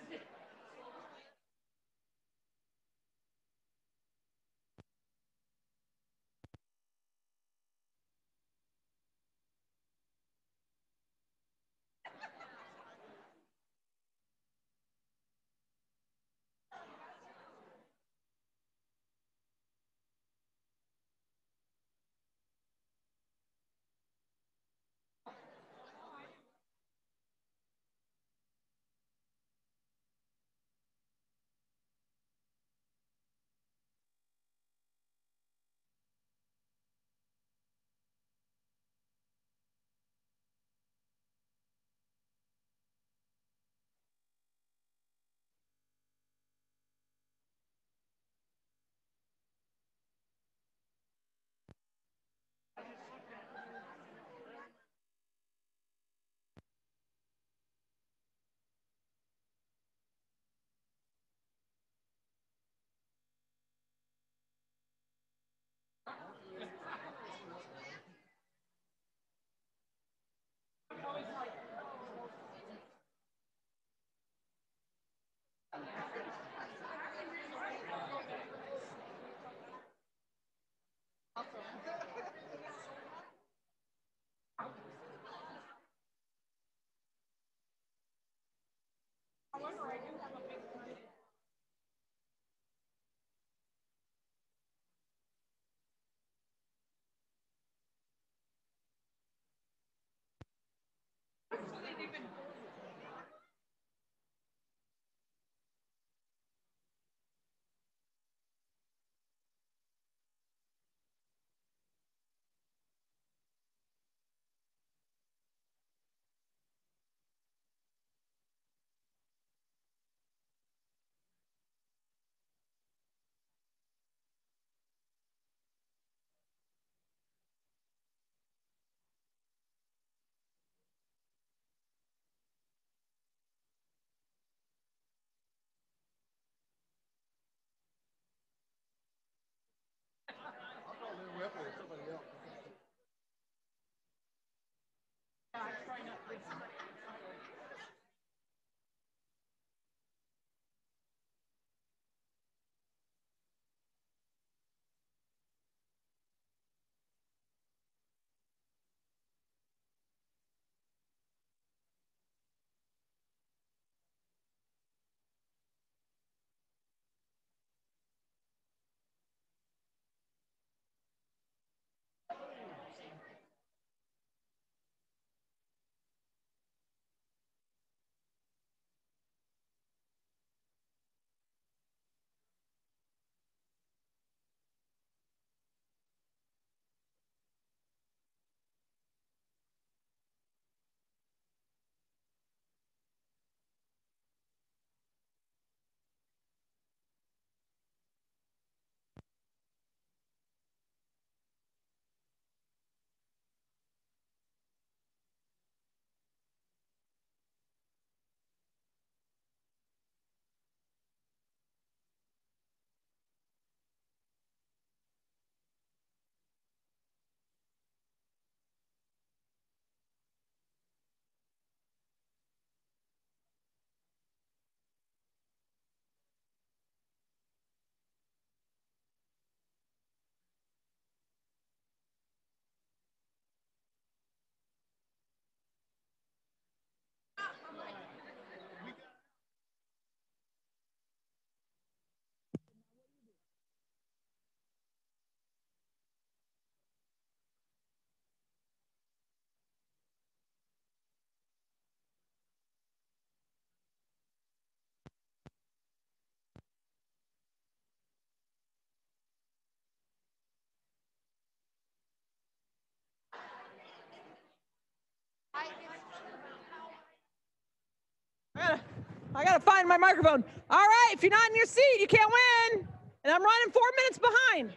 I gotta find my microphone. All right, if you're not in your seat, you can't win. And I'm running 4 minutes behind.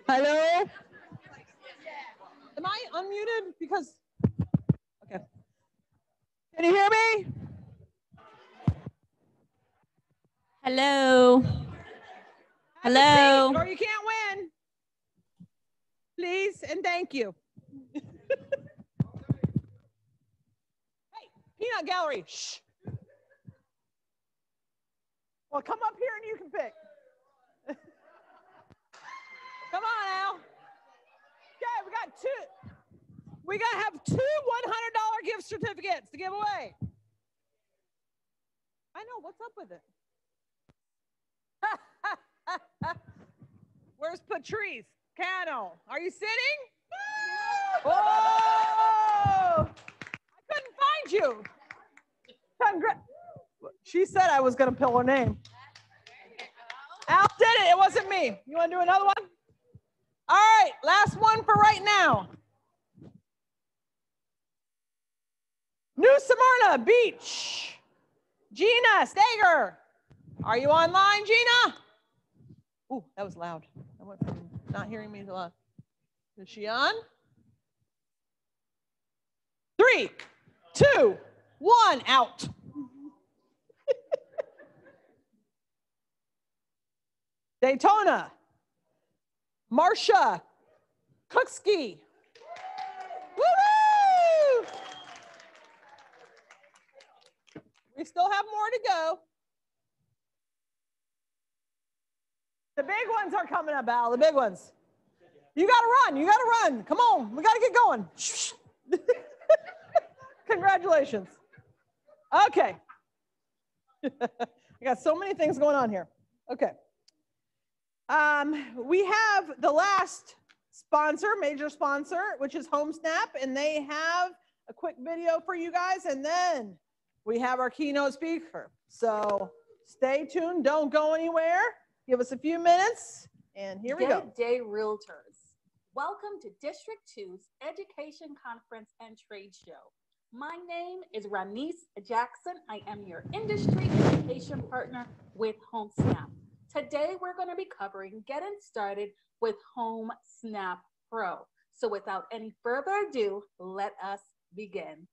Hello? Am I unmuted? Because, okay. Can you hear me? Hello. Have a Hello. seat or you can't win. Please and thank you. Hey, peanut gallery. Shh. Well, come up here and you can pick. Come on, Al. Okay, we got two. We got to have two $100 gift certificates to give away. I know, what's up with it? Where's Patrice Cano? Are you sitting? Oh! I couldn't find you. She said I was going to pill her name. Al did it. It wasn't me. You want to do another one? All right, last one for right now. New Smyrna Beach. Gina Stager. Are you online, Gina? Ooh, that was loud. I went from not hearing me to loud. Is she on? 3, 2, 1, out. Daytona. Marcia Cookski. Woo-hoo! We still have more to go. The big ones are coming up, Al, the big ones. You gotta run, you gotta run. Come on, we gotta get going. Congratulations. Okay. I got so many things going on here. Okay. We have the last sponsor, major sponsor, which is HomeSnap, and they have a quick video for you guys, and then we have our keynote speaker. So stay tuned, don't go anywhere. Give us a few minutes, and here we go. Good day, Realtors. Welcome to District 2's Education Conference and Trade Show. My name is Ranice Jackson. I am your industry education partner with HomeSnap. Today, we're going to be covering getting started with HomeSnap Pro. So without any further ado, let us begin.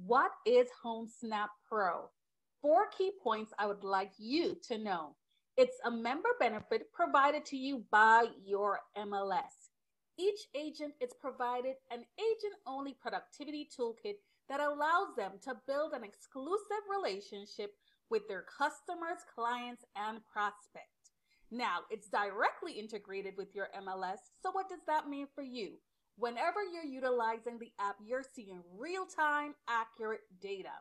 What is HomeSnap Pro? 4 key points I would like you to know. It's a member benefit provided to you by your MLS. Each agent is provided an agent-only productivity toolkit that allows them to build an exclusive relationship with their customers, clients, and prospects. Now, it's directly integrated with your MLS, so what does that mean for you? Whenever you're utilizing the app, you're seeing real-time, accurate data.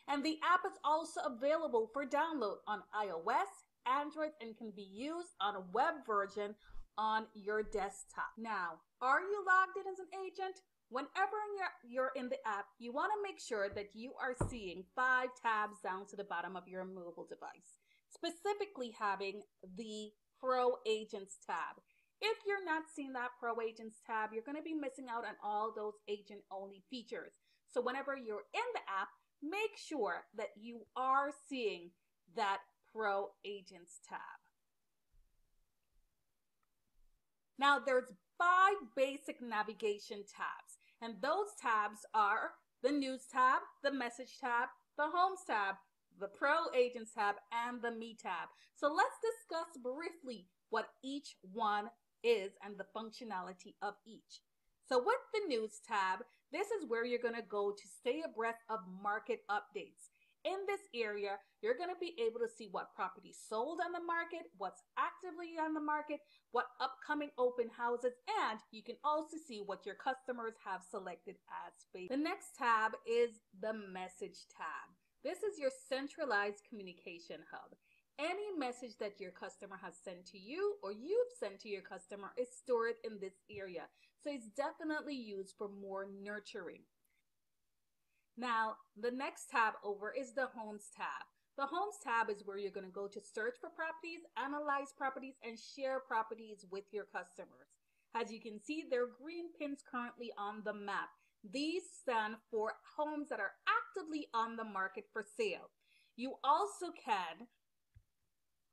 And the app is also available for download on iOS, Android, and can be used on a web version on your desktop. Now, are you logged in as an agent? Whenever you're in the app, you want to make sure that you are seeing 5 tabs down to the bottom of your mobile device, specifically having the Pro Agents tab. If you're not seeing that Pro Agents tab, you're going to be missing out on all those agent-only features. So whenever you're in the app, make sure that you are seeing that Pro Agents tab. Now, there's 5 basic navigation tabs, and those tabs are the News tab, the Message tab, the Homes tab, the Pro Agents tab, and the Me tab. So let's discuss briefly what each one is and the functionality of each. So with the News tab, this is where you're going to go to stay abreast of market updates. In this area, you're going to be able to see what properties sold on the market, what's actively on the market, what upcoming open houses, and you can also see what your customers have selected as favorites. The next tab is the Message tab. This is your centralized communication hub. Any message that your customer has sent to you or you've sent to your customer is stored in this area. So it's definitely used for more nurturing. Now, the next tab over is the Homes tab. The Homes tab is where you're going to go to search for properties, analyze properties, and share properties with your customers. As you can see, there are green pins currently on the map. These stand for homes that are actively on the market for sale. You also can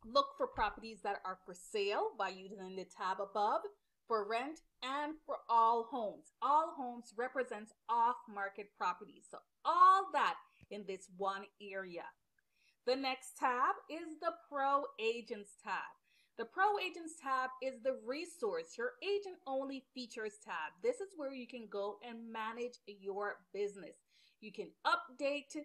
look for properties that are for sale by using the tab above, for rent, and for all homes. All homes represents off-market properties. So all that in this one area. The next tab is the Pro Agents tab. The Pro Agents tab is the resource, your agent-only features tab. This is where you can go and manage your business. You can update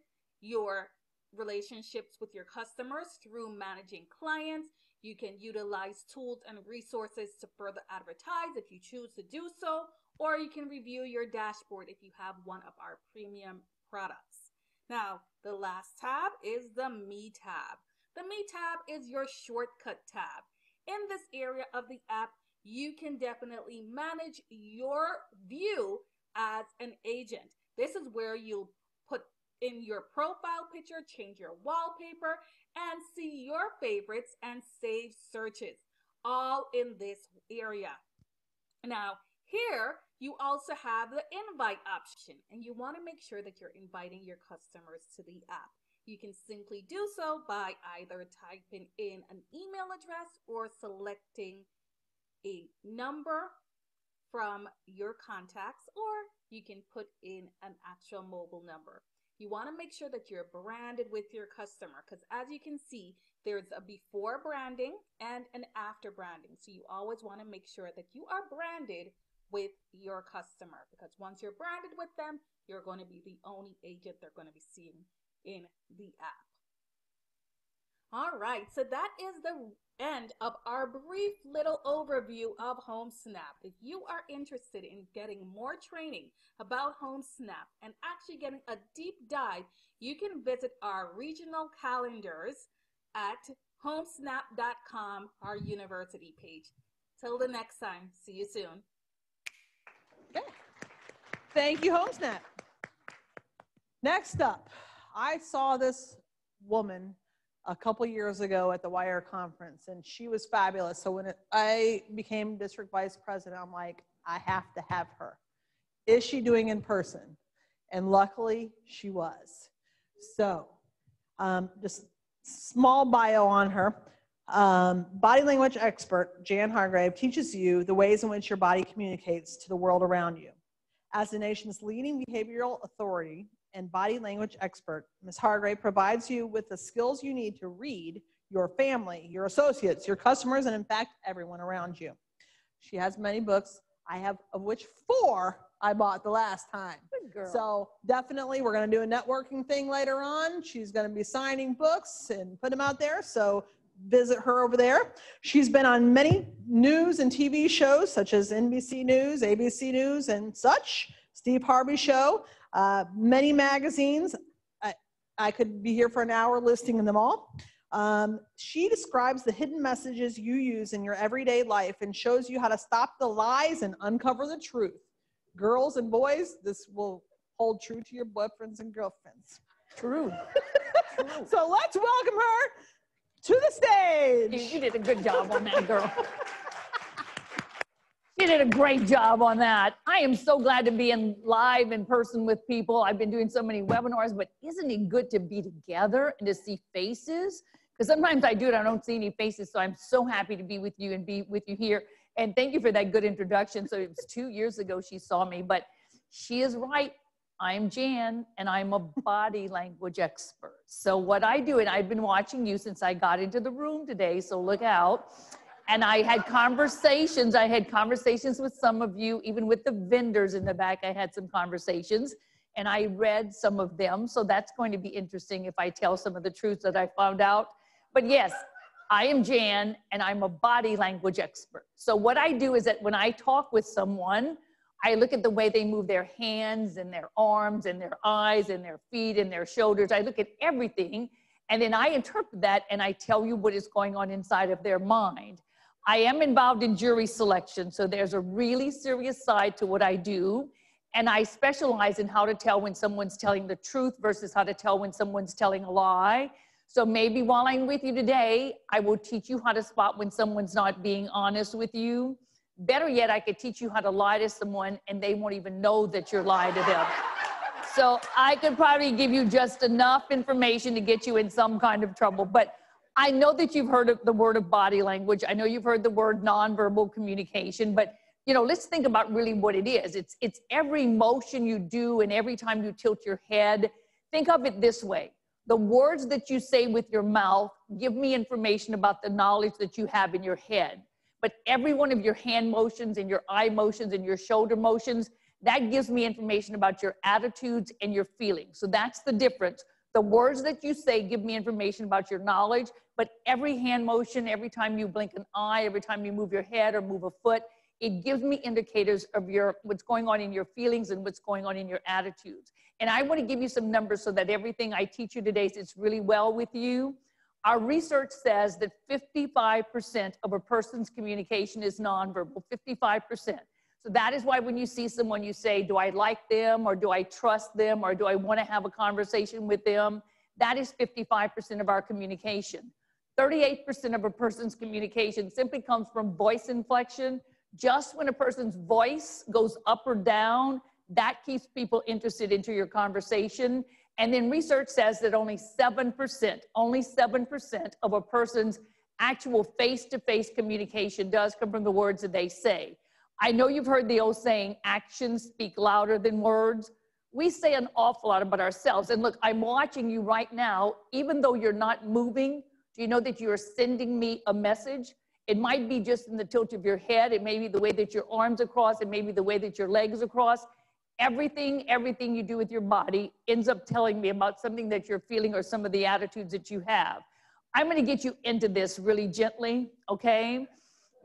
your relationships with your customers through managing clients. You can utilize tools and resources to further advertise if you choose to do so, or you can review your dashboard if you have one of our premium products. Now, the last tab is the Me tab. The Me tab is your shortcut tab. In this area of the app, you can definitely manage your view as an agent. This is where you'll put in your profile picture, change your wallpaper, and see your favorites and save searches, all in this area. Now, here you also have the invite option, and you want to make sure that you're inviting your customers to the app. You can simply do so by either typing in an email address or selecting a number from your contacts, or you can put in an actual mobile number. You want to make sure that you're branded with your customer, because as you can see, there's a before branding and an after branding. So you always want to make sure that you are branded with your customer, because once you're branded with them, you're going to be the only agent they're going to be seeing in the app. All right, so that is the end of our brief little overview of HomeSnap. If you are interested in getting more training about HomeSnap and actually getting a deep dive, you can visit our regional calendars at homesnap.com, our university page. Till the next time, see you soon. Okay. Thank you, HomeSnap. Next up, I saw this woman a couple years ago at the Wire conference, and she was fabulous. So when I became district vice president, I'm like, I have to have her. Is she doing in person? And luckily, she was. So just small bio on her. Body language expert Jan Hargrave teaches you the ways in which your body communicates to the world around you. As the nation's leading behavioral authority and body language expert, Ms. Hargrave provides you with the skills you need to read your family, your associates, your customers, and in fact, everyone around you. She has many books, I have of which 4 I bought the last time. Good girl. So definitely we're going to do a networking thing later on. She's going to be signing books and put them out there. So visit her over there. She's been on many news and TV shows such as NBC News, ABC News, and such. Steve Harvey Show, many magazines. I could be here for an hour listing them all. She describes the hidden messages you use in your everyday life and shows you how to stop the lies and uncover the truth. Girls and boys, this will hold true to your boyfriends and girlfriends. True. So let's welcome her to the stage. You did a good job on that, girl. You did a great job on that. I am so glad to be live in person with people. I've been doing so many webinars, but isn't it good to be together and to see faces? Because sometimes I do it, I don't see any faces, so I'm so happy to be with you and be with you here. And thank you for that good introduction. So it was 2 years ago she saw me, but she is right. I'm Jan, and I'm a body language expert. So what I do, and I've been watching you since I got into the room today, so look out. And I had conversations with some of you, even with the vendors in the back, I had some conversations, and I read some of them. So that's going to be interesting if I tell some of the truths that I found out. But yes, I am Jan, and I'm a body language expert. So what I do is that when I talk with someone, I look at the way they move their hands and their arms and their eyes and their feet and their shoulders. I look at everything, and then I interpret that, and I tell you what is going on inside of their mind. I am involved in jury selection, so there's a really serious side to what I do, and I specialize in how to tell when someone's telling the truth versus how to tell when someone's telling a lie. So maybe while I'm with you today, I will teach you how to spot when someone's not being honest with you. Better yet, I could teach you how to lie to someone and they won't even know that you're lying to them. So I could probably give you just enough information to get you in some kind of trouble. But I know that you've heard of the word of body language. I know you've heard the word nonverbal communication, but you know, let's think about really what it is. It's every motion you do and every time you tilt your head. Think of it this way. The words that you say with your mouth give me information about the knowledge that you have in your head. But every one of your hand motions and your eye motions and your shoulder motions, that gives me information about your attitudes and your feelings. So that's the difference. The The words that you say give me information about your knowledge, but every hand motion, every time you blink an eye, every time you move your head or move a foot, it gives me indicators of what's going on in your feelings and what's going on in your attitudes. And I want to give you some numbers so that everything I teach you today sits really well with you. Our research says that 55% of a person's communication is nonverbal, 55%. So that is why when you see someone, you say, do I like them, or do I trust them, or do I want to have a conversation with them? That is 55% of our communication. 38% of a person's communication simply comes from voice inflection. Just when a person's voice goes up or down, that keeps people interested into your conversation. And then research says that only 7% of a person's actual face-to-face communication does come from the words that they say. I know you've heard the old saying, actions speak louder than words. We say an awful lot about ourselves. And look, I'm watching you right now, even though you're not moving. Do you know that you're sending me a message? It might be just in the tilt of your head. It may be the way that your arms are crossed. It may be the way that your legs are crossed. Everything you do with your body ends up telling me about something that you're feeling or some of the attitudes that you have. I'm going to get you into this really gently, okay?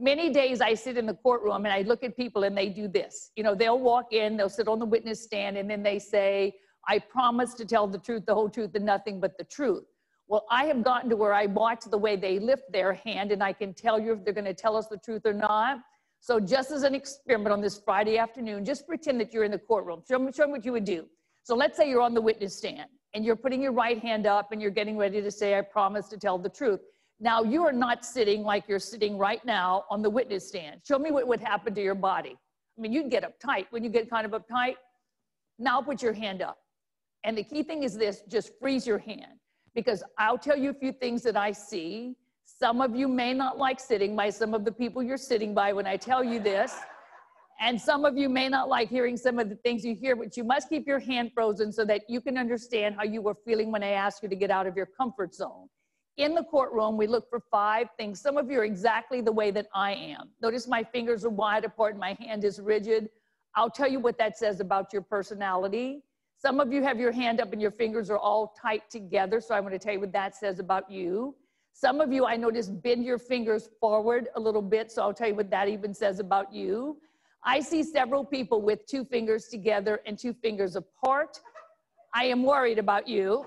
Many days I sit in the courtroom and I look at people and they do this. You know, they'll walk in, they'll sit on the witness stand, and then they say, I promise to tell the truth, the whole truth, and nothing but the truth. Well, I have gotten to where I watch the way they lift their hand and I can tell you if they're going to tell us the truth or not. So just as an experiment on this Friday afternoon, just pretend that you're in the courtroom. Show me what you would do. So let's say you're on the witness stand and you're putting your right hand up and you're getting ready to say, I promise to tell the truth. Now, you are not sitting like you're sitting right now on the witness stand. Show me what would happen to your body. I mean, you'd get uptight. When you get kind of uptight, now put your hand up. And the key thing is this, just freeze your hand. Because I'll tell you a few things that I see. Some of you may not like sitting by some of the people you're sitting by when I tell you this. And some of you may not like hearing some of the things you hear, but you must keep your hand frozen so that you can understand how you were feeling when I asked you to get out of your comfort zone. In the courtroom, we look for 5 things. Some of you are exactly the way that I am. Notice my fingers are wide apart and my hand is rigid. I'll tell you what that says about your personality. Some of you have your hand up and your fingers are all tight together, so I'm going to tell you what that says about you. Some of you, I notice, bend your fingers forward a little bit, so I'll tell you what that even says about you. I see several people with 2 fingers together and 2 fingers apart. I am worried about you.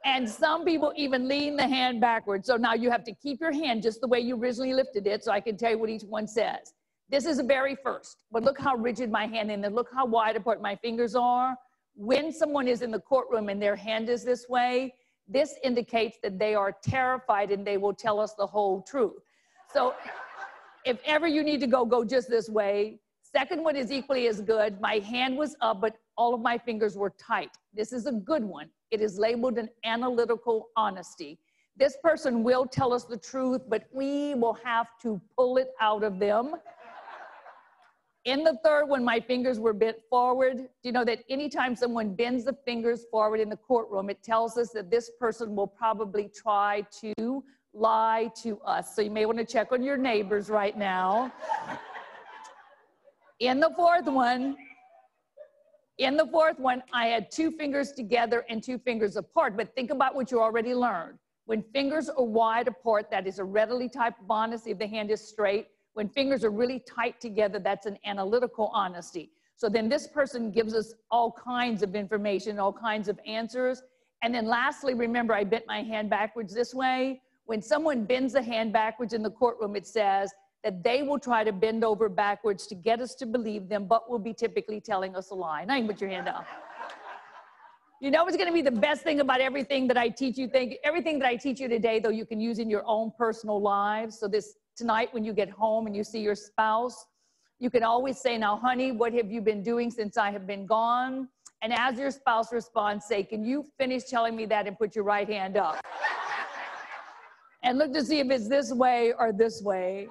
And some people even lean the hand backwards. So now you have to keep your hand just the way you originally lifted it so I can tell you what each one says. This is the very first, but look how rigid my hand is, and then look how wide apart my fingers are. When someone is in the courtroom and their hand is this way, this indicates that they are terrified and they will tell us the whole truth. So if ever you need to go just this way. Second one is equally as good. My hand was up, but all of my fingers were tight. This is a good one. It is labeled an analytical honesty. This person will tell us the truth, but we will have to pull it out of them. In the third one, my fingers were bent forward. Do you know that anytime someone bends the fingers forward in the courtroom, it tells us that this person will probably try to lie to us. So you may want to check on your neighbors right now. In the fourth one, I had 2 fingers together and 2 fingers apart. But think about what you already learned. When fingers are wide apart, that is a readily type of honesty if the hand is straight. When fingers are really tight together, that's an analytical honesty. So then this person gives us all kinds of information, all kinds of answers. And then lastly, remember, I bent my hand backwards this way. When someone bends the hand backwards in the courtroom, it says that they will try to bend over backwards to get us to believe them, but will be typically telling us a lie. Now you can put your hand up. You know what's going to be the best thing about everything that I teach you? Everything that I teach you today, though, you can use in your own personal lives. So tonight when you get home and you see your spouse, you can always say, now, honey, what have you been doing since I have been gone? And as your spouse responds, say, can you finish telling me that, and put your right hand up? And look to see if it's this way or this way.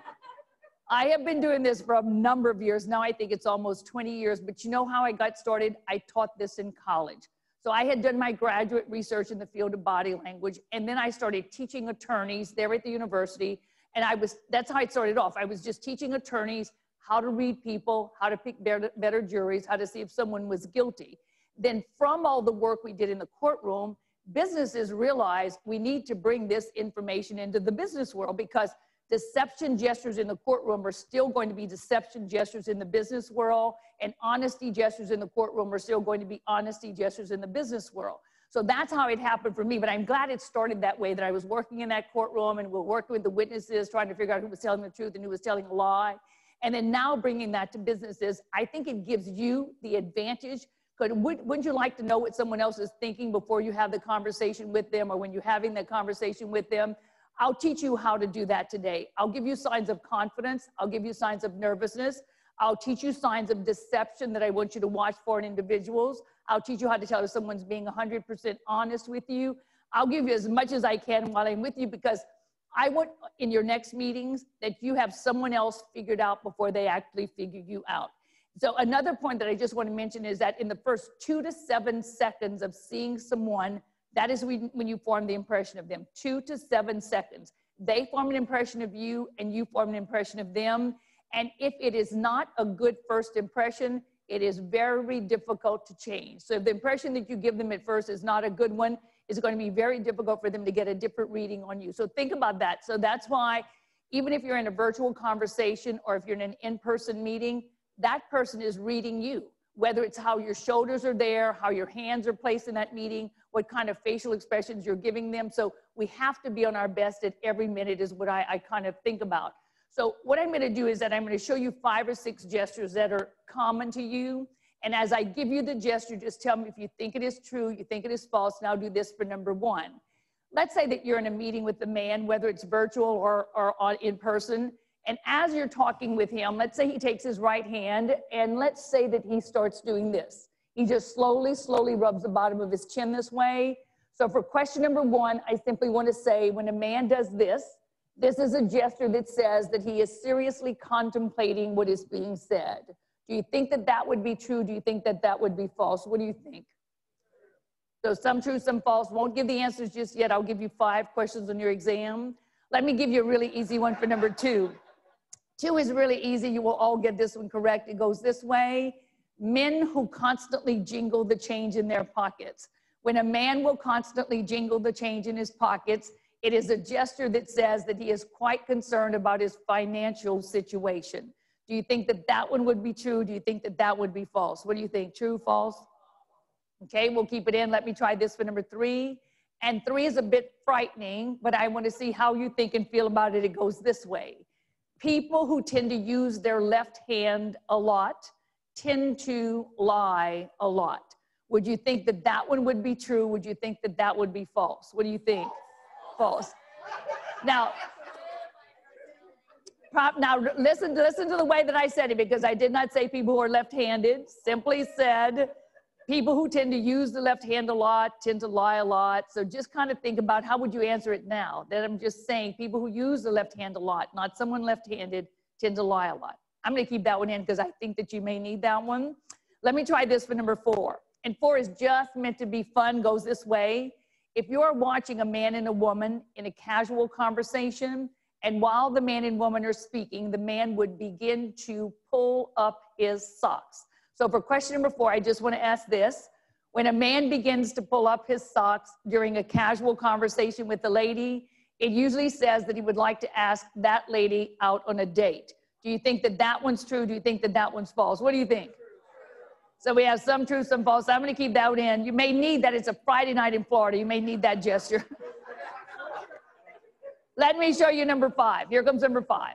I have been doing this for a number of years. Now I think it's almost 20 years, but you know how I got started? I taught this in college. So I had done my graduate research in the field of body language, and then I started teaching attorneys there at the university, and that's how I started off. I was just teaching attorneys how to read people, how to pick better juries, how to see if someone was guilty. then from all the work we did in the courtroom, businesses realized we need to bring this information into the business world, because deception gestures in the courtroom are still going to be deception gestures in the business world, and honesty gestures in the courtroom are still going to be honesty gestures in the business world. So that's how it happened for me, but I'm glad it started that way, that I was working in that courtroom and we're working with the witnesses, trying to figure out who was telling the truth and who was telling a lie. And then now bringing that to businesses, I think it gives you the advantage. Wouldn't you like to know what someone else is thinking before you have the conversation with them, or when you're having the conversation with them? I'll teach you how to do that today. I'll give you signs of confidence. I'll give you signs of nervousness. I'll teach you signs of deception that I want you to watch for in individuals. I'll teach you how to tell if someone's being 100% honest with you. I'll give you as much as I can while I'm with you, because I want in your next meetings that you have someone else figured out before they actually figure you out. So another point that I just want to mention is that in the first 2 to 7 seconds of seeing someone, that is when you form the impression of them. 2 to 7 seconds. They form an impression of you and you form an impression of them. And if it is not a good first impression, it is very difficult to change. So if the impression that you give them at first is not a good one, it's going to be very difficult for them to get a different reading on you. So think about that. So that's why even if you're in a virtual conversation or if you're in an in-person meeting, that person is reading you, whether it's how your shoulders are there, how your hands are placed in that meeting, what kind of facial expressions you're giving them. So we have to be on our best at every minute is what I kind of think about. So what I'm going to do is that I'm going to show you 5 or 6 gestures that are common to you. And as I give you the gesture, just tell me if you think it is true, you think it is false. Now do this for number 1. Let's say that you're in a meeting with a man, whether it's virtual or in person. And as you're talking with him, let's say he takes his right hand, and let's say that he starts doing this. He just slowly rubs the bottom of his chin this way. So for question number 1, I simply want to say, when a man does this, this is a gesture that says that he is seriously contemplating what is being said. Do you think that that would be true? Do you think that that would be false? What do you think? So some true, some false. Won't give the answers just yet. I'll give you 5 questions on your exam. Let me give you a really easy one for number 2. 2 is really easy. You will all get this one correct. It goes this way. Men who constantly jingle the change in their pockets. When a man will constantly jingle the change in his pockets, it is a gesture that says that he is quite concerned about his financial situation. Do you think that that one would be true? Do you think that that would be false? What do you think? True, false? Okay, we'll keep it in. Let me try this for number 3. And 3 is a bit frightening, but I want to see how you think and feel about it. It goes this way. People who tend to use their left hand a lot tend to lie a lot. Would you think that that one would be true? Would you think that that would be false? What do you think? False. Now listen to the way that I said it, because I did not say people who are left-handed. Simply said people who tend to use the left hand a lot tend to lie a lot. So just kind of think about how would you answer it now? That I'm just saying people who use the left hand a lot, not someone left-handed, tend to lie a lot. I'm going to keep that one in because I think that you may need that one. Let me try this for number 4. And 4 is just meant to be fun, goes this way. If you're watching a man and a woman in a casual conversation, and while the man and woman are speaking, the man would begin to pull up his socks. So for question number 4, I just want to ask this. When a man begins to pull up his socks during a casual conversation with a lady, it usually says that he would like to ask that lady out on a date. Do you think that that one's true? Do you think that that one's false? What do you think? So we have some true, some false. I'm going to keep that one in. You may need that. It's a Friday night in Florida. You may need that gesture. Let me show you number 5. Here comes number 5.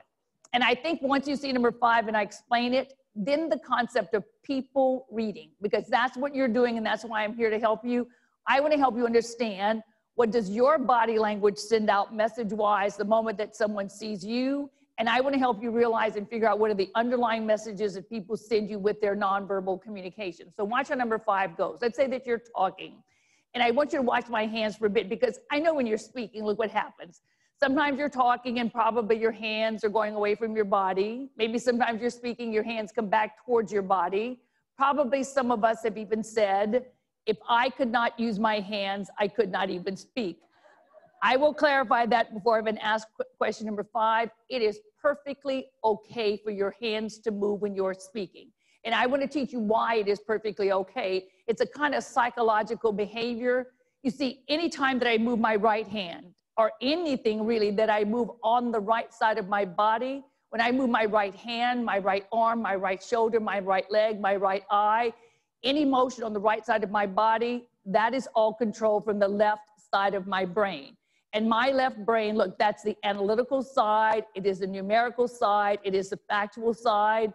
And I think once you see number 5 and I explain it, then the concept of people reading, because that's what you're doing and that's why I'm here to help you. I want to help you understand, what does your body language send out message-wise the moment that someone sees you? And I want to help you realize and figure out what are the underlying messages that people send you with their nonverbal communication. So watch how number 5 goes. Let's say that you're talking. And I want you to watch my hands for a bit, because I know when you're speaking, look what happens. Sometimes you're talking and probably your hands are going away from your body. Maybe sometimes you're speaking, your hands come back towards your body. Probably some of us have even said, if I could not use my hands, I could not even speak. I will clarify that before I even ask question number 5. It is perfectly okay for your hands to move when you're speaking. And I want to teach you why it is perfectly okay. It's a kind of psychological behavior. You see, anytime that I move my right hand, or anything really that I move on the right side of my body, when I move my right hand, my right arm, my right shoulder, my right leg, my right eye, any motion on the right side of my body, that is all controlled from the left side of my brain. And my left brain, look, that's the analytical side, it is the numerical side, it is the factual side.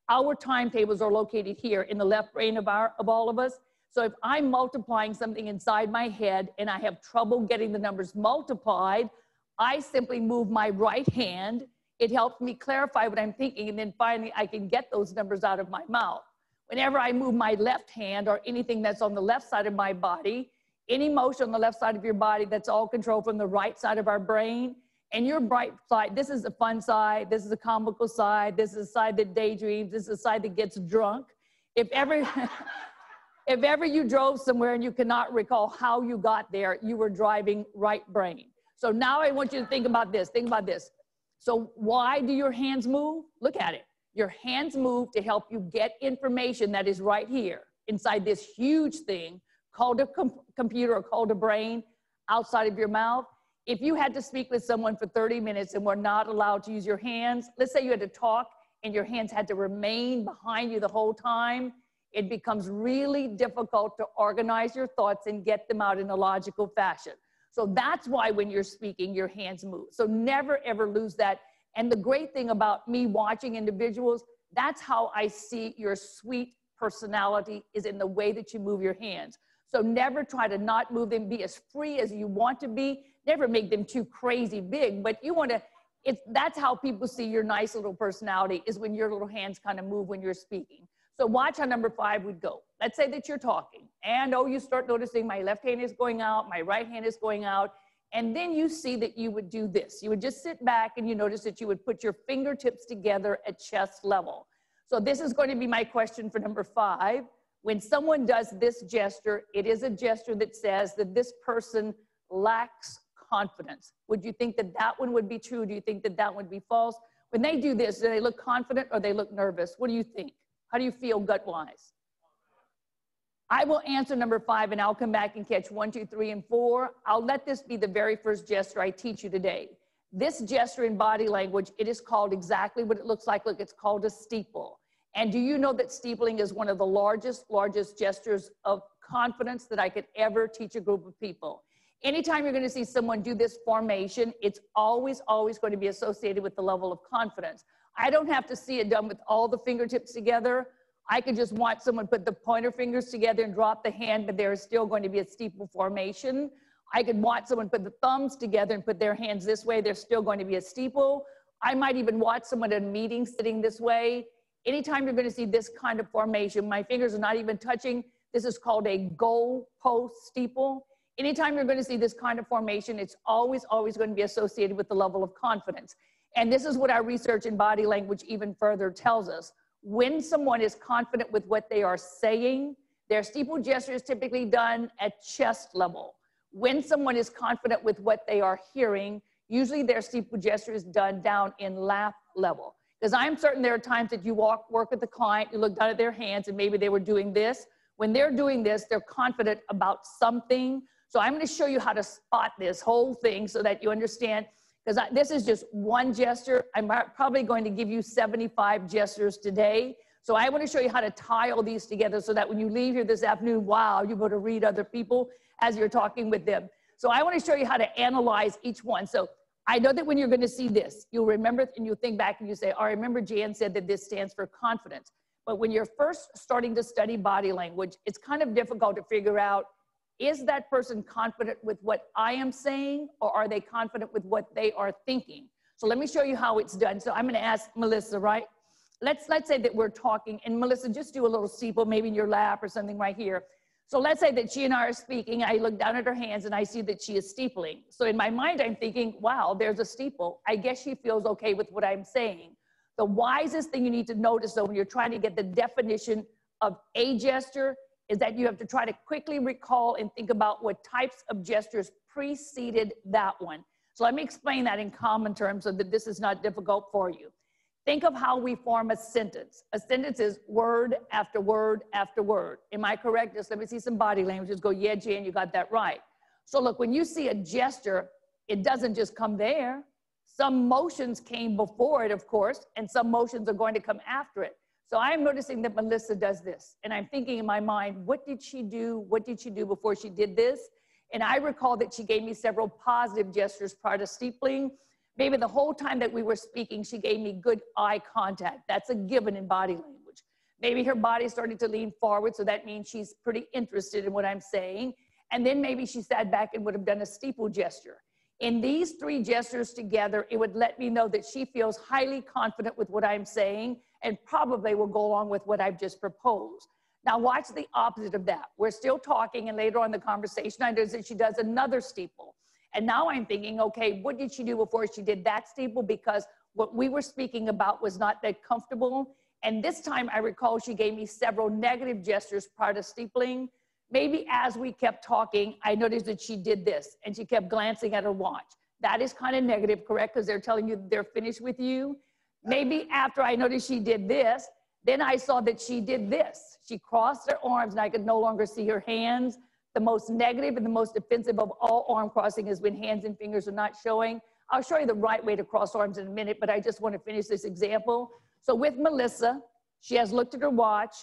Our timetables are located here in the left brain of all of us. So if I'm multiplying something inside my head and I have trouble getting the numbers multiplied, I simply move my right hand. It helps me clarify what I'm thinking, and then finally I can get those numbers out of my mouth. Whenever I move my left hand or anything that's on the left side of my body, any motion on the left side of your body, that's all controlled from the right side of our brain. And your right side, this is the fun side, this is the comical side, this is the side that daydreams, this is the side that gets drunk. If ever, if ever you drove somewhere and you cannot recall how you got there, you were driving right brain. So now I want you to think about this, think about this. So why do your hands move? Look at it. Your hands move to help you get information that is right here inside this huge thing called a computer or called a brain outside of your mouth. If you had to speak with someone for 30 minutes and were not allowed to use your hands, let's say you had to talk and your hands had to remain behind you the whole time, it becomes really difficult to organize your thoughts and get them out in a logical fashion. So that's why when you're speaking, your hands move. So never, ever lose that. And the great thing about me watching individuals, that's how I see your sweet personality is in the way that you move your hands. So never try to not move them, be as free as you want to be. Never make them too crazy big, but you want to, that's how people see your nice little personality, is when your little hands kind of move when you're speaking. So watch how number 5 would go. Let's say that you're talking and you start noticing my left hand is going out, my right hand is going out. And then you see that you would do this. You would just sit back and you notice that you would put your fingertips together at chest level. So this is going to be my question for number 5. When someone does this gesture, it is a gesture that says that this person lacks confidence. Would you think that that one would be true? Do you think that that would be false? When they do this, do they look confident or they look nervous? What do you think? How do you feel gut-wise? I will answer number 5 and I'll come back and catch 1, 2, 3, and 4. I'll let this be the very first gesture I teach you today. This gesture in body language, it is called exactly what it looks like. Look, it's called a steeple. And do you know that steepling is one of the largest gestures of confidence that I could ever teach a group of people? Anytime you're going to see someone do this formation, it's always going to be associated with the level of confidence. I don't have to see it done with all the fingertips together. I could just watch someone put the pointer fingers together and drop the hand, but there is still going to be a steeple formation. I could watch someone put the thumbs together and put their hands this way. There's still going to be a steeple. I might even watch someone at a meeting sitting this way. Anytime you're going to see this kind of formation, my fingers are not even touching. This is called a goal post steeple. Anytime you're going to see this kind of formation, it's always going to be associated with the level of confidence. And this is what our research in body language even further tells us. When someone is confident with what they are saying, their steeple gesture is typically done at chest level. When someone is confident with what they are hearing, usually their steeple gesture is done down in lap level. Because I'm certain there are times that you work with the client, you look down at their hands and maybe they were doing this. When they're doing this, they're confident about something. So I'm going to show you how to spot this whole thing so that you understand. Because this is just one gesture. I'm probably going to give you 75 gestures today. So I want to show you how to tie all these together so that when you leave here this afternoon, wow, you're able to read other people as you're talking with them. So I want to show you how to analyze each one. So I know that when you're going to see this, you'll remember it and you'll think back and you say, oh, I remember Jan said that this stands for confidence. But when you're first starting to study body language, it's kind of difficult to figure out, is that person confident with what I am saying, or are they confident with what they are thinking? So let me show you how it's done. So I'm going to ask Melissa, right? Let's say that we're talking, and Melissa, just do a little steeple, maybe in your lap or something right here. So let's say that she and I are speaking. I look down at her hands and I see that she is steepling. So in my mind, I'm thinking, wow, there's a steeple. I guess she feels okay with what I'm saying. The wisest thing you need to notice, though, when you're trying to get the definition of a gesture, is that you have to try to quickly recall and think about what types of gestures preceded that one. So let me explain that in common terms so that this is not difficult for you. Think of how we form a sentence. A sentence is word after word after word. Am I correct? Just let me see some body language. Just go, yeah, Jan, you got that right. So look, when you see a gesture, it doesn't just come there. Some motions came before it, of course, and some motions are going to come after it. So I'm noticing that Melissa does this, and I'm thinking in my mind, what did she do? What did she do before she did this? And I recall that she gave me several positive gestures prior to steepling. Maybe the whole time that we were speaking, she gave me good eye contact. That's a given in body language. Maybe her body started to lean forward, so that means she's pretty interested in what I'm saying. And then maybe she sat back and would have done a steeple gesture. In these three gestures together, it would let me know that she feels highly confident with what I'm saying and probably will go along with what I've just proposed. Now watch the opposite of that. We're still talking, and later on in the conversation, I notice that she does another steeple. And now I'm thinking, okay, what did she do before she did that steeple? Because what we were speaking about was not that comfortable. And this time I recall she gave me several negative gestures prior to steepling. Maybe as we kept talking, I noticed that she did this and she kept glancing at her watch. That is kind of negative, correct? Because they're telling you they're finished with you. Maybe after I noticed she did this, then I saw that she did this. She crossed her arms and I could no longer see her hands. The most negative and the most offensive of all arm crossing is when hands and fingers are not showing. I'll show you the right way to cross arms in a minute, but I just want to finish this example. So with Melissa, she has looked at her watch.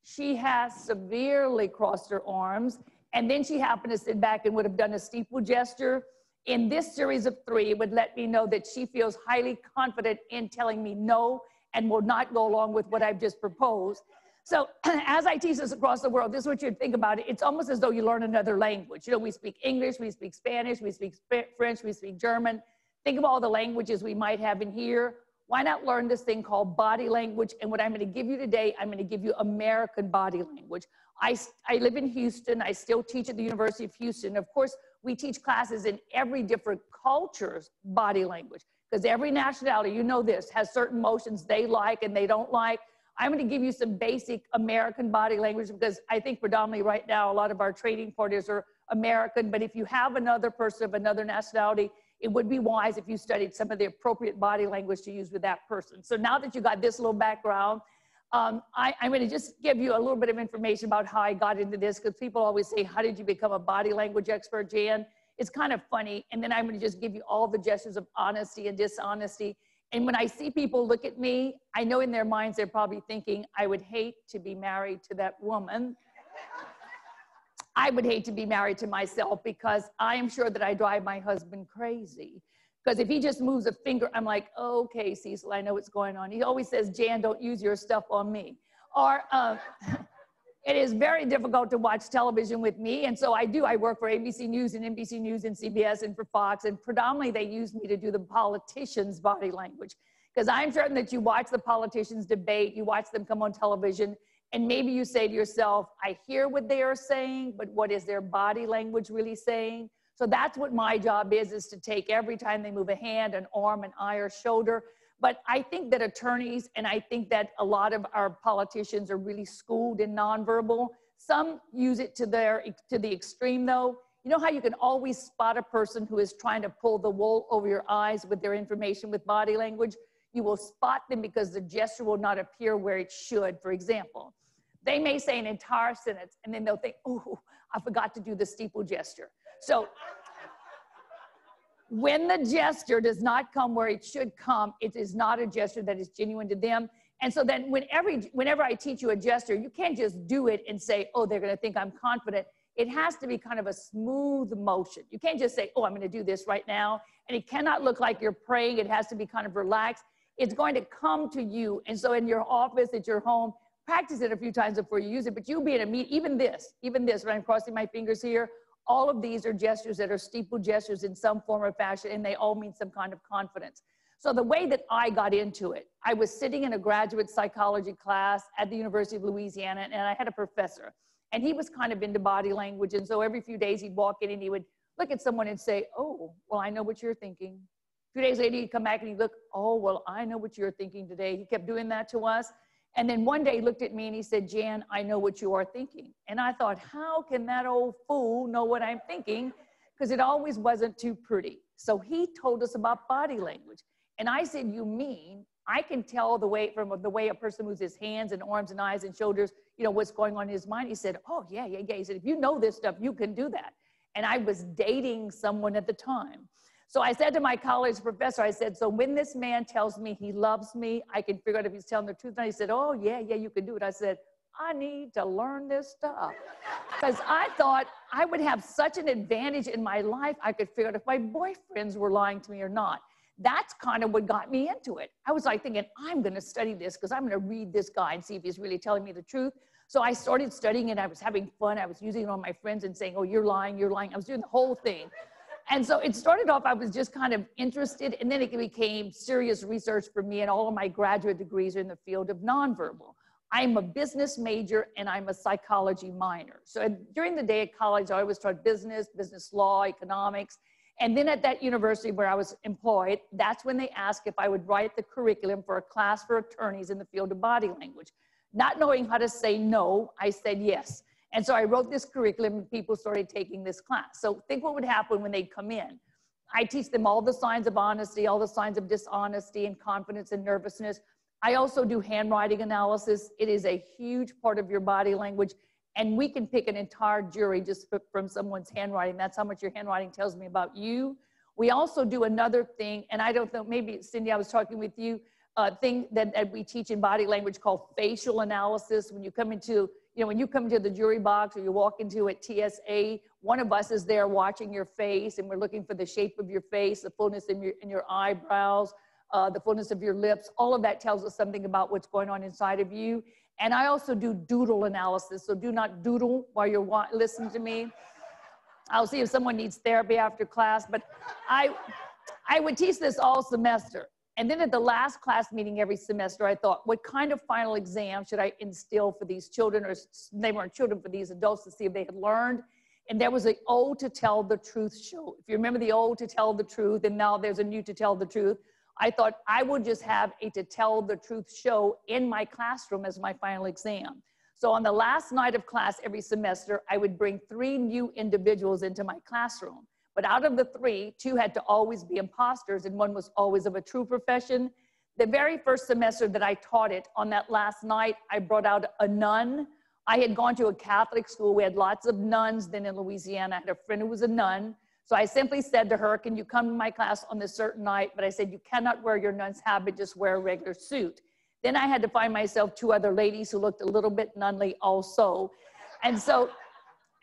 She has severely crossed her arms, and then she happened to sit back and would have done a steeple gesture. In this series of three, it would let me know that she feels highly confident in telling me no and will not go along with what I've just proposed. So as I teach this across the world, this is what you'd think about it. It's almost as though you learn another language. You know, we speak English, we speak Spanish, we speak French, we speak German. Think of all the languages we might have in here. Why not learn this thing called body language? And what I'm going to give you today, I'm going to give you American body language. I live in Houston. I still teach at the University of Houston. Of course, we teach classes in every different culture's body language, because every nationality, you know this, has certain motions they like and they don't like. I'm going to give you some basic American body language, because I think predominantly right now, a lot of our training partners are American. But if you have another person of another nationality, it would be wise if you studied some of the appropriate body language to use with that person. So now that you got this little background, I'm going to just give you a little bit of information about how I got into this, because people always say, how did you become a body language expert, Jan? It's kind of funny. And then I'm going to just give you all the gestures of honesty and dishonesty. And when I see people look at me, I know in their minds they're probably thinking, I would hate to be married to that woman. I would hate to be married to myself, because I am sure that I drive my husband crazy. Because if he just moves a finger, I'm like, okay, Cecil, I know what's going on. He always says, Jan, don't use your stuff on me. Or it is very difficult to watch television with me. And so I work for ABC News and NBC News and CBS and for Fox. And predominantly they use me to do the politicians' body language. Because I'm certain that you watch the politicians debate, you watch them come on television, and maybe you say to yourself, I hear what they are saying, but what is their body language really saying? So that's what my job is to take every time they move a hand, an arm, an eye, or shoulder. But I think that attorneys, and I think that a lot of our politicians are really schooled in nonverbal. Some use it to the extreme though. You know how you can always spot a person who is trying to pull the wool over your eyes with their information with body language? You will spot them because the gesture will not appear where it should. For example, they may say an entire sentence and then they'll think, oh, I forgot to do the steeple gesture. So when the gesture does not come where it should come, it is not a gesture that is genuine to them. And so then whenever I teach you a gesture, you can't just do it and say, oh, they're going to think I'm confident. It has to be kind of a smooth motion. You can't just say, oh, I'm going to do this right now. And it cannot look like you're praying. It has to be kind of relaxed. It's going to come to you. And so in your office, at your home, practice it a few times before you use it. But you'll be in a meeting, even this, when I'm crossing my fingers here, all of these are gestures that are steeple gestures in some form or fashion, and they all mean some kind of confidence. So the way that I got into it, I was sitting in a graduate psychology class at the University of Louisiana, and I had a professor, and he was kind of into body language. And so every few days he'd walk in and he would look at someone and say, oh, well, I know what you're thinking. A few days later, he'd come back and he'd look, oh, well, I know what you're thinking today. He kept doing that to us. And then one day he looked at me and he said, Jan, I know what you are thinking. And I thought, how can that old fool know what I'm thinking? Because it always wasn't too pretty. So he told us about body language. And I said, you mean I can tell the way from the way a person moves his hands and arms and eyes and shoulders, you know, what's going on in his mind. He said, oh, yeah. He said, if you know this stuff, you can do that. And I was dating someone at the time. So I said to my college professor, I said, so when this man tells me he loves me, I can figure out if he's telling the truth. And he said, oh, yeah, you can do it. I said, I need to learn this stuff. Because I thought I would have such an advantage in my life, I could figure out if my boyfriends were lying to me or not. That's kind of what got me into it. I was like thinking, I'm going to study this because I'm going to read this guy and see if he's really telling me the truth. So I started studying it. I was having fun. I was using it on my friends and saying, oh, you're lying, you're lying. I was doing the whole thing. And so it started off, I was just kind of interested, and then it became serious research for me, and all of my graduate degrees are in the field of nonverbal. I'm a business major, and I'm a psychology minor. So during the day at college, I always taught business law, economics. And then at that university where I was employed, that's when they asked if I would write the curriculum for a class for attorneys in the field of body language. Not knowing how to say no, I said yes. And so I wrote this curriculum and people started taking this class. So think what would happen when they'd come in. I teach them all the signs of honesty, all the signs of dishonesty and confidence and nervousness. I also do handwriting analysis. It is a huge part of your body language. And we can pick an entire jury just from someone's handwriting. That's how much your handwriting tells me about you. We also do another thing, and I don't know, maybe Cindy, I was talking with you, thing that we teach in body language called facial analysis. When you come into, when you come into the jury box or you walk into a TSA, one of us is there watching your face, and we're looking for the shape of your face, the fullness in your eyebrows, the fullness of your lips. All of that tells us something about what's going on inside of you. And I also do doodle analysis. So do not doodle while you're listening to me. I'll see if someone needs therapy after class, but I would teach this all semester. And then at the last class meeting every semester, I thought, what kind of final exam should I instill for these children, or they weren't children, for these adults, to see if they had learned? And there was an old to tell the truth show. If you remember the old to tell the truth, and now there's a new to tell the truth, I thought I would just have a to tell the truth show in my classroom as my final exam. So on the last night of class every semester, I would bring 3 new individuals into my classroom. But out of the 3, 2 had to always be imposters, and 1 was always of a true profession. The very first semester that I taught it, on that last night, I brought out a nun. I had gone to a Catholic school. We had lots of nuns then in Louisiana. I had a friend who was a nun. So I simply said to her, can you come to my class on this certain night? But I said, you cannot wear your nun's habit, just wear a regular suit. Then I had to find myself 2 other ladies who looked a little bit nunly also. And so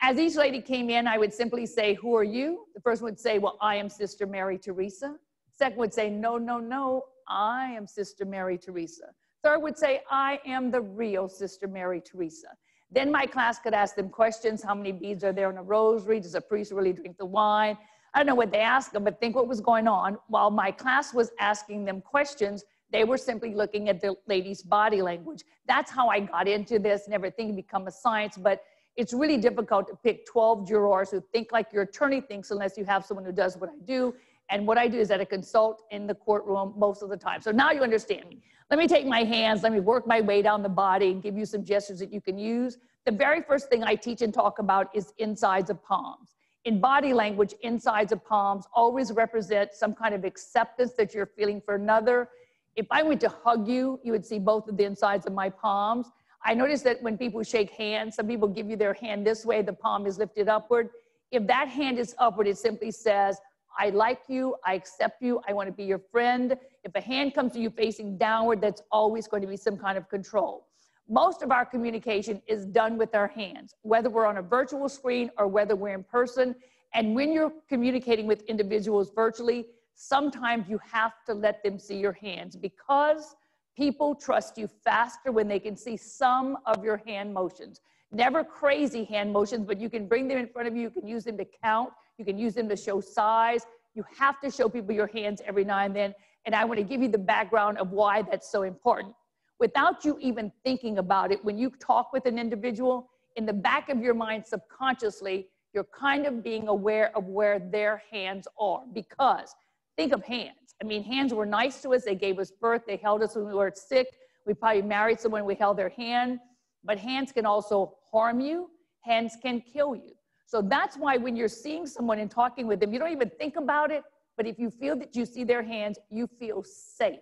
as each lady came in, I would simply say, who are you? The first one would say, well, I am Sister Mary Teresa. Second would say, no, no, no, I am Sister Mary Teresa. Third would say, I am the real Sister Mary Teresa. Then my class could ask them questions. How many beads are there in a rosary? Does a priest really drink the wine? I don't know what they asked them, but think what was going on. While my class was asking them questions, they were simply looking at the lady's body language. That's how I got into this and everything become a science, but it's really difficult to pick 12 jurors who think like your attorney thinks unless you have someone who does what I do. And what I do is that I consult in the courtroom most of the time. So now you understand me. Let me take my hands, let me work my way down the body and give you some gestures that you can use. The very first thing I teach and talk about is insides of palms. In body language, insides of palms always represent some kind of acceptance that you're feeling for another. If I went to hug you, you would see both of the insides of my palms. I noticed that when people shake hands, some people give you their hand this way, the palm is lifted upward. If that hand is upward, it simply says, I like you, I accept you, I want to be your friend. If a hand comes to you facing downward, that's always going to be some kind of control. Most of our communication is done with our hands, whether we're on a virtual screen or whether we're in person. And when you're communicating with individuals virtually, sometimes you have to let them see your hands, because people trust you faster when they can see some of your hand motions. Never crazy hand motions, but you can bring them in front of you. You can use them to count. You can use them to show size. You have to show people your hands every now and then. And I want to give you the background of why that's so important. Without you even thinking about it, when you talk with an individual, in the back of your mind subconsciously, you're kind of being aware of where their hands are. Because think of hands. I mean, hands were nice to us. They gave us birth. They held us when we were sick. We probably married someone, we held their hand. But hands can also harm you. Hands can kill you. So that's why when you're seeing someone and talking with them, you don't even think about it. But if you feel that you see their hands, you feel safe.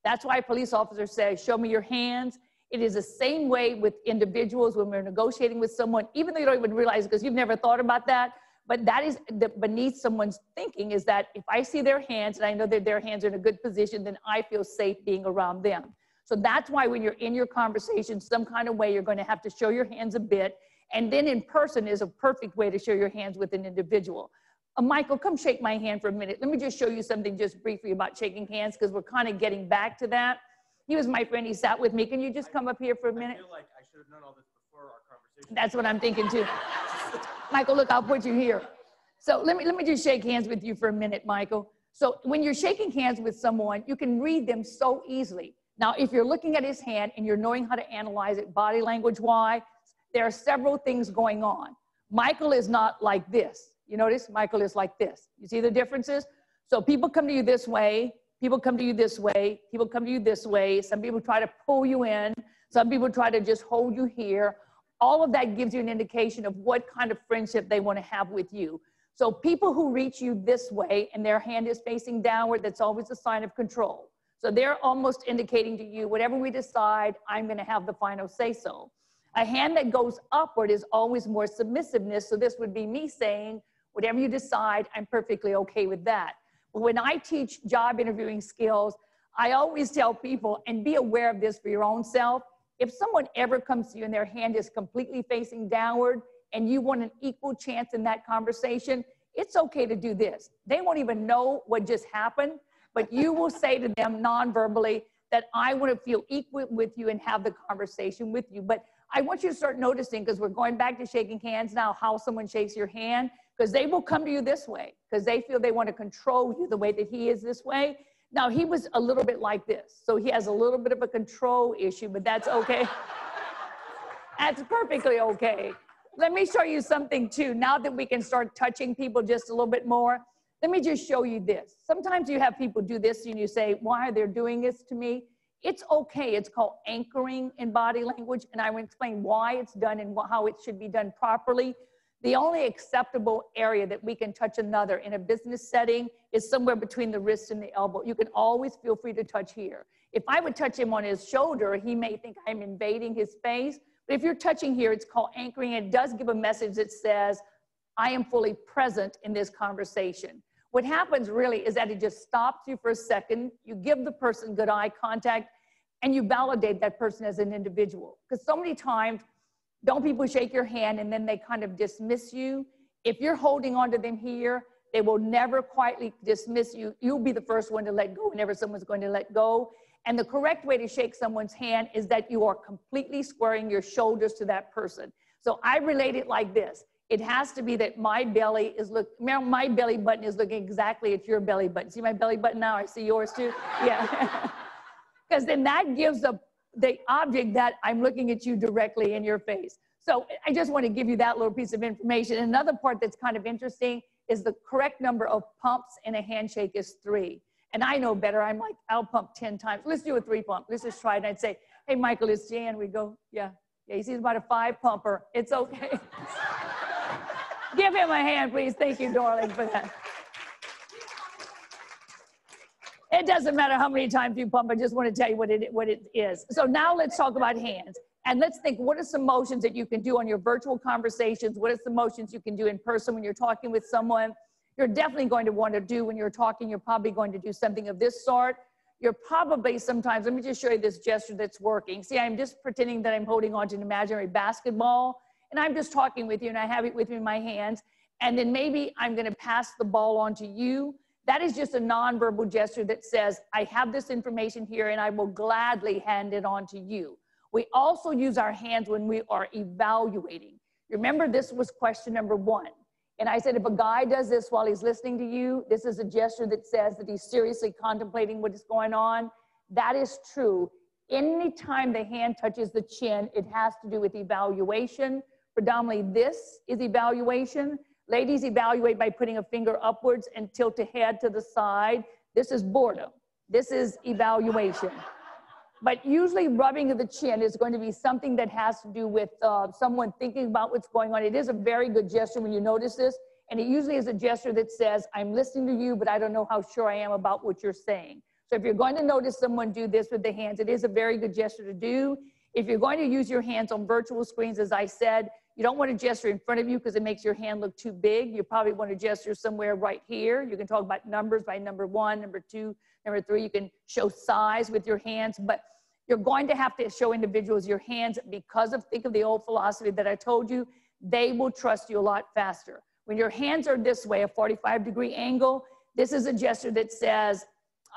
That's why police officers say, show me your hands. It is the same way with individuals when we're negotiating with someone, even though you don't even realize it because you've never thought about that. But that is beneath someone's thinking, is that if I see their hands and I know that their hands are in a good position, then I feel safe being around them. So that's why when you're in your conversation, some kind of way, you're going to have to show your hands a bit. And then in person is a perfect way to show your hands with an individual. Michael, come shake my hand for a minute. Let me just show you something just briefly about shaking hands, because we're kind of getting back to that. He was my friend. He sat with me. Can you just come up here for a minute? I feel like I should have known all this before our conversation. That's what I'm thinking too. Michael, look, I'll put you here. So let me just shake hands with you for a minute, Michael. So when you're shaking hands with someone, you can read them so easily. Now, if you're looking at his hand and you're knowing how to analyze it body language-wise, there are several things going on. Michael is not like this. You notice? Michael is like this. You see the differences? So people come to you this way, people come to you this way, people come to you this way. Some people try to pull you in. Some people try to just hold you here. All of that gives you an indication of what kind of friendship they want to have with you. So people who reach you this way and their hand is facing downward, that's always a sign of control. So they're almost indicating to you, whatever we decide, I'm going to have the final say-so. A hand that goes upward is always more submissiveness. So this would be me saying, whatever you decide, I'm perfectly okay with that. But when I teach job interviewing skills, I always tell people, and be aware of this for your own self, if someone ever comes to you and their hand is completely facing downward and you want an equal chance in that conversation, it's okay to do this. They won't even know what just happened, but you will say to them non-verbally that I want to feel equal with you and have the conversation with you. But I want you to start noticing, because we're going back to shaking hands now, how someone shakes your hand, because they will come to you this way, because they feel they want to control you the way that he is this way. Now, he was a little bit like this, so he has a little bit of a control issue, but that's okay. That's perfectly okay. Let me show you something too. Now that we can start touching people just a little bit more, let me just show you this. Sometimes you have people do this and you say, why are they doing this to me? It's okay. It's called anchoring in body language, and I will explain why it's done and how it should be done properly. The only acceptable area that we can touch another in a business setting is somewhere between the wrist and the elbow. You can always feel free to touch here. If I would touch him on his shoulder, he may think I'm invading his space. But if you're touching here, it's called anchoring. It does give a message that says, I am fully present in this conversation. What happens really is that it just stops you for a second. You give the person good eye contact, and you validate that person as an individual. Because so many times, don't people shake your hand and then they kind of dismiss you? If you're holding on to them here, they will never quietly dismiss you. You'll be the first one to let go whenever someone's going to let go. And the correct way to shake someone's hand is that you are completely squaring your shoulders to that person. So I relate it like this. It has to be that my belly is my belly button is looking exactly at your belly button. See my belly button now? I see yours too. Yeah. Because then that gives the object that I'm looking at you directly in your face. So I just want to give you that little piece of information. Another part that's kind of interesting is the correct number of pumps in a handshake is 3. And I know better. I'm like, I'll pump 10 times. Let's do a 3 pump. Let's just try it. And I'd say, hey, Michael, it's Jan. We go, yeah. Yeah, he sees about a 5 pumper. It's okay. Give him a hand, please. Thank you, darling, for that. It doesn't matter how many times you pump. I just want to tell you what it is. So now let's talk about hands. And let's think, what are some motions that you can do on your virtual conversations? What are some motions you can do in person when you're talking with someone? You're definitely going to want to do when you're talking. You're probably going to do something of this sort. You're probably sometimes, let me just show you this gesture that's working. See, I'm just pretending that I'm holding on to an imaginary basketball, and I'm just talking with you, and I have it with me in my hands. And then maybe I'm going to pass the ball on to you. That is just a nonverbal gesture that says, I have this information here and I will gladly hand it on to you. We also use our hands when we are evaluating. Remember, this was question number 1. And I said, if a guy does this while he's listening to you, this is a gesture that says that he's seriously contemplating what is going on. That is true. Anytime the hand touches the chin, it has to do with evaluation. Predominantly, this is evaluation. Ladies evaluate by putting a finger upwards and tilt a head to the side. This is boredom. This is evaluation. But usually rubbing of the chin is going to be something that has to do with someone thinking about what's going on. It is a very good gesture when you notice this. And it usually is a gesture that says, I'm listening to you, but I don't know how sure I am about what you're saying. So if you're going to notice someone do this with the hands, it is a very good gesture to do. If you're going to use your hands on virtual screens, as I said, you don't want to gesture in front of you because it makes your hand look too big. You probably want to gesture somewhere right here. You can talk about numbers by number 1, number 2, number 3. You can show size with your hands, but you're going to have to show individuals your hands because of, think of the old philosophy that I told you, they will trust you a lot faster. When your hands are this way, a 45-degree angle, this is a gesture that says,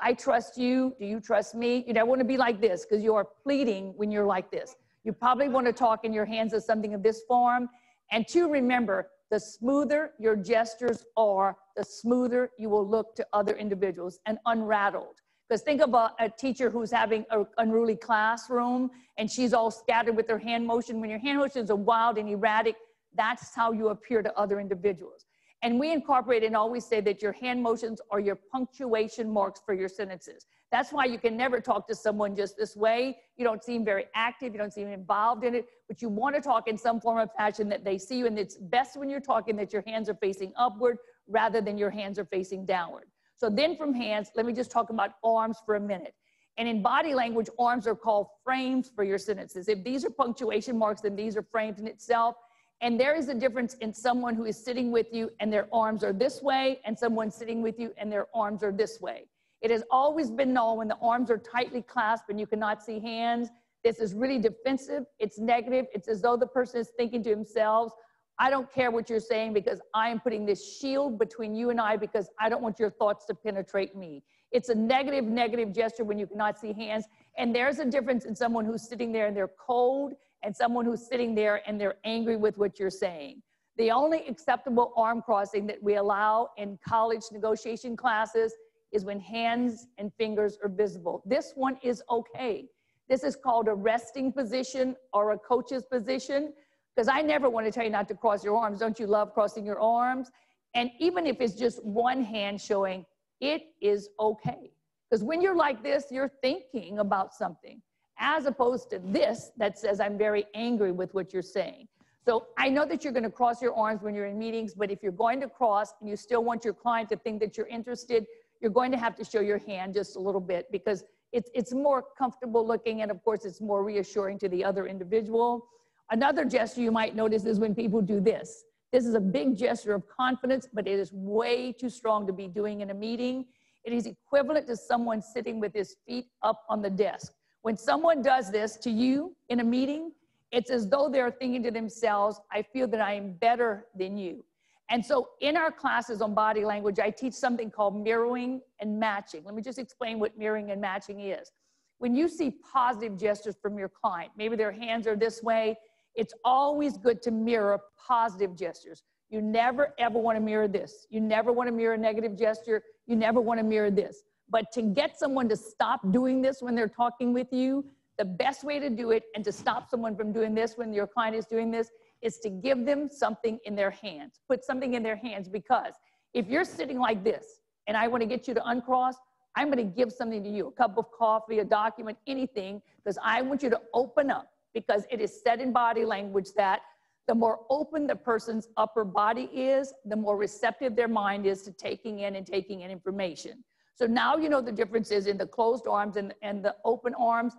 I trust you. Do you trust me? You don't want to be like this because you are pleading when you're like this. You probably want to talk in your hands as something of this form. And 2, remember, the smoother your gestures are, the smoother you will look to other individuals and unrattled. Because think about a teacher who's having an unruly classroom and she's all scattered with her hand motion. When your hand motions are wild and erratic, that's how you appear to other individuals. And we incorporate and always say that your hand motions are your punctuation marks for your sentences. That's why you can never talk to someone just this way. You don't seem very active. You don't seem involved in it, but you want to talk in some form of fashion that they see you. And it's best when you're talking that your hands are facing upward rather than your hands are facing downward. So then from hands, let me just talk about arms for a minute. And in body language, arms are called frames for your sentences. If these are punctuation marks, then these are frames in itself. And there is a difference in someone who is sitting with you and their arms are this way and someone sitting with you and their arms are this way. It has always been known when the arms are tightly clasped and you cannot see hands, this is really defensive, it's negative, it's as though the person is thinking to themselves, I don't care what you're saying because I am putting this shield between you and I because I don't want your thoughts to penetrate me. It's a negative gesture when you cannot see hands. And there's a difference in someone who's sitting there and they're cold and someone who's sitting there and they're angry with what you're saying. The only acceptable arm crossing that we allow in college negotiation classes is when hands and fingers are visible. This one is okay. This is called a resting position or a coach's position, because I never want to tell you not to cross your arms. Don't you love crossing your arms? And even if it's just one hand showing, it is okay. Because when you're like this, you're thinking about something, as opposed to this that says, I'm very angry with what you're saying. So I know that you're going to cross your arms when you're in meetings, but if you're going to cross and you still want your client to think that you're interested, you're going to have to show your hand just a little bit because it's more comfortable looking, and of course it's more reassuring to the other individual. Another gesture you might notice is when people do this. This is a big gesture of confidence, but it is way too strong to be doing in a meeting. It is equivalent to someone sitting with his feet up on the desk. When someone does this to you in a meeting, it's as though they're thinking to themselves, I feel that I am better than you. And so in our classes on body language, I teach something called mirroring and matching. Let me just explain what mirroring and matching is. When you see positive gestures from your client, maybe their hands are this way, it's always good to mirror positive gestures. You never, ever want to mirror this. You never want to mirror a negative gesture. You never want to mirror this. But to get someone to stop doing this when they're talking with you, the best way to do it and to stop someone from doing this when your client is doing this is to give them something in their hands. Put something in their hands, because if you're sitting like this and I want to get you to uncross, I'm going to give something to you, a cup of coffee, a document, anything, because I want you to open up, because it is said in body language that the more open the person's upper body is, the more receptive their mind is to taking in information. So now you know the differences in the closed arms and the open arms.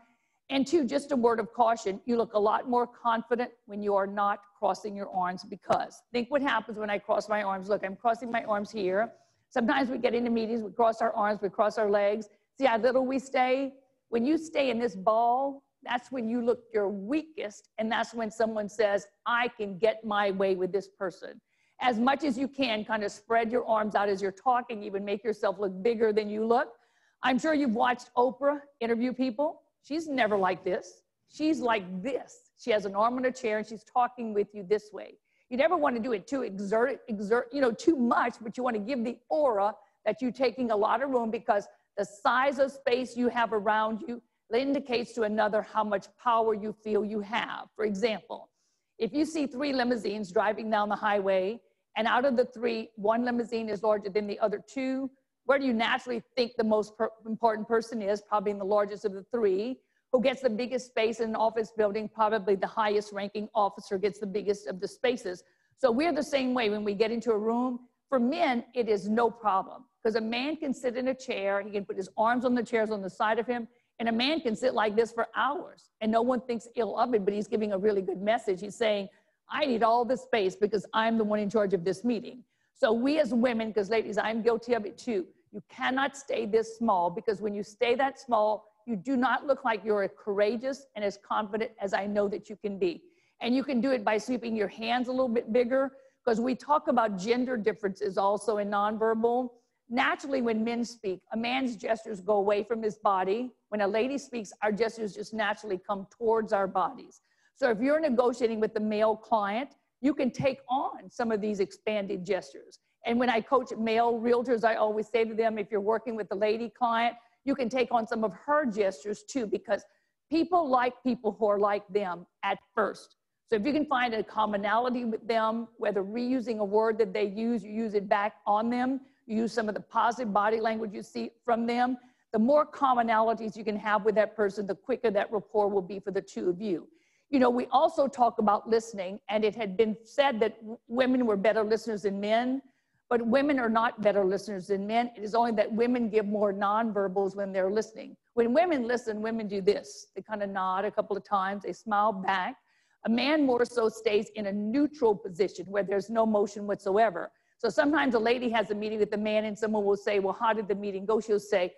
And 2, just a word of caution, you look a lot more confident when you are not crossing your arms, because think what happens when I cross my arms. Look, I'm crossing my arms here. Sometimes we get into meetings, we cross our arms, we cross our legs. See how little we stay? When you stay in this ball, that's when you look your weakest, and that's when someone says, I can get my way with this person. As much as you can, kind of spread your arms out as you're talking, even make yourself look bigger than you look. I'm sure you've watched Oprah interview people. She's never like this. She's like this. She has an arm on a chair and she's talking with you this way. You never want to do it too too much, but you want to give the aura that you're taking a lot of room, because the size of space you have around you indicates to another how much power you feel you have. For example, if you see 3 limousines driving down the highway, and out of the 3, 1 limousine is larger than the other 2, where do you naturally think the most important person is? Probably in the largest of the 3. Who gets the biggest space in an office building? Probably the highest ranking officer gets the biggest of the spaces. So we're the same way when we get into a room. For men, it is no problem, Because a man can sit in a chair, he can put his arms on the chairs on the side of him, and a man can sit like this for hours, and no one thinks ill of it, but he's giving a really good message. He's saying, I need all this space because I'm the one in charge of this meeting. So we as women, because ladies, I'm guilty of it too, you cannot stay this small, because when you stay that small, you do not look like you're as courageous and as confident as I know that you can be. And you can do it by sweeping your hands a little bit bigger, because we talk about gender differences also in nonverbal. Naturally, when men speak, a man's gestures go away from his body. When a lady speaks, our gestures just naturally come towards our bodies. So if you're negotiating with the male client, you can take on some of these expanded gestures. And when I coach male realtors, I always say to them, if you're working with the lady client, you can take on some of her gestures too, because people like people who are like them at first. So if you can find a commonality with them, whether reusing a word that they use, you use it back on them, you use some of the positive body language you see from them, the more commonalities you can have with that person, the quicker that rapport will be for the two of you. You know, we also talk about listening, and it had been said that women were better listeners than men, but women are not better listeners than men. It is only that women give more nonverbals when they're listening. When women listen, women do this. They kind of nod a couple of times, they smile back. A man more so stays in a neutral position where there's no motion whatsoever. So sometimes a lady has a meeting with the man and someone will say, well, how did the meeting go? She'll say,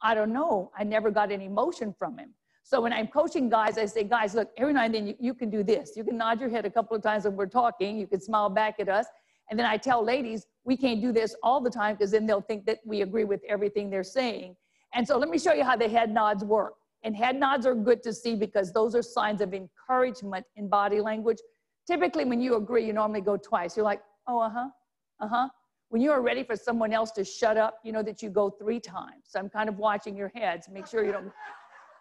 I don't know. I never got any motion from him. So when I'm coaching guys, I say, guys, look, every now and then you can do this. You can nod your head a couple of times when we're talking. You can smile back at us. And then I tell ladies, we can't do this all the time because then they'll think that we agree with everything they're saying. And so let me show you how the head nods work. And head nods are good to see because those are signs of encouragement in body language. Typically, when you agree, you normally go twice. You're like, oh, uh-huh, uh-huh. When you are ready for someone else to shut up, you know that you go 3 times. So I'm kind of watching your heads, make sure you don't.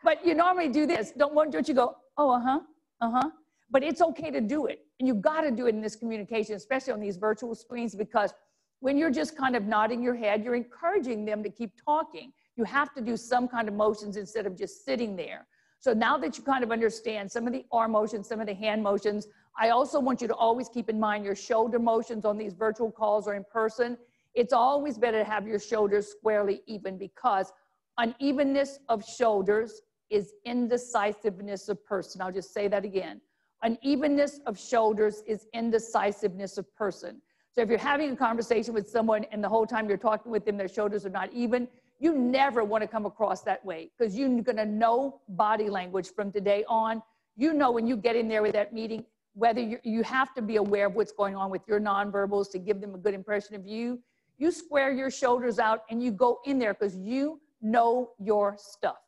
But you normally do this. Don't you go, oh, uh-huh, uh-huh. But it's okay to do it. And you got to do it in this communication, especially on these virtual screens, because when you're just kind of nodding your head, you're encouraging them to keep talking. You have to do some kind of motions instead of just sitting there. So now that you kind of understand some of the arm motions, some of the hand motions, I also want you to always keep in mind your shoulder motions on these virtual calls or in person. It's always better to have your shoulders squarely even, because unevenness of shoulders is indecisiveness of person. I'll just say that again. Unevenness of shoulders is indecisiveness of person. So if you're having a conversation with someone and the whole time you're talking with them, their shoulders are not even, you never want to come across that way, because you're going to know body language from today on. You know when you get in there with that meeting, whether you have to be aware of what's going on with your nonverbals to give them a good impression of you. You square your shoulders out and you go in there because you know your stuff.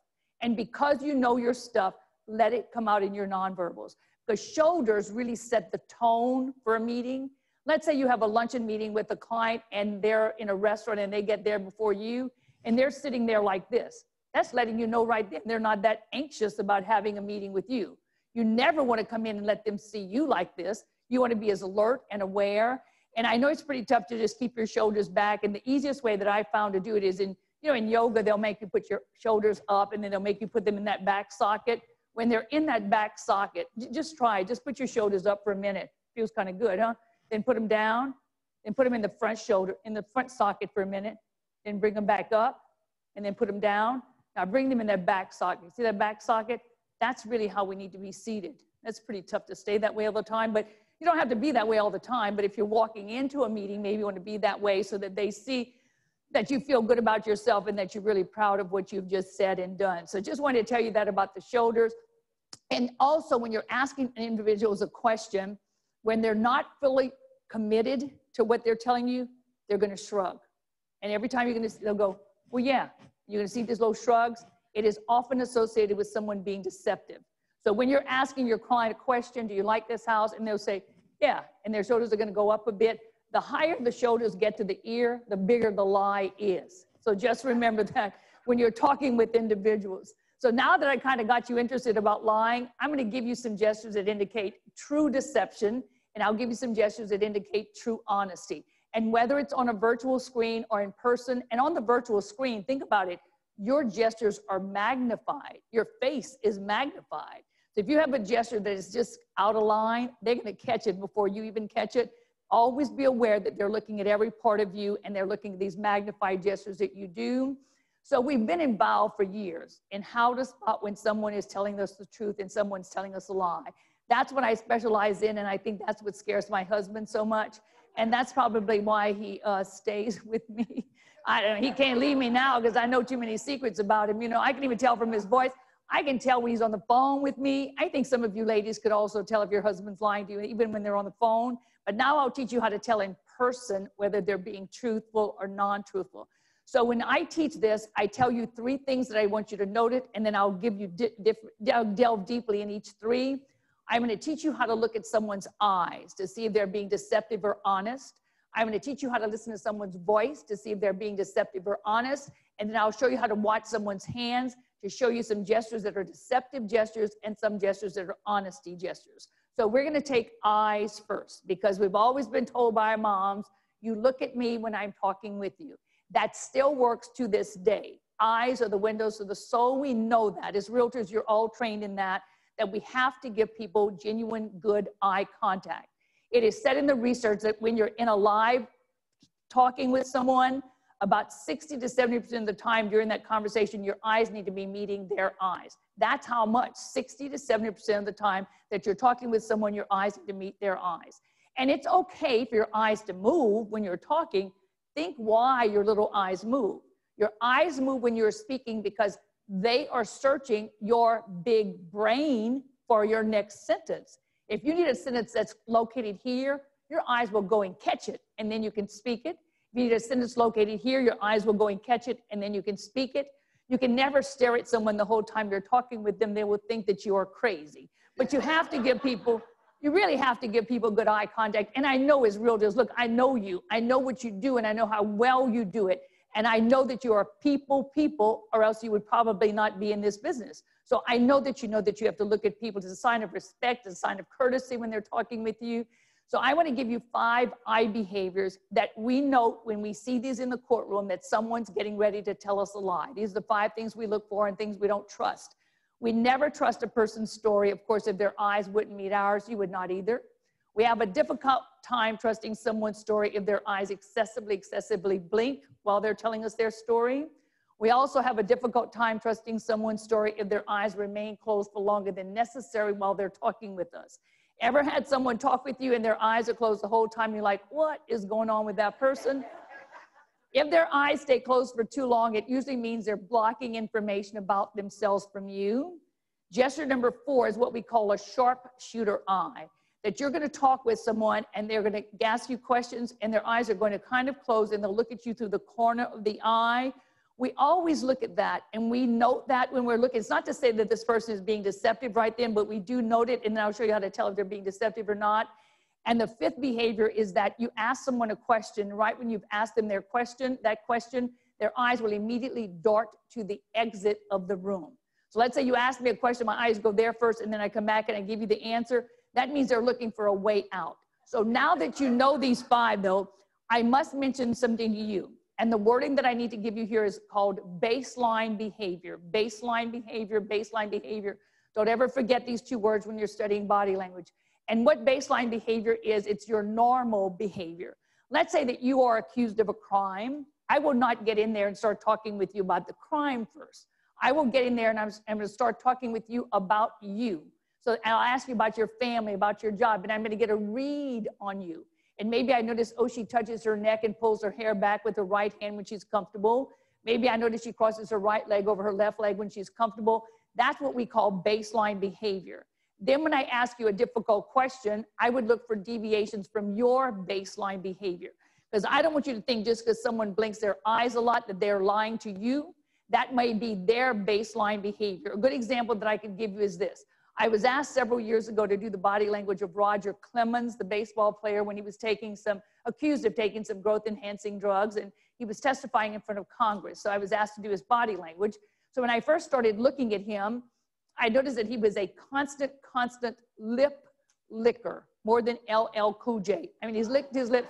And because you know your stuff, let it come out in your nonverbals. Because shoulders really set the tone for a meeting. Let's say you have a luncheon meeting with a client and they're in a restaurant and they get there before you and they're sitting there like this. That's letting you know right then they're not that anxious about having a meeting with you. You never want to come in and let them see you like this. You want to be as alert and aware. And I know it's pretty tough to just keep your shoulders back. And the easiest way that I found to do it is in yoga, they'll make you put your shoulders up and then they'll make you put them in that back socket. When they're in that back socket, just try, just put your shoulders up for a minute. Feels kind of good, huh? Then put them down, then put them in the front shoulder, in the front socket for a minute, then bring them back up and then put them down. Now bring them in that back socket. See that back socket? That's really how we need to be seated. That's pretty tough to stay that way all the time, but you don't have to be that way all the time. But if you're walking into a meeting, maybe you want to be that way so that they see that you feel good about yourself and that you're really proud of what you've just said and done. So just wanted to tell you that about the shoulders. And also when you're asking individuals a question, when they're not fully committed to what they're telling you, they're going to shrug. And every time they'll go, well, yeah, you're going to see these little shrugs. It is often associated with someone being deceptive. So when you're asking your client a question, do you like this house? And they'll say, yeah, and their shoulders are going to go up a bit. The higher the shoulders get to the ear, the bigger the lie is. So just remember that when you're talking with individuals. So now that I kind of got you interested about lying, I'm going to give you some gestures that indicate true deception, and I'll give you some gestures that indicate true honesty. And whether it's on a virtual screen or in person, and on the virtual screen, think about it, your gestures are magnified. Your face is magnified. So if you have a gesture that is just out of line, they're going to catch it before you even catch it. Always be aware that they're looking at every part of you and they're looking at these magnified gestures that you do. So we've been involved for years in how to spot when someone is telling us the truth and someone's telling us a lie. That's what I specialize in, and I think that's what scares my husband so much. And that's probably why he stays with me. I don't know, he can't leave me now because I know too many secrets about him. You know, I can even tell from his voice. I can tell when he's on the phone with me. I think some of you ladies could also tell if your husband's lying to you, even when they're on the phone. But now I'll teach you how to tell in person whether they're being truthful or non-truthful. So when I teach this, I tell you 3 things that I want you to note it, and then I'll give you delve deeply in each 3. I'm going to teach you how to look at someone's eyes to see if they're being deceptive or honest. I'm going to teach you how to listen to someone's voice to see if they're being deceptive or honest. And then I'll show you how to watch someone's hands to show you some gestures that are deceptive gestures and some gestures that are honesty gestures. So we're going to take eyes first because we've always been told by our moms, you look at me when I'm talking with you. That still works to this day. Eyes are the windows of the soul. We know that. As realtors, you're all trained in that we have to give people genuine, good eye contact. It is said in the research that when you're in a live talking with someone, about 60 to 70% of the time during that conversation, your eyes need to be meeting their eyes. That's how much, 60 to 70% of the time that you're talking with someone, your eyes need to meet their eyes. And it's okay for your eyes to move when you're talking. Think why your little eyes move. Your eyes move when you're speaking because they are searching your big brain for your next sentence. If you need a sentence that's located here, your eyes will go and catch it, and then you can speak it. If you need a sentence located here, your eyes will go and catch it, and then you can speak it. You can never stare at someone the whole time you're talking with them. They will think that you are crazy. But you have to give people, you really have to give people good eye contact. And I know as realtors, look, I know you. I know what you do, and I know how well you do it. And I know that you are people, or else you would probably not be in this business. So I know that you have to look at people as a sign of respect, as a sign of courtesy when they're talking with you. So I want to give you 5 eye behaviors that we note when we see these in the courtroom that someone's getting ready to tell us a lie. These are the 5 things we look for and things we don't trust. We never trust a person's story. Of course, if their eyes wouldn't meet ours, you would not either. We have a difficult time trusting someone's story if their eyes excessively blink while they're telling us their story. We also have a difficult time trusting someone's story if their eyes remain closed for longer than necessary while they're talking with us. Ever had someone talk with you and their eyes are closed the whole time? You're like, what is going on with that person? If their eyes stay closed for too long, it usually means they're blocking information about themselves from you. Gesture number 4 is what we call a sharpshooter eye. That you're going to talk with someone and they're going to ask you questions and their eyes are going to kind of close and they'll look at you through the corner of the eye. We always look at that and we note that when we're looking. It's not to say that this person is being deceptive right then, but we do note it, and then I'll show you how to tell if they're being deceptive or not. And the 5th behavior is that you ask someone a question, right when you've asked them that question, their eyes will immediately dart to the exit of the room. So let's say you ask me a question, my eyes go there first, and then I come back and I give you the answer. That means they're looking for a way out. So now that you know these 5, though, I must mention something to you. And the wording that I need to give you here is called baseline behavior. Baseline behavior, baseline behavior. Don't ever forget these 2 words when you're studying body language. And what baseline behavior is, it's your normal behavior. Let's say that you are accused of a crime. I will not get in there and start talking with you about the crime first. I will get in there and I'm going to start talking with you about you. So I'll ask you about your family, about your job, and I'm going to get a read on you. And maybe I notice, oh, she touches her neck and pulls her hair back with her right hand when she's comfortable. Maybe I notice she crosses her right leg over her left leg when she's comfortable. That's what we call baseline behavior. Then when I ask you a difficult question, I would look for deviations from your baseline behavior. Because I don't want you to think just because someone blinks their eyes a lot that they're lying to you. That may be their baseline behavior. A good example that I can give you is this. I was asked several years ago to do the body language of Roger Clemens, the baseball player, when he was accused of taking some growth-enhancing drugs, and he was testifying in front of Congress. So I was asked to do his body language. So when I first started looking at him, I noticed that he was a constant lip licker, more than LL Cool J. I mean, he's licked his lips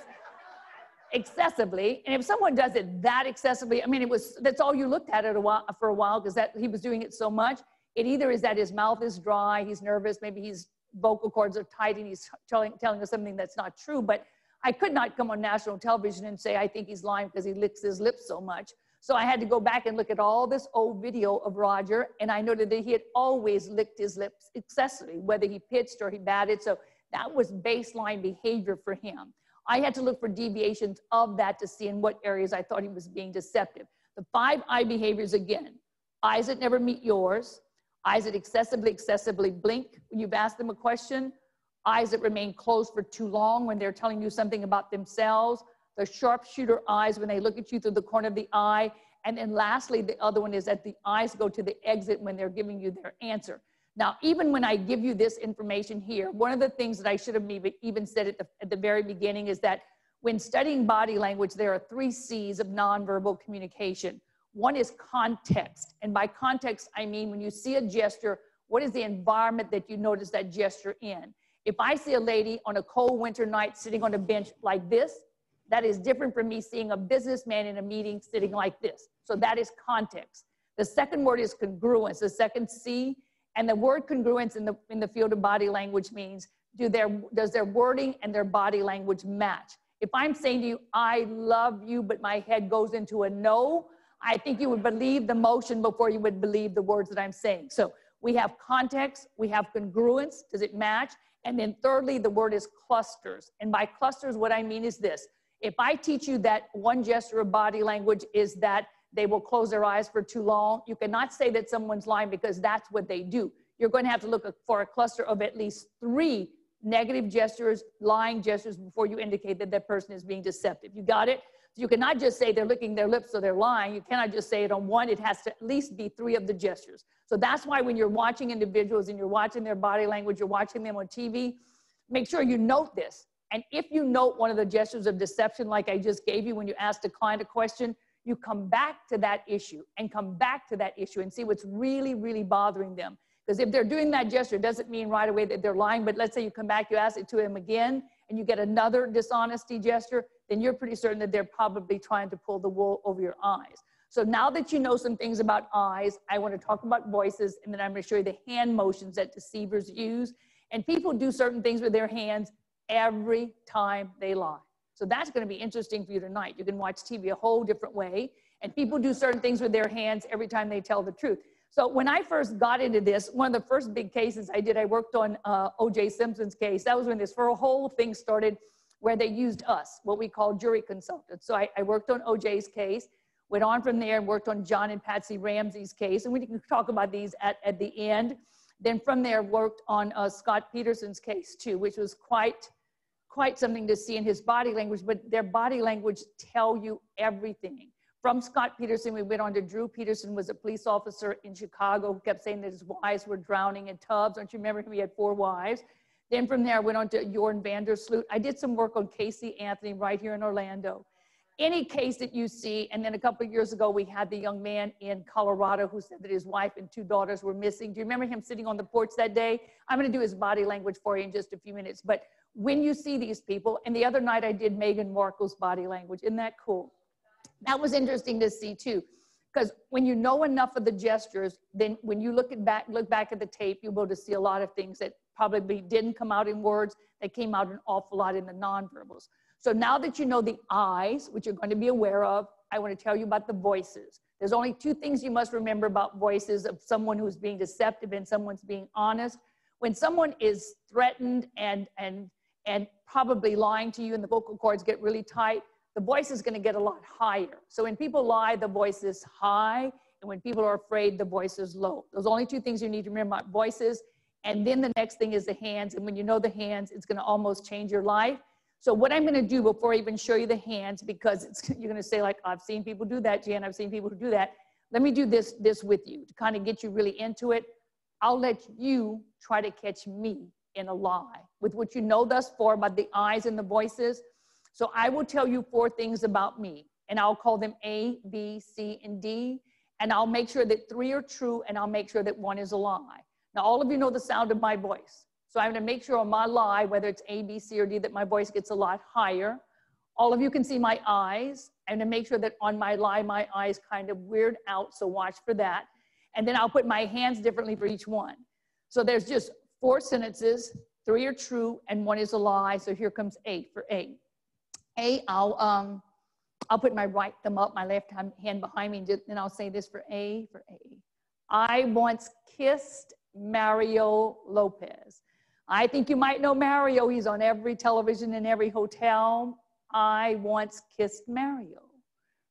excessively. And if someone does it that excessively, I mean, that's all you looked at it for a while because he was doing it so much. It either is that his mouth is dry, he's nervous, maybe his vocal cords are tight and he's telling us something that's not true. But I could not come on national television and say, I think he's lying because he licks his lips so much. So I had to go back and look at all this old video of Roger, and I noted that he had always licked his lips excessively, whether he pitched or he batted. So that was baseline behavior for him. I had to look for deviations of that to see in what areas I thought he was being deceptive. The 5 eye behaviors again: eyes that never meet yours, eyes that excessively blink when you've asked them a question, eyes that remain closed for too long when they're telling you something about themselves, the sharpshooter eyes when they look at you through the corner of the eye, and then lastly, the other one is that the eyes go to the exit when they're giving you their answer. Now, even when I give you this information here, one of the things that I should have even said at the very beginning is that when studying body language, there are 3 C's of nonverbal communication. One is context. And by context, I mean when you see a gesture, what is the environment that you notice that gesture in? If I see a lady on a cold winter night sitting on a bench like this, that is different from me seeing a businessman in a meeting sitting like this. So that is context. The second word is congruence, the second C. And the word congruence in the field of body language means, does their wording and their body language match? If I'm saying to you, I love you, but my head goes into a no, I think you would believe the motion before you would believe the words that I'm saying. So we have context, we have congruence, does it match? And then thirdly, the word is clusters. And by clusters, what I mean is this. If I teach you that one gesture of body language is that they will close their eyes for too long, you cannot say that someone's lying because that's what they do. You're going to have to look for a cluster of at least 3 negative gestures, lying gestures, before you indicate that that person is being deceptive. You got it? So you cannot just say they're licking their lips so they're lying. You cannot just say it on one. It has to at least be 3 of the gestures. So that's why when you're watching individuals and you're watching their body language, you're watching them on TV, make sure you note this. And if you note one of the gestures of deception, like I just gave you when you asked a client a question, you come back to that issue and come back to that issue and see what's really, really bothering them. Because if they're doing that gesture, it doesn't mean right away that they're lying. But let's say you come back, you ask it to them again, and you get another dishonesty gesture, then you're pretty certain that they're probably trying to pull the wool over your eyes. So now that you know some things about eyes, I want to talk about voices, and then I'm going to show you the hand motions that deceivers use. And people do certain things with their hands every time they lie. So that's going to be interesting for you tonight. You can watch TV a whole different way. And people do certain things with their hands every time they tell the truth. So when I first got into this, one of the first big cases I did, I worked on O.J. Simpson's case. That was when this whole thing started, where they used us, what we call jury consultants. So I worked on O.J.'s case, went on from there and worked on John and Patsy Ramsey's case. And we can talk about these at the end. Then from there, worked on Scott Peterson's case too, which was quite something to see in his body language, but their body language tell you everything. From Scott Peterson, we went on to Drew Peterson, was a police officer in Chicago who kept saying that his wives were drowning in tubs. Don't you remember him? He had 4 wives. Then from there, I went on to Jorn Vandersloot. I did some work on Casey Anthony right here in Orlando. Any case that you see, and then a couple of years ago, we had the young man in Colorado who said that his wife and 2 daughters were missing. Do you remember him sitting on the porch that day? I'm going to do his body language for you in just a few minutes. But when you see these people, and the other night I did Meghan Markle's body language. Isn't that cool? That was interesting to see too, because when you know enough of the gestures, then when you look back at the tape, you'll be able to see a lot of things that probably didn't come out in words, that came out an awful lot in the nonverbals. So now that you know the eyes, which you're going to be aware of, I want to tell you about the voices. There's only 2 things you must remember about voices of someone who's being deceptive and someone's being honest. When someone is threatened and probably lying to you and the vocal cords get really tight, the voice is going to get a lot higher. So when people lie, the voice is high, and when people are afraid, the voice is low. Those are only 2 things you need to remember about voices. And then the next thing is the hands. And when you know the hands, it's going to almost change your life. So what I'm going to do before I even show you the hands, because you're going to say, like, I've seen people do that, Jan, I've seen people who do that. Let me do this with you to kind of get you really into it. I'll let you try to catch me in a lie with what you know thus far about the eyes and the voices. So I will tell you 4 things about me, and I'll call them A, B, C, and D, and I'll make sure that 3 are true, and I'll make sure that 1 is a lie. Now, all of you know the sound of my voice. So I'm going to make sure on my lie, whether it's A, B, C, or D, that my voice gets a lot higher. All of you can see my eyes. I'm going to make sure that on my lie, my eyes kind of weird out, so watch for that. And then I'll put my hands differently for each one. So there's just 4 sentences, 3 are true, and 1 is a lie. So here comes A for A. A, I'll put my right thumb up, my left hand behind me, and I'll say this for A, I once kissed Mario Lopez. I think you might know Mario. He's on every television in every hotel. I once kissed Mario.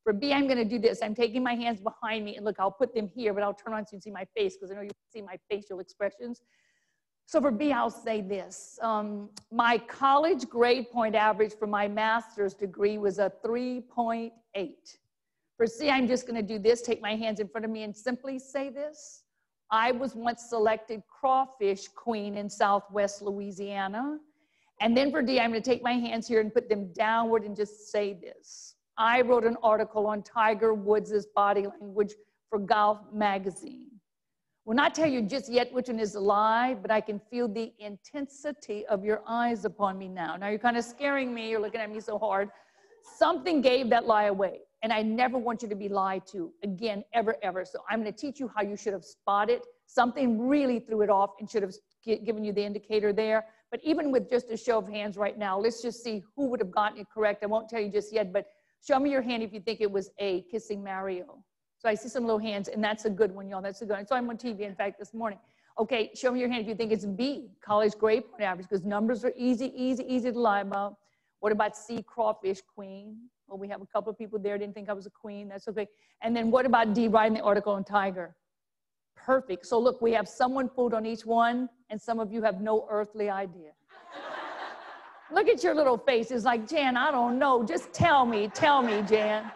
For B, I'm going to do this. I'm taking my hands behind me, and look, I'll put them here, but I'll turn on so you can see my face because I know you can see my facial expressions. So for B, I'll say this. My college grade point average for my master's degree was a 3.8. For C, I'm just going to do this, take my hands in front of me and simply say this. I was once selected crawfish queen in Southwest Louisiana. And then for D, I'm going to take my hands here and put them downward and just say this. I wrote an article on Tiger Woods' body language for Golf Magazine. Will not tell you just yet which one is a lie, but I can feel the intensity of your eyes upon me now. Now you're kind of scaring me. You're looking at me so hard. Something gave that lie away, and I never want you to be lied to again, ever, ever. So I'm going to teach you how you should have spotted. Something really threw it off and should have given you the indicator there. But even with just a show of hands right now, let's just see who would have gotten it correct. I won't tell you just yet, but show me your hand if you think it was A, kissing Mario. So I see some little hands, and that's a good one, y'all. That's a good one. So I'm on TV, in fact, this morning. Okay, show me your hand if you think it's B, college grade point average, because numbers are easy to lie about. What about C, crawfish queen? Well, we have a couple of people there didn't think I was a queen. That's okay. And then what about D, writing the article on Tiger? Perfect. So look, we have someone fooled on each one, and some of you have no earthly idea. Look at your little faces like, Jan, I don't know. Just tell me, Jan.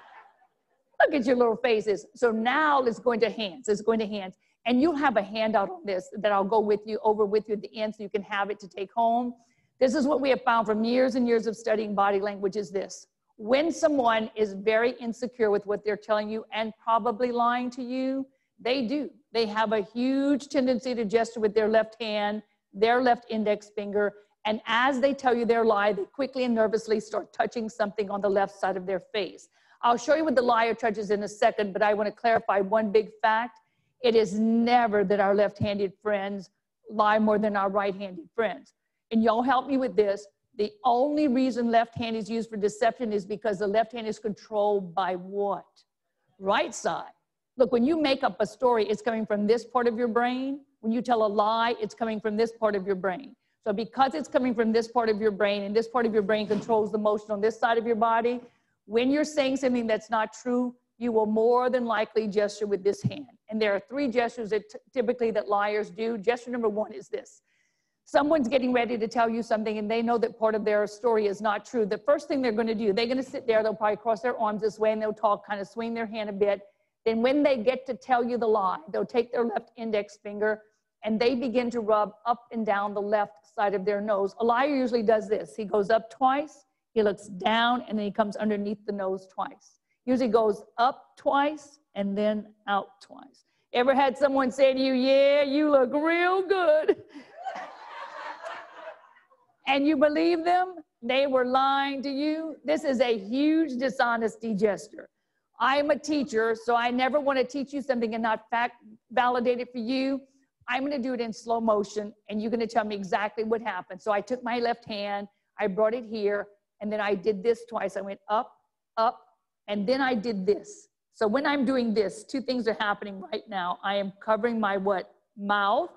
Look at your little faces. So now let's go into hands. Let's go into hands. And you'll have a handout on this that I'll go over with you at the end so you can have it to take home. This is what we have found from years and years of studying body language is this. When someone is very insecure with what they're telling you and probably lying to you, they do. They have a huge tendency to gesture with their left hand, their left index finger, and as they tell you their lie, they quickly and nervously start touching something on the left side of their face. I'll show you what the liar touches in a second, but I want to clarify one big fact. It is never that our left-handed friends lie more than our right-handed friends. And y'all help me with this. The only reason left hand is used for deception is because the left hand is controlled by what? Right side. Look, when you make up a story, it's coming from this part of your brain. When you tell a lie, it's coming from this part of your brain. So because it's coming from this part of your brain, and this part of your brain controls the motion on this side of your body, when you're saying something that's not true, you will more than likely gesture with this hand. And there are three gestures that typically that liars do. Gesture number one is this. Someone's getting ready to tell you something and they know that part of their story is not true. The first thing they're going to do, they're going to sit there, they'll probably cross their arms this way and they'll talk, kind of swing their hand a bit. Then when they get to tell you the lie, they'll take their left index finger and they begin to rub up and down the left side of their nose. A liar usually does this. He goes up twice, he looks down, and then he comes underneath the nose twice. Usually goes up twice and then out twice. Ever had someone say to you, yeah, you look real good? And you believe them? They were lying to you? This is a huge dishonesty gesture. I'm a teacher, so I never want to teach you something and not validate it for you. I'm going to do it in slow motion, and you're going to tell me exactly what happened. So I took my left hand, I brought it here, and then I did this twice. I went up, up, and then I did this. So when I'm doing this, two things are happening right now. I am covering my what? Mouth,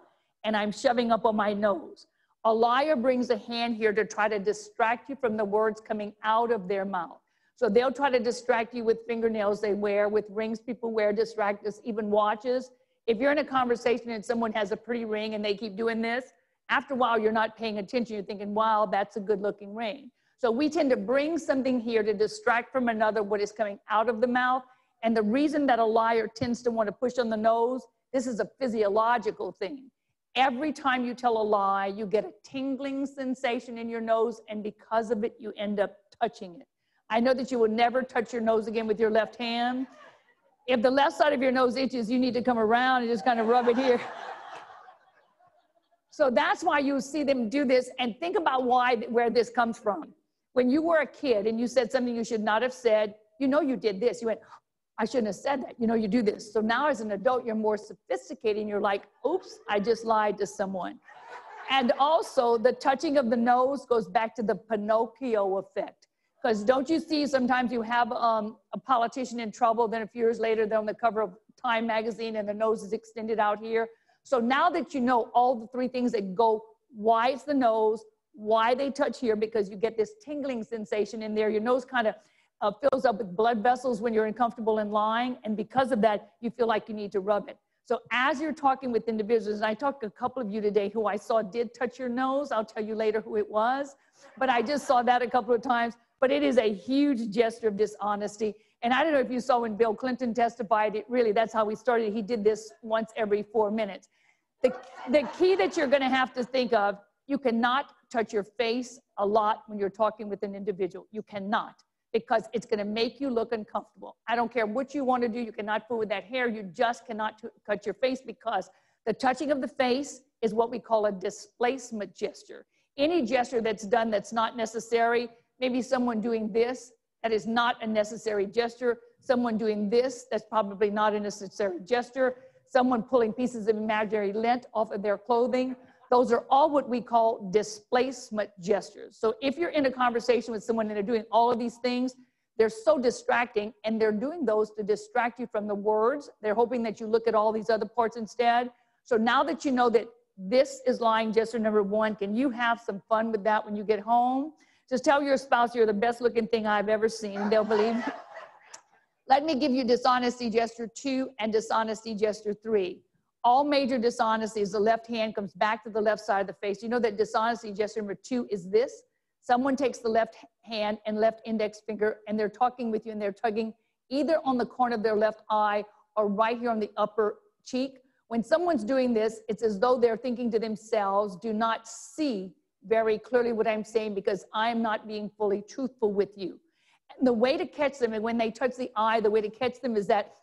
and I'm shoving up on my nose. A liar brings a hand here to try to distract you from the words coming out of their mouth. So they'll try to distract you with fingernails they wear, with rings people wear, distract us, even watches. If you're in a conversation and someone has a pretty ring and they keep doing this, after a while you're not paying attention. You're thinking, wow, that's a good looking ring. So we tend to bring something here to distract from another what is coming out of the mouth. And the reason that a liar tends to want to push on the nose, this is a physiological thing. Every time you tell a lie, you get a tingling sensation in your nose, and because of it, you end up touching it. I know that you will never touch your nose again with your left hand. If the left side of your nose itches, you need to come around and just kind of rub it here. So that's why you see them do this, and think about where this comes from. When you were a kid and you said something you should not have said, you know you did this. You went, I shouldn't have said that. You know, you do this. So now as an adult, you're more sophisticated and you're like, oops, I just lied to someone. And also the touching of the nose goes back to the Pinocchio effect. Because don't you see sometimes you have a politician in trouble, then a few years later they're on the cover of Time magazine and the nose is extended out here. So now that you know all the three things that go, why it's the nose, why they touch here, because you get this tingling sensation in there. Your nose kind of fills up with blood vessels when you're uncomfortable in lying. And because of that, you feel like you need to rub it. So as you're talking with individuals, and I talked to a couple of you today who I saw did touch your nose. I'll tell you later who it was. But I just saw that a couple of times. But it is a huge gesture of dishonesty. And I don't know if you saw when Bill Clinton testified, it really, that's how he started. He did this once every 4 minutes. The key that you're going to have to think of, you cannot touch your face a lot when you're talking with an individual. You cannot, because it's going to make you look uncomfortable. I don't care what you want to do. You cannot fool with that hair. You just cannot touch your face, because the touching of the face is what we call a displacement gesture. Any gesture that's done that's not necessary, maybe someone doing this, that is not a necessary gesture. Someone doing this, that's probably not a necessary gesture. Someone pulling pieces of imaginary lint off of their clothing. Those are all what we call displacement gestures. So if you're in a conversation with someone and they're doing all of these things, they're so distracting, and they're doing those to distract you from the words. They're hoping that you look at all these other parts instead. So now that you know that this is lying gesture number one, can you have some fun with that when you get home? Just tell your spouse you're the best looking thing I've ever seen, and they'll believe you. Let me give you dishonesty gesture 2 and dishonesty gesture 3. All major dishonesties, the left hand comes back to the left side of the face. You know that dishonesty gesture number 2 is this. Someone takes the left hand and left index finger, and they're talking with you, and they're tugging either on the corner of their left eye or right here on the upper cheek. When someone's doing this, it's as though they're thinking to themselves, do not see very clearly what I'm saying, because I'm not being fully truthful with you. And the way to catch them, and when they touch the eye, the way to catch them is that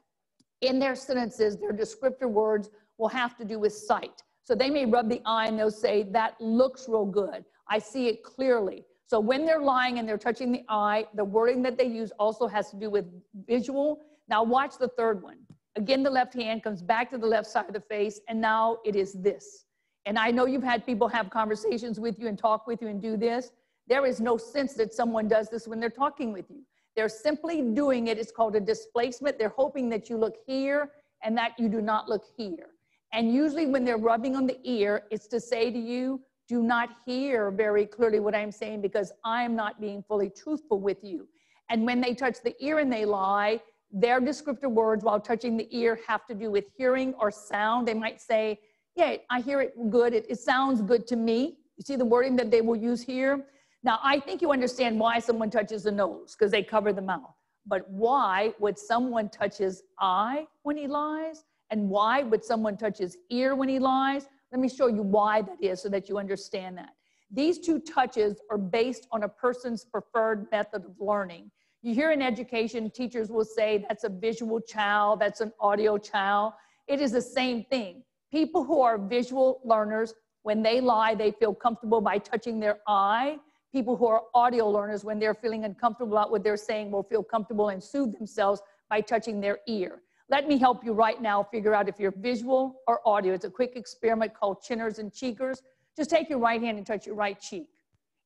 in their sentences, their descriptor words will have to do with sight. So they may rub the eye and they'll say, that looks real good. I see it clearly. So when they're lying and they're touching the eye, the wording that they use also has to do with visual. Now watch the third one. Again, the left hand comes back to the left side of the face, and now it is this. And I know you've had people have conversations with you and talk with you and do this. There is no sense that someone does this when they're talking with you. They're simply doing it. It's called a displacement. They're hoping that you look here and that you do not look here. And usually when they're rubbing on the ear, it's to say to you, do not hear very clearly what I'm saying, because I'm not being fully truthful with you. And when they touch the ear and they lie, their descriptive words while touching the ear have to do with hearing or sound. They might say, yeah, I hear it good. It sounds good to me. You see the wording that they will use here? Now, I think you understand why someone touches the nose, because they cover the mouth. But why would someone touch his eye when he lies? And why would someone touch his ear when he lies? Let me show you why that is so that you understand that. These two touches are based on a person's preferred method of learning. You hear in education, teachers will say that's a visual chow, that's an audio chow. It is the same thing. People who are visual learners, when they lie, they feel comfortable by touching their eye. People who are audio learners, when they're feeling uncomfortable about what they're saying, will feel comfortable and soothe themselves by touching their ear. Let me help you right now figure out if you're visual or audio. It's a quick experiment called chinners and cheekers. Just take your right hand and touch your right cheek.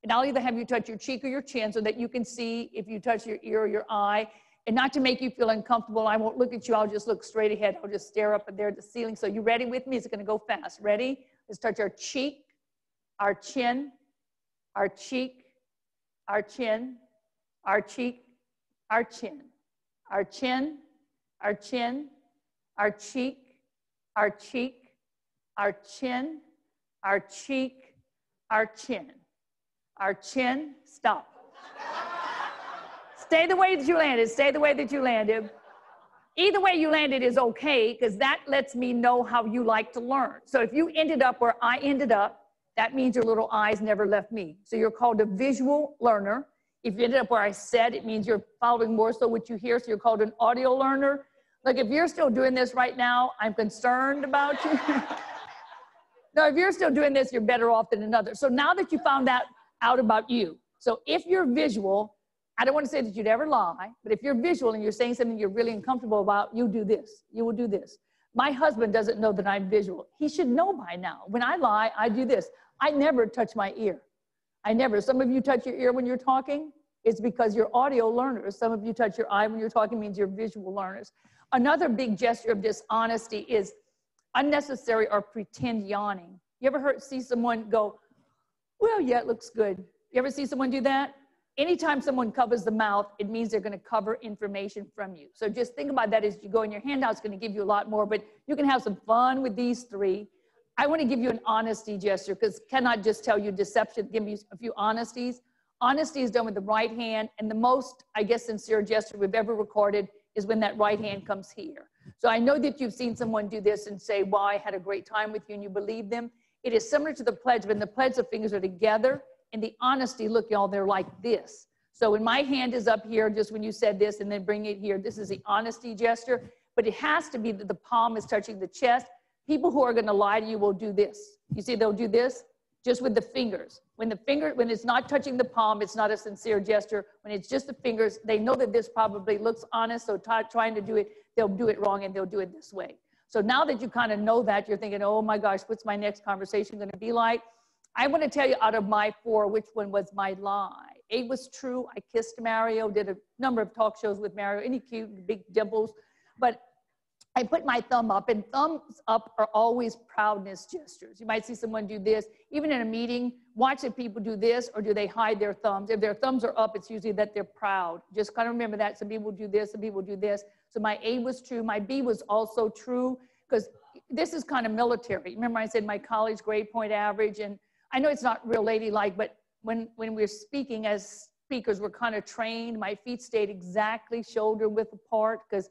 And I'll either have you touch your cheek or your chin so that you can see if you touch your ear or your eye. And not to make you feel uncomfortable, I won't look at you. I'll just look straight ahead. I'll just stare up there at the ceiling. So you ready with me? It's going to go fast. Ready? Let's touch our cheek, our chin, our cheek, our chin, our cheek, our chin, our chin, our chin, our cheek, our cheek, our chin, our cheek, our chin, our chin. Stop. Stay the way that you landed. Stay the way that you landed. Either way you landed is okay, because that lets me know how you like to learn. So if you ended up where I ended up, that means your little eyes never left me. So you're called a visual learner. If you ended up where I said, it means you're following more so what you hear, so you're called an audio learner. Look, if you're still doing this right now, I'm concerned about you. No, if you're still doing this, you're better off than another. So now that you found that out about you, so if you're visual, I don't want to say that you'd ever lie, but if you're visual and you're saying something you're really uncomfortable about, you do this. You will do this. My husband doesn't know that I'm visual. He should know by now. When I lie, I do this. I never touch my ear. I never. Some of you touch your ear when you're talking. It's because you're audio learners. Some of you touch your eye when you're talking, means you're visual learners. Another big gesture of dishonesty is unnecessary or pretend yawning. You ever see someone go, well, yeah, it looks good. You ever see someone do that? Anytime someone covers the mouth, it means they're going to cover information from you. So just think about that as you go in your handout. It's going to give you a lot more, but you can have some fun with these three. I want to give you an honesty gesture because cannot just tell you deception. Give you a few honesties. Honesty is done with the right hand, and the most, I guess, sincere gesture we've ever recorded is when that right hand comes here. So I know that you've seen someone do this and say, well, I had a great time with you, and you believe them. It is similar to the pledge. When the pledge, the fingers are together, and the honesty, look, y'all, they're like this. So when my hand is up here, just when you said this, and then bring it here, this is the honesty gesture, but it has to be that the palm is touching the chest. People who are going to lie to you will do this. You see, they'll do this just with the fingers. When it's not touching the palm, it's not a sincere gesture. When it's just the fingers, they know that this probably looks honest, so trying to do it, they'll do it wrong, and they'll do it this way. So now that you kind of know that, you're thinking, oh my gosh, what's my next conversation going to be like? I want to tell you out of my 4, which one was my lie. A was true. I kissed Mario, did a number of talk shows with Mario, any cute, big dimples. But I put my thumb up, and thumbs up are always proudness gestures. You might see someone do this. Even in a meeting, watch if people do this, or do they hide their thumbs. If their thumbs are up, it's usually that they're proud. Just kind of remember that. Some people do this, some people do this. So my A was true. My B was also true, because this is kind of military. Remember I said my college grade point average, and I know it's not real ladylike, but when we're speaking as speakers, we're kind of trained. My feet stayed exactly shoulder width apart, because,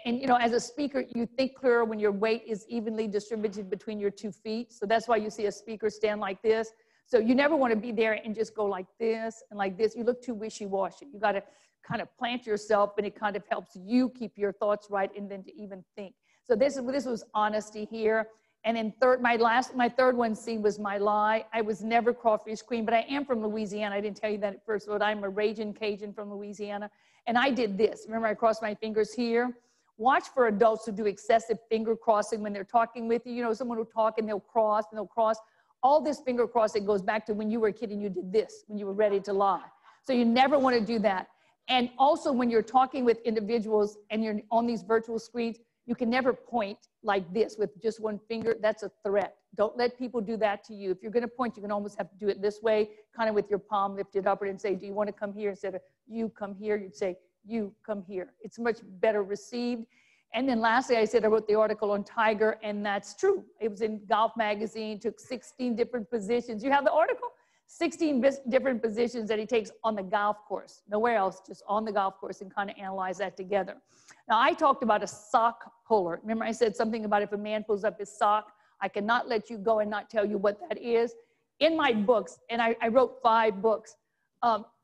and you know, as a speaker, you think clearer when your weight is evenly distributed between your 2 feet. So that's why you see a speaker stand like this. So you never want to be there and just go like this and like this. You look too wishy-washy. You got to kind of plant yourself, and it kind of helps you keep your thoughts right and then to even think. So this was honesty here. And then my third one, C, was my lie. I was never crawfish queen, but I am from Louisiana. I didn't tell you that at first, but I'm a raging Cajun from Louisiana. And I did this. Remember, I crossed my fingers here. Watch for adults who do excessive finger crossing when they're talking with you. You know, someone will talk and they'll cross and they'll cross. All this finger crossing goes back to when you were a kid and you did this, when you were ready to lie. So you never want to do that. And also when you're talking with individuals and you're on these virtual screens, you can never point like this with just one finger. That's a threat. Don't let people do that to you. If you're going to point, you can almost have to do it this way, kind of with your palm lifted upward, and say, do you want to come here? Instead of you come here, you'd say, you come here. It's much better received. And then lastly, I said I wrote the article on Tiger, and that's true. It was in Golf Magazine, took 16 different positions. You have the article? 16 different positions that he takes on the golf course. Nowhere else, just on the golf course, and kind of analyze that together. Now, I talked about a sock puller. Remember I said something about if a man pulls up his sock, I cannot let you go and not tell you what that is. In my books, and I wrote 5 books,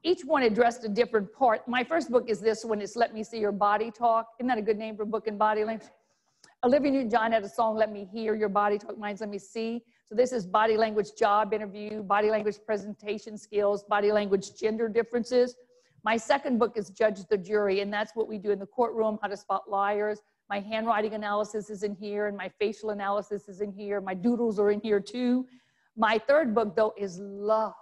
each one addressed a different part. My first book is this one. It's Let Me See Your Body Talk. Isn't that a good name for a book in body language? Olivia Newton-John had a song, Let Me Hear Your Body Talk. Mine's Let Me See. So this is body language job interview, body language presentation skills, body language gender differences. My second book is Judge the Jury, and that's what we do in the courtroom, how to spot liars. My handwriting analysis is in here, and my facial analysis is in here. My doodles are in here too. My third book, though, is Love,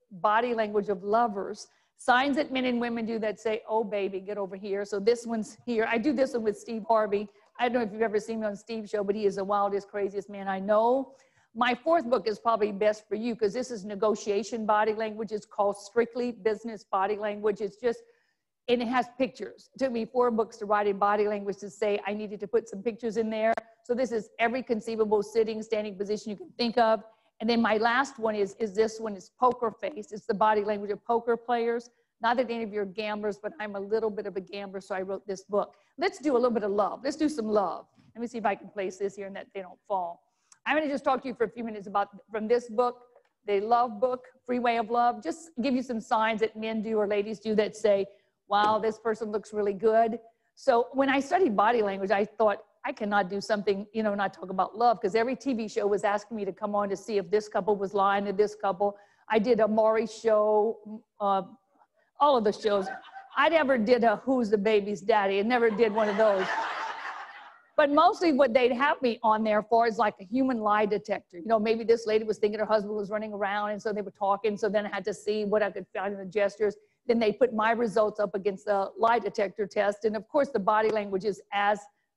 body language of lovers. Signs that men and women do that say, oh, baby, get over here. So this one's here. I do this one with Steve Harvey. I don't know if you've ever seen me on Steve's show, but he is the wildest, craziest man I know. My fourth book is probably best for you because this is negotiation body language. It's called Strictly Business Body Language. It's just, and it has pictures. It took me 4 books to write in body language to say I needed to put some pictures in there. So this is every conceivable sitting, standing position you can think of. And then my last one is this one is poker face. It's the body language of poker players. Not that any of you are gamblers, but I'm a little bit of a gambler, so I wrote this book. Let's do a little bit of love. Let's do some love. Let me see if I can place this here and that they don't fall. I'm going to just talk to you for a few minutes about, from this book, the love book, Free Way of Love, just give you some signs that men do or ladies do that say, wow, this person looks really good. So when I studied body language, I thought, I cannot do something, you know, not talk about love, because every TV show was asking me to come on to see if this couple was lying to this couple. I did a Maury show, all of the shows. I never did a Who's the Baby's Daddy. I never did one of those. But mostly what they'd have me on there for is like a human lie detector. You know, maybe this lady was thinking her husband was running around, and so they were talking. So then I had to see what I could find in the gestures. Then they put my results up against the lie detector test. And of course, the body language is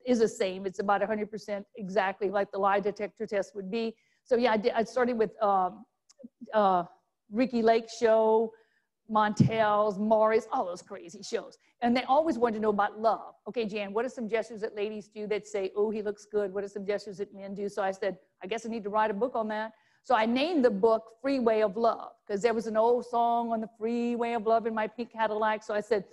the same. It's about 100% exactly like the lie detector test would be. So yeah, I started with Ricky Lake show, Montel's, Maury's, all those crazy shows. And they always wanted to know about love. Okay, Jan, what are some gestures that ladies do that say, oh, he looks good? What are some gestures that men do? So I said, I guess I need to write a book on that. So I named the book Freeway of Love, because there was an old song on the freeway of love in my pink Cadillac. So I said,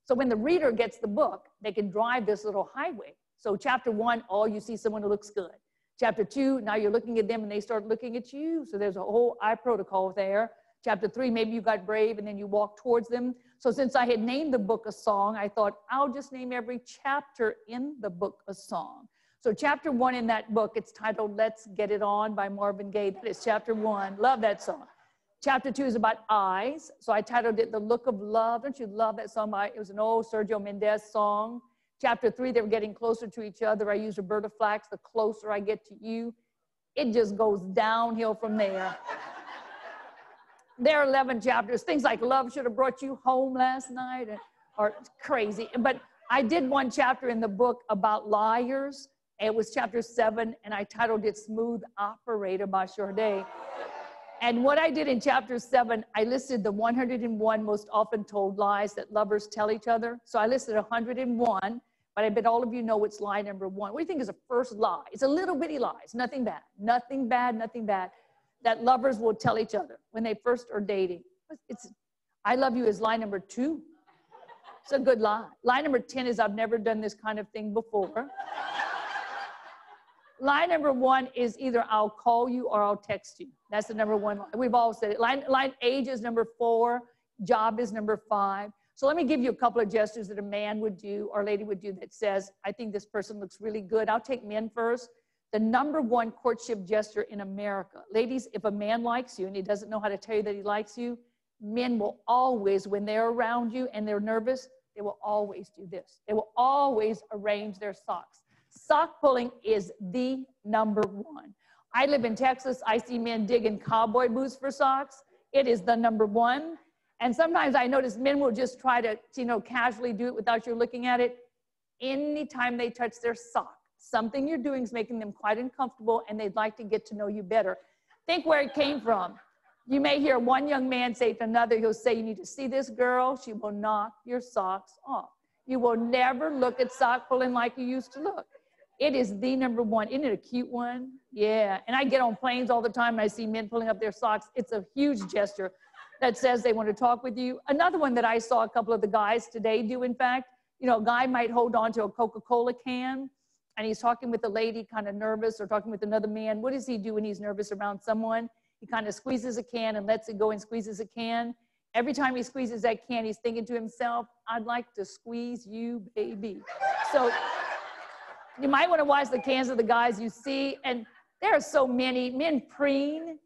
so when the reader gets the book, they can drive this little highway. So chapter 1, oh, you see someone who looks good. Chapter 2, now you're looking at them and they start looking at you. So there's a whole eye protocol there. Chapter 3, maybe you got brave and then you walk towards them. So since I had named the book a song, I thought I'll just name every chapter in the book a song. So chapter 1 in that book, it's titled Let's Get It On by Marvin Gaye. That is chapter 1. Love that song. Chapter 2 is about eyes. So I titled it The Look of Love. Don't you love that song? It was an old Sergio Mendes song. Chapter 3, they were getting closer to each other. I used Roberta Flack's The Closer I Get to You. It just goes downhill from there. There are 11 chapters. Things like love should have brought you home last night or crazy. But I did one chapter in the book about liars. It was chapter 7, and I titled it Smooth Operator by Sade. And what I did in chapter 7, I listed the 101 most often told lies that lovers tell each other. So I listed 101, but I bet all of you know it's lie number 1. What do you think is the first lie? It's a little bitty lie. It's nothing bad. Nothing bad, nothing bad. That lovers will tell each other when they first are dating. It's, I love you is lie number 2. It's a good lie. Lie number 10 is I've never done this kind of thing before. Lie number 1 is either I'll call you or I'll text you. That's the number 1 lie. We've all said it. Line age is number 4. Job is number 5. So let me give you a couple of gestures that a man would do or a lady would do that says, I think this person looks really good. I'll take men first. The number 1 courtship gesture in America. Ladies, if a man likes you and he doesn't know how to tell you that he likes you, men will always, when they're around you and they're nervous, they will always do this. They will always arrange their socks. Sock pulling is the number 1. I live in Texas. I see men digging cowboy boots for socks. It is the number 1. And sometimes I notice men will just try to, casually do it without you looking at it. Anytime they touch their sock, something you're doing is making them quite uncomfortable and they'd like to get to know you better. Think where it came from. You may hear one young man say to another, he'll say, you need to see this girl. She will knock your socks off. You will never look at sock pulling like you used to look. It is the number 1. Isn't it a cute one? Yeah. And I get on planes all the time and I see men pulling up their socks. It's a huge gesture that says they want to talk with you. Another one that I saw a couple of the guys today do, in fact, a guy might hold on to a Coca-Cola can and he's talking with a lady kind of nervous or talking with another man. What does he do when he's nervous around someone? He kind of squeezes a can and lets it go and squeezes a can. Every time he squeezes that can, he's thinking to himself, I'd like to squeeze you, baby. So you might want to watch the cans of the guys you see. And there are so many. Men preen,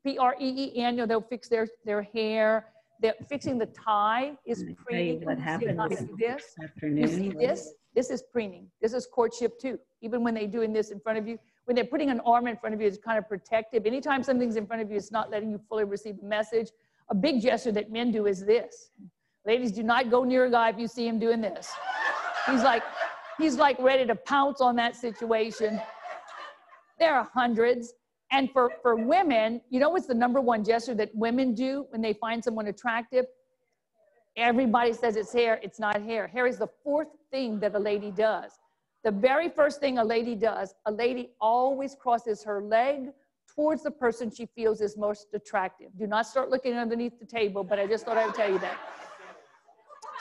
P-R-E-E-N, they'll fix their hair. They're fixing the tie is preening. What happened this afternoon? You see this? This is preening. This is courtship too. Even when they're doing this in front of you, when they're putting an arm in front of you, it's kind of protective. Anytime something's in front of you, it's not letting you fully receive the message. A big gesture that men do is this. Ladies, do not go near a guy if you see him doing this. He's like ready to pounce on that situation. There are hundreds. And for women, what's the number 1 gesture that women do when they find someone attractive? Everybody says it's hair. It's not hair. Hair is the 4th thing that a lady does. The very first thing a lady does, a lady always crosses her leg towards the person she feels is most attractive. Do not start looking underneath the table, but I just thought I would tell you that.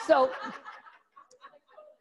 So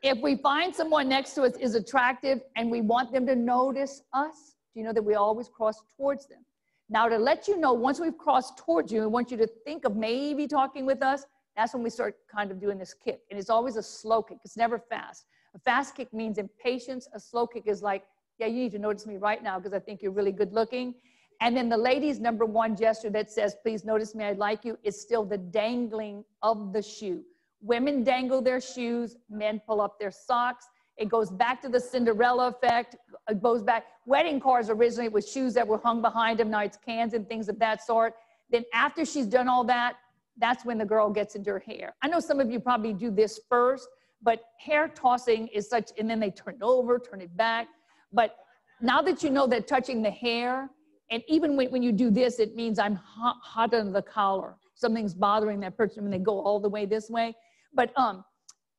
if we find someone next to us is attractive and we want them to notice us, do you know that we always cross towards them? Now, to let you know, once we've crossed towards you, we want you to think of maybe talking with us. That's when we start kind of doing this kick. And it's always a slow kick. It's never fast. A fast kick means impatience. A slow kick is like, yeah, you need to notice me right now because I think you're really good looking. And then the lady's number 1 gesture that says, please notice me, I like you, is still the dangling of the shoe. Women dangle their shoes, men pull up their socks. It goes back to the Cinderella effect. It goes back. Wedding cars originally was shoes that were hung behind them. Now it's cans and things of that sort. Then after she's done all that, that's when the girl gets into her hair. I know some of you probably do this first, but hair tossing is such, and then they turn it over, turn it back. But now that you know that touching the hair, and even when you do this, it means I'm hot under the collar. Something's bothering that person when they go all the way this way. But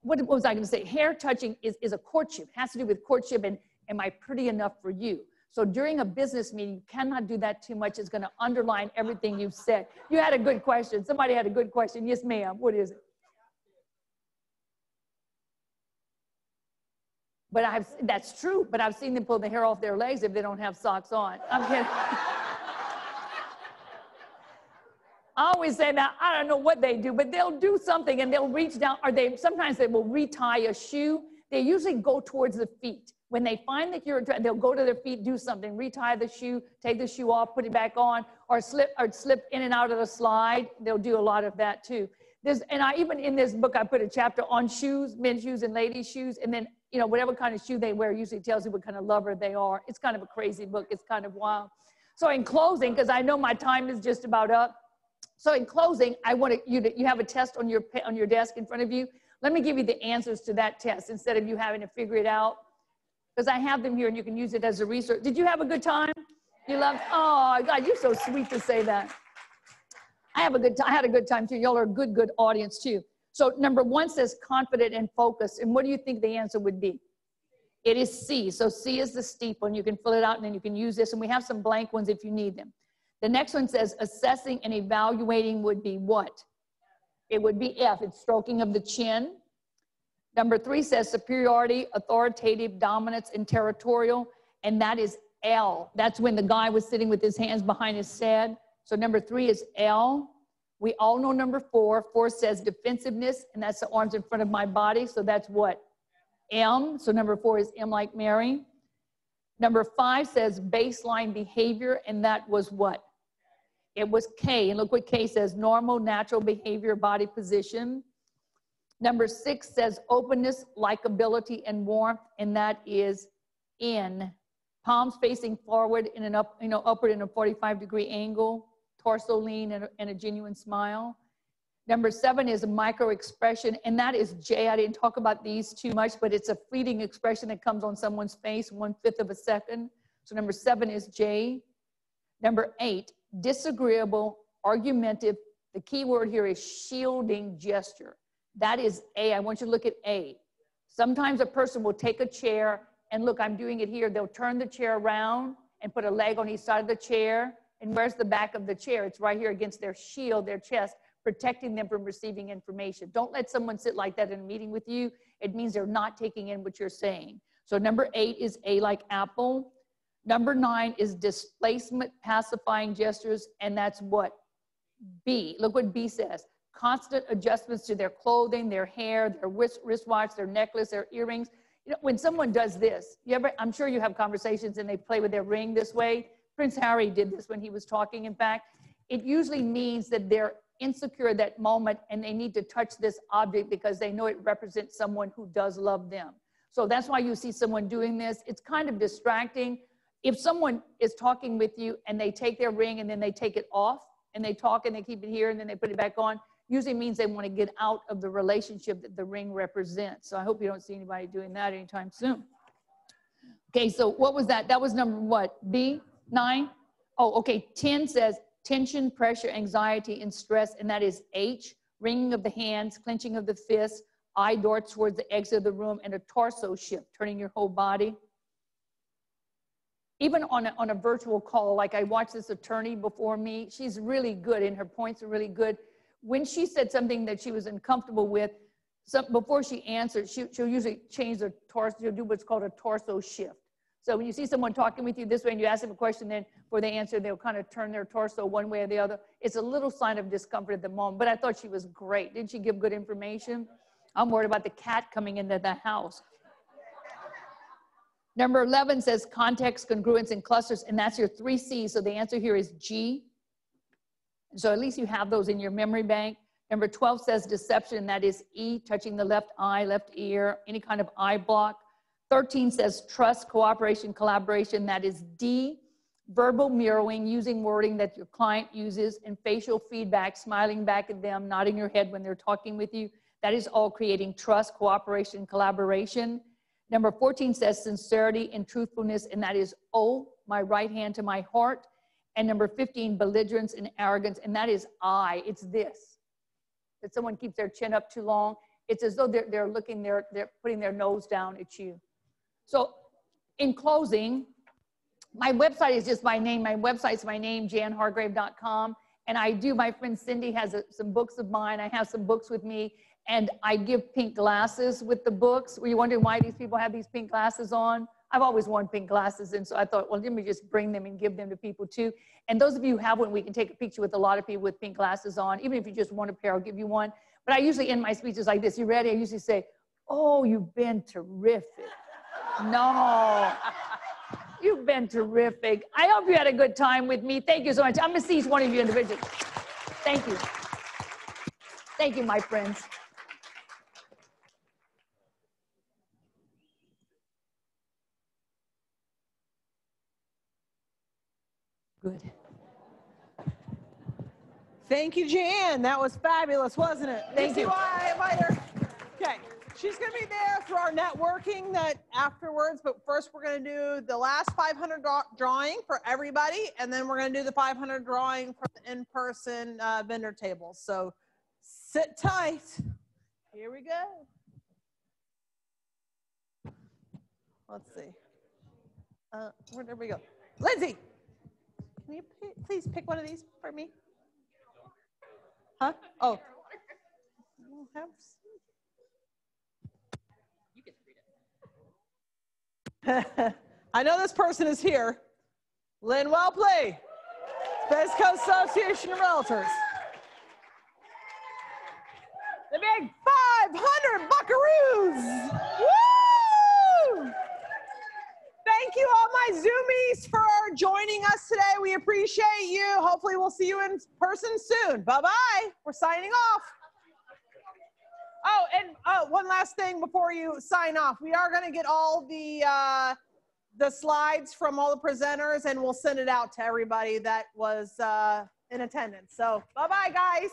what was I going to say? Hair touching is a courtship, has to do with courtship and am I pretty enough for you? So during a business meeting, you cannot do that too much. It's going to underline everything you've said. You had a good question. Somebody had a good question. Yes, ma'am. What is it? But that's true, but I've seen them pull the hair off their legs if they don't have socks on. I'm kidding. I always say that, I don't know what they do, but they'll do something and they'll reach down, or sometimes they will retie a shoe. They usually go towards the feet. When they find that they'll go to their feet, do something, retie the shoe, take the shoe off, put it back on, or slip in and out of the slide. They'll do a lot of that too. Even in this book, I put a chapter on shoes, men's shoes and ladies' shoes, and then, whatever kind of shoe they wear usually tells you what kind of lover they are. It's kind of a crazy book. It's kind of wild. So in closing, because I know my time is just about up, so in closing, I want you have a test on your desk in front of you. Let me give you the answers to that test instead of you having to figure it out. Because I have them here and you can use it as a research. Did you have a good time? You loved, oh God, you're so sweet to say that. I had a good time too. Y'all are a good audience too. So number 1 says confident and focused. And what do you think the answer would be? It is C. So C is the steep one. You can fill it out and then you can use this. And we have some blank ones if you need them. The next one says assessing and evaluating would be what? It would be F. It's stroking of the chin. Number 3 says superiority, authoritative, dominance, and territorial. And that is L. That's when the guy was sitting with his hands behind his head. So number 3 is L. We all know number 4. 4 says defensiveness, and that's the arms in front of my body. So that's what? M. So number 4 is M like Mary. Number 5 says baseline behavior, and that was what? It was K. And look what K says, normal, natural behavior, body position. Number 6 says openness, likability, and warmth, and that is N. Palms facing forward in an upward in a 45-degree angle, torso lean, and a genuine smile. Number 7 is a micro expression, and that is J. I didn't talk about these too much, but it's a fleeting expression that comes on someone's face, 1/5 of a second. So number 7 is J. Number 8, disagreeable, argumentative. The key word here is shielding gesture. That is A. I want you to look at A. Sometimes a person will take a chair and look, I'm doing it here. They'll turn the chair around and put a leg on each side of the chair. And where's the back of the chair? It's right here against their shield, their chest, protecting them from receiving information. Don't let someone sit like that in a meeting with you. It means they're not taking in what you're saying. So number 8 is A like apple. Number 9 is displacement, pacifying gestures, and that's what? B. Look what B says. Constant adjustments to their clothing, their hair, their wristwatch, their necklace, their earrings. When someone does this, I'm sure you have conversations and they play with their ring this way. Prince Harry did this when he was talking, in fact. It usually means that they're insecure at that moment and they need to touch this object because they know it represents someone who does love them. So that's why you see someone doing this. It's kind of distracting. If someone is talking with you and they take their ring and then they take it off and they talk and they keep it here and then they put it back on, usually means they want to get out of the relationship that the ring represents. So I hope you don't see anybody doing that anytime soon. Okay, so what was that? That was number what? B? 9? Oh, okay. 10 says tension, pressure, anxiety, and stress, and that is H. Wringing of the hands, clenching of the fists, eye darts towards the exit of the room, and a torso shift, turning your whole body. Even on a virtual call, like I watched this attorney before me, she's really good and her points are really good. When she said something that she was uncomfortable with, before she answered, she'll usually change the torso, she'll do what's called a torso shift. So when you see someone talking with you this way and you ask them a question, then before they answer, they'll kind of turn their torso one way or the other. It's a little sign of discomfort at the moment, but I thought she was great. Didn't she give good information? I'm worried about the cat coming into the house. Number 11 says context, congruence, and clusters, and that's your 3 C's. So the answer here is G. So at least you have those in your memory bank. Number 12 says deception, and that is E, touching the left eye, left ear, any kind of eye block. 13 says trust, cooperation, collaboration, that is D. verbal mirroring, using wording that your client uses, and facial feedback, smiling back at them, nodding your head when they're talking with you. That is all creating trust, cooperation, collaboration. Number 14 says sincerity and truthfulness, and that is, oh, my right hand to my heart. And number 15, belligerence and arrogance, and that is I. It's this. That someone keeps their chin up too long. It's as though they're looking, they're putting their nose down at you. So in closing, my website is just my name. My website's my name, janhargrave.com. And I do, my friend Cindy has some books of mine. I have some books with me, and I give pink glasses with the books. Were you wondering why these people have these pink glasses on? I've always worn pink glasses, and so I thought, well, let me just bring them and give them to people too. And those of you who have one, we can take a picture with a lot of people with pink glasses on. Even if you just want a pair, I'll give you one. But I usually end my speeches like this. You ready? I usually say, oh, you've been terrific. No. You've been terrific. I hope you had a good time with me. Thank you so much. I'm going to see each one of you individually. Thank you. Thank you, my friends. Good. Thank you, Jan. That was fabulous, wasn't it? Thank you. Why I invite her? Okay. She's going to be there for our networking that afterwards, but first we're going to do the last 500 drawing for everybody, and then we're going to do the 500 drawing for the in-person vendor tables. So sit tight. Here we go. Let's see. Where we go? Lindsay, can you please pick one of these for me? Huh? Oh. We'll have I know this person is here. Lynn Welpley, Space Coast Association of Realtors. The big 500 buckaroos. Woo! Thank you, all my Zoomies, for joining us today. We appreciate you. Hopefully we'll see you in person soon. Bye-bye. We're signing off. Oh, and one last thing before you sign off. We are going to get all the slides from all the presenters, and we'll send it out to everybody that was in attendance. So bye-bye, guys.